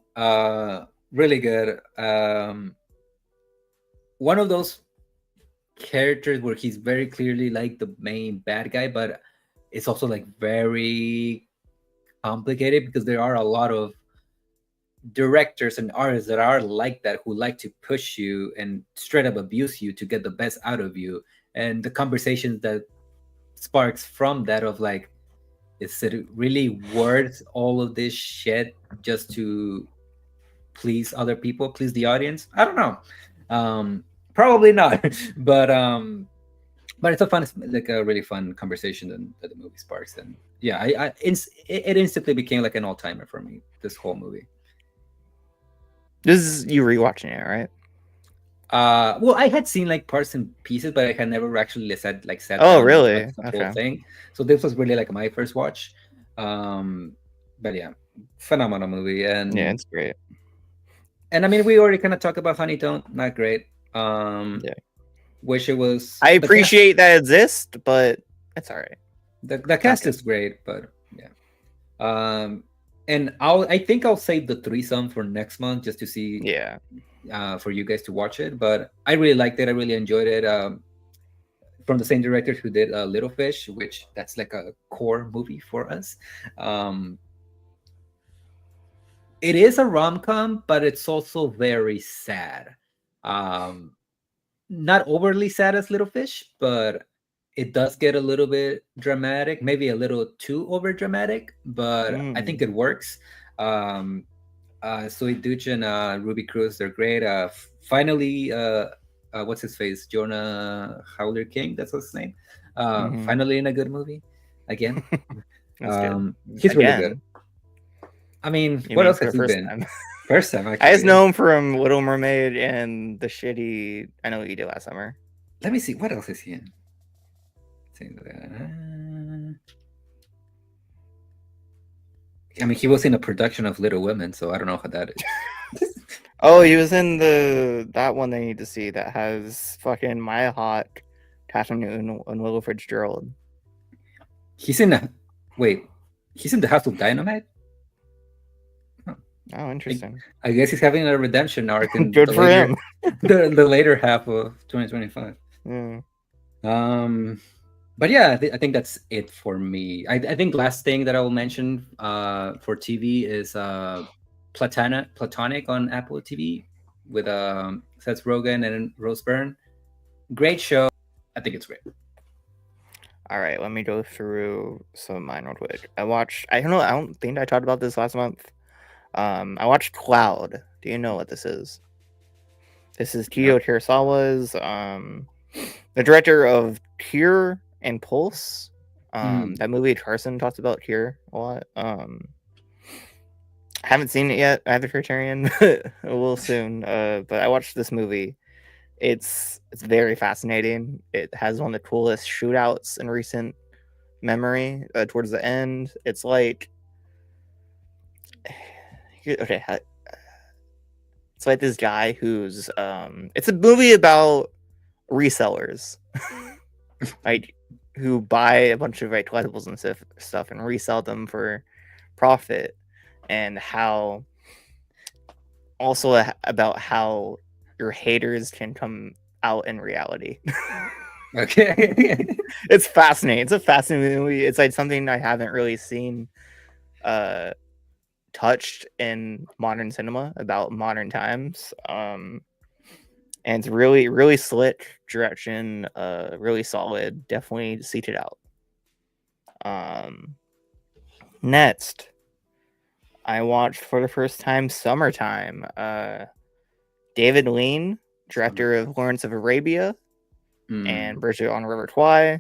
really good. One of those characters where he's very clearly like the main bad guy, but it's also like very complicated because there are a lot of directors and artists that are like that, who like to push you and straight up abuse you to get the best out of you. And the conversations that sparks from that of like, is it really worth all of this shit just to please other people, please the audience? I don't know. Probably not. But it's a fun, like a really fun conversation that the movie sparks. And yeah, it instantly became like an all-timer for me, this whole movie. This is you rewatching it, right? Well, I had seen like parts and pieces, but I had never actually sat Oh, down really? and watched the Okay. whole thing. So this was really like my first watch. But yeah, phenomenal movie. And Yeah, it's great. and I mean, we already kind of talked about Honey Don't, not great. Yeah. Wish it was. I the cast- appreciate that it exists, but it's all right. the cast is great, but yeah. And I think I'll save the threesome for next month just to see. Yeah. For you guys to watch it, but I really liked it. I really enjoyed it. From the same director who did Little Fish, which that's like a core movie for us. It is a rom-com, but it's also very sad. Not overly sad as Little Fish, but it does get a little bit dramatic, maybe a little too over dramatic, but I think it works. Sweet Duch and Ruby Cruz, they're great. Finally, what's his face? Jonah Howler King, that's his name. Finally in a good movie again. He's really good. I mean, what else has he been? Time? First time, actually. I just know him from Little Mermaid and the shitty I Know What You Did Last Summer. Let me see, what else is he in? I mean, he was in a production of Little Women, so I don't know how that is. Oh, he was in that one they need to see that has fucking Maya Hawke, Catherine Newton, and Willow Fitzgerald. He's in the House of Dynamite? Oh, interesting. I guess he's having a redemption arc in Good for him. the later half of 2025. But yeah, I think that's it for me. I think last thing that I will mention for TV is Platonic on Apple TV with Seth Rogen and Rose Byrne. Great show. I think it's great. All right, let me go through some of mine real quick. I don't think I talked about this last month. I watched Cloud. Do you know what this is? This is Kyo Terasawa's, the director of Cure and Pulse. That movie Carson talks about Cure a lot. I haven't seen it yet. I have the Criterion. I will soon. But I watched this movie. It's very fascinating. It has one of the coolest shootouts in recent memory. Towards the end, it's like okay. It's like this guy who's it's a movie about resellers, like who buy a bunch of collectibles and stuff and resell them for profit, and how also about how your haters can come out in reality. Okay. It's fascinating. It's a fascinating movie. It's like something I haven't really seen touched in modern cinema about modern times. And it's really, really slick direction, really solid, definitely seated out. Next, I watched for the first time Summertime. David Lean, director of Lawrence of Arabia and Bridget on River Kwai,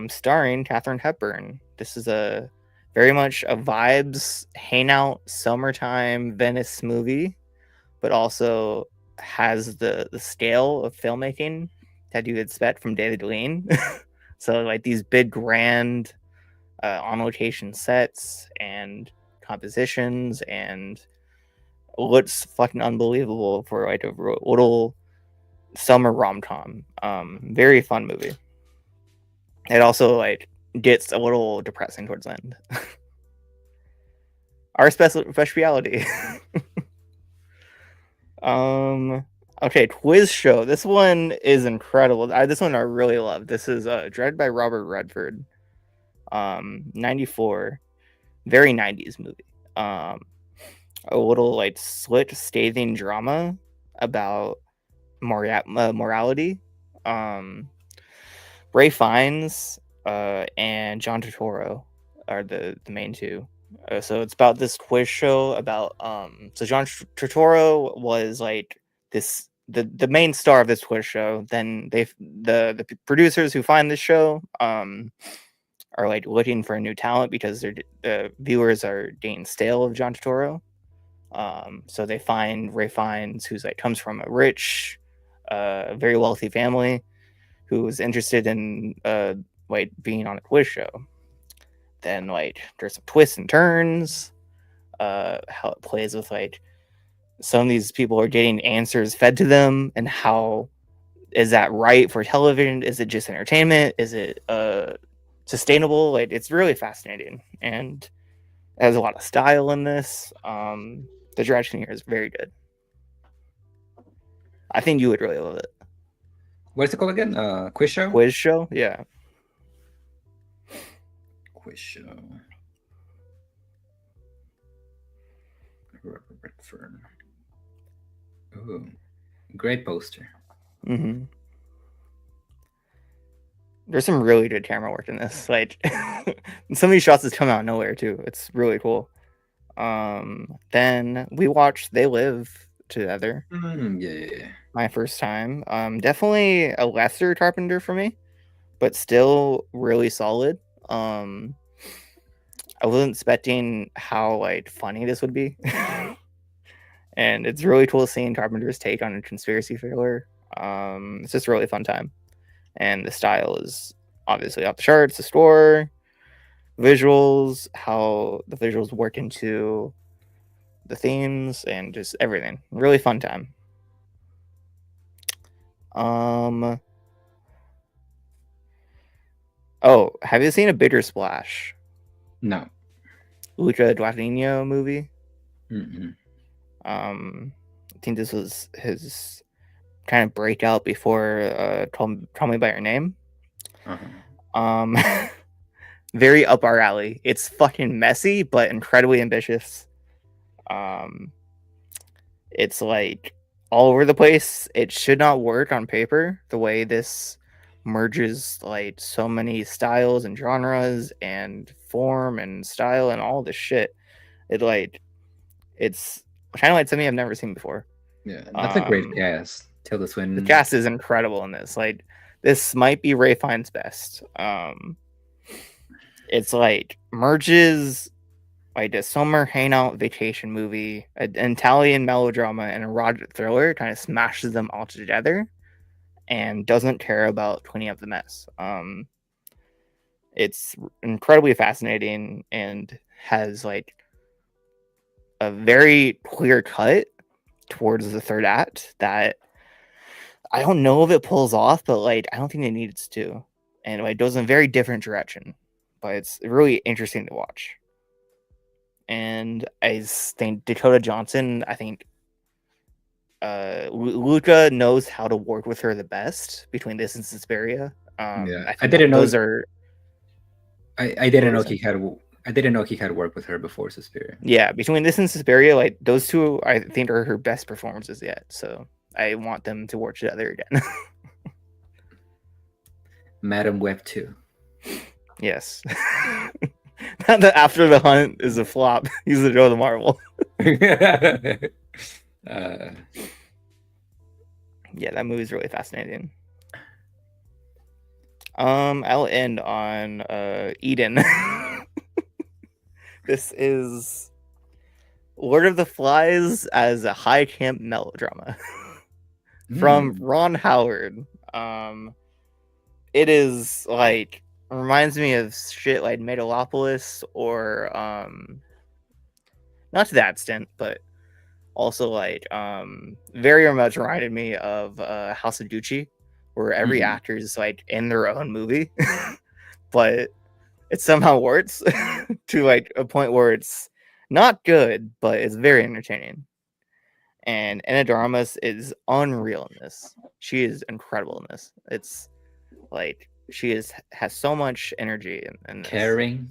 starring Katharine Hepburn. This is a very much a vibes, hangout, summertime Venice movie, but also has the scale of filmmaking that you expect from David Lean. So like these big, grand, on location sets and compositions, and looks fucking unbelievable for like a little summer rom-com. Very fun movie. It also like gets a little depressing towards the end. Our speciality. Okay, quiz show. This one is incredible. This one I really love. This is directed by Robert Redford. 94, very 90s movie. A little like slick, scathing drama about morality. Ray Fiennes and John Turturro are the main two. So it's about this quiz show about so John Turturro was like this the main star of this quiz show. Then the producers who find this show are like looking for a new talent because the viewers are getting stale of John Turturro. So they find Ray Fiennes, who's like comes from a rich, very wealthy family, who was interested in like being on a quiz show. Then like there's some twists and turns, how it plays with like some of these people are getting answers fed to them, and how is that right for television? Is it just entertainment? Is it sustainable? Like it's really fascinating, and it has a lot of style in this. The direction here is very good. I think you would really love it. What's it called again? Quiz show? Quiz show? Yeah. Quiz show. Robert Redford. Ooh, great poster. Mm-hmm. There's some really good camera work in this. Like some of these shots just come out of nowhere too. It's really cool. Then we watched They Live together. Yeah. My first time. Definitely a lesser Carpenter for me, but still really solid. I wasn't expecting how like funny this would be. And it's really cool seeing Carpenter's take on a conspiracy thriller. It's just a really fun time. And the style is obviously off the charts, the score, visuals, how the visuals work into the themes, and just everything. Really fun time. Oh, have you seen A Bitter Splash? No. Luca Guadagnino movie? Mm-mm. I think this was his kind of breakout before Call Me by Your Name. Uh-huh. Very up our alley. It's fucking messy, but incredibly ambitious. It's like all over the place. It should not work on paper the way this merges like so many styles and genres and form and style and all this shit. It's kind of like something I've never seen before. Yeah, that's a great cast. Tilda The Swinton. cast is incredible in this. Like this might be Ray Fiennes' best. It's like merges like a summer hangout vacation movie, an Italian melodrama, and a erotic thriller. Kind of smashes them all together, and doesn't care about cleaning up the mess. It's incredibly fascinating and has like a very clear cut towards the third act that I don't know if it pulls off, but like I don't think it needs to, and it goes in a very different direction. But it's really interesting to watch. And I think Dakota Johnson, I think Luca knows how to work with her the best between this and Suspiria. Yeah, I didn't know those are. I didn't know he had. I didn't know he had worked with her before Suspiria. Yeah, between this and Suspiria, like those two, I think are her best performances yet. So I want them to work together again. Madam Web 2. Yes. Not that After the Hunt is a flop. He's the Joe the Marvel. Yeah, that movie's really fascinating. I'll end on Eden. This is Lord of the Flies as a high camp melodrama from Ron Howard. It is like reminds me of shit like Megalopolis or not to that extent, but also like very much reminded me of House of Gucci, where every actor is like in their own movie, but it somehow works to like a point where it's not good, but it's very entertaining. And Anna de Armas is unreal in this. She is incredible in this. It's like has so much energy and Caring.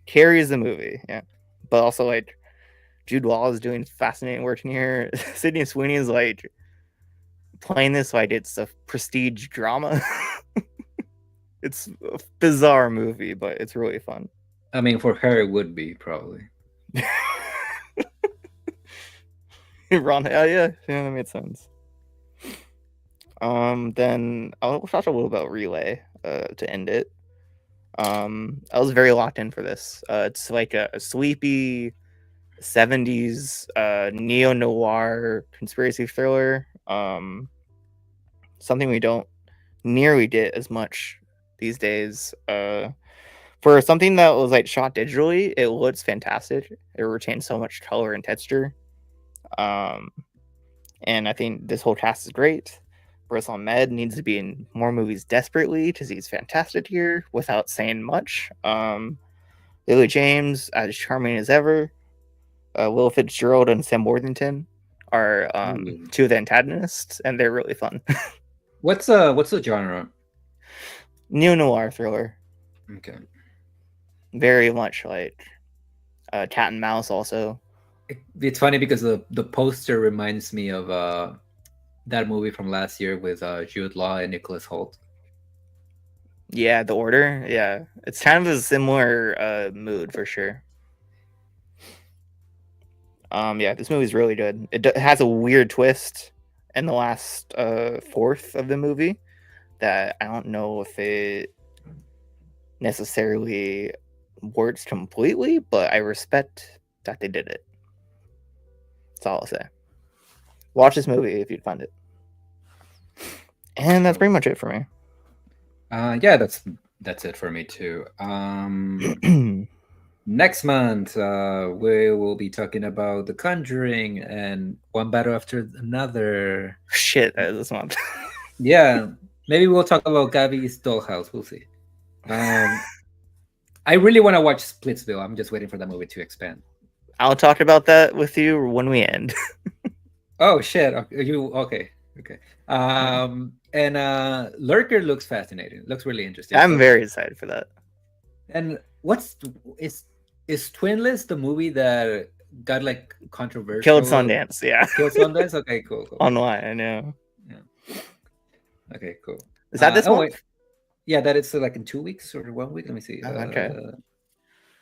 carries the movie, yeah. But also like Jude Law is doing fascinating work in here. Sydney Sweeney is like playing this like it's a prestige drama. It's a bizarre movie, but it's really fun. I mean, for her, it would be probably. Ron, yeah, that made sense. Then I'll talk a little about Relay to end it. I was very locked in for this. It's like a sleepy 70s neo-noir conspiracy thriller. Something we don't nearly get as much these days. For something that was like shot digitally, it looks fantastic. It retains so much color and texture. And I think this whole cast is great. Bruce Ahmed needs to be in more movies desperately because he's fantastic here without saying much. Lily James, as charming as ever. Will Fitzgerald and Sam Worthington are two of the antagonists, and they're really fun. What's the genre? Neo-noir thriller. Okay. Very much like Cat and Mouse also. It's funny because the poster reminds me of that movie from last year with Jude Law and Nicholas Hoult. Yeah, The Order. Yeah, it's kind of a similar mood for sure. Yeah, this movie's really good. It has a weird twist in the last fourth of the movie that I don't know if it necessarily works completely, but I respect that they did it. That's all I'll say. Watch this movie if you'd find it. And that's pretty much it for me. Yeah, that's it for me too. Next month, we will be talking about The Conjuring and One Battle After Another. Shit, that is this month. Yeah, maybe we'll talk about Gabby's Dollhouse. We'll see. I really want to watch Splitsville. I'm just waiting for that movie to expand. I'll talk about that with you when we end. Oh shit! Okay? And Lurker looks fascinating. Looks really interesting. I'm very excited for that. And is Twinless the movie that got like controversial? Killed Sundance, yeah. Killed Sundance. Okay, cool. Online, yeah. Okay, cool. Is that this month? Wait. Yeah, that is like in 2 weeks or 1 week. Let me see. Okay.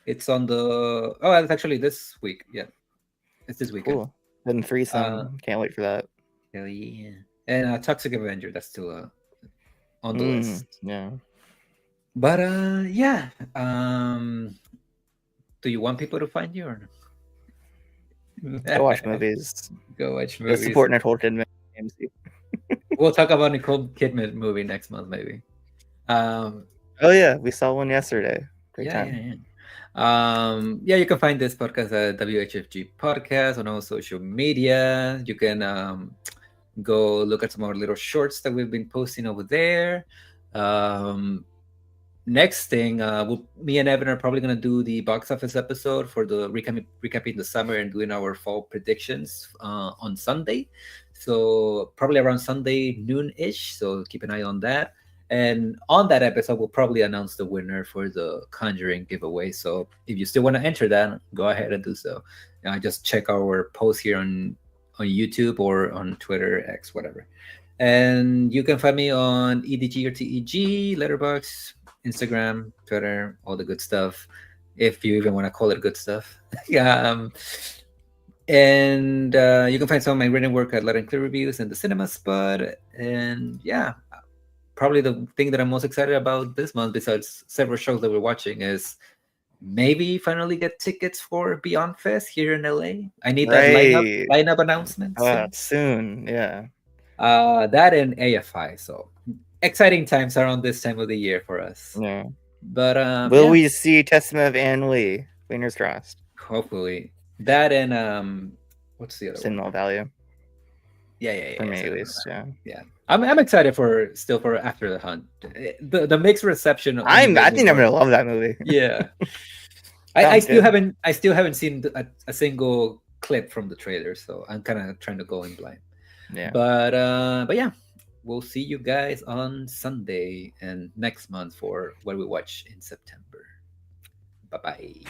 It's on the. Oh, it's actually this week. Yeah, it's this weekend. Cool. Then Threesome. Can't wait for that. Hell yeah! And Toxic Avenger. That's still on the list. Yeah. But yeah. Do you want people to find you or no? Go watch movies. Go watch movies. Go support Nicole Kidman. We'll talk about Nicole Kidman movie next month, maybe. Oh yeah, we saw one yesterday. Great time. Yeah, you can find this podcast at WHFG Podcast on all social media. You can go look at some more little shorts that we've been posting over there. Next thing, me and Evan are probably going to do the box office episode for the recapping the summer and doing our fall predictions on Sunday. So probably around Sunday noon-ish. So keep an eye on that. And on that episode, we'll probably announce the winner for the Conjuring giveaway. So if you still want to enter that, go ahead and do so. Just check our post here on YouTube or on Twitter, X, whatever. And you can find me on EDG or TEG, Letterboxd, Instagram, Twitter, all the good stuff, if you even want to call it good stuff. And you can find some of my written work at Let and Clear Reviews and the Cinema Spot. And yeah, probably the thing that I'm most excited about this month, besides several shows that we're watching, is maybe finally get tickets for Beyond Fest here in LA. I need that lineup announcement soon. Yeah. That and AFI. So exciting times around this time of the year for us. Yeah. But will we see Testament of Ann Lee? Fingers crossed. Hopefully. That and what's the other Cinema one? Value. Yeah. For me at least, yeah. I'm excited for After the Hunt. The mixed reception. I think I'm gonna love that movie. Yeah. I still haven't seen a single clip from the trailer, so I'm kind of trying to go in blind. Yeah. But yeah, we'll see you guys on Sunday and next month for what we watch in September. Bye bye.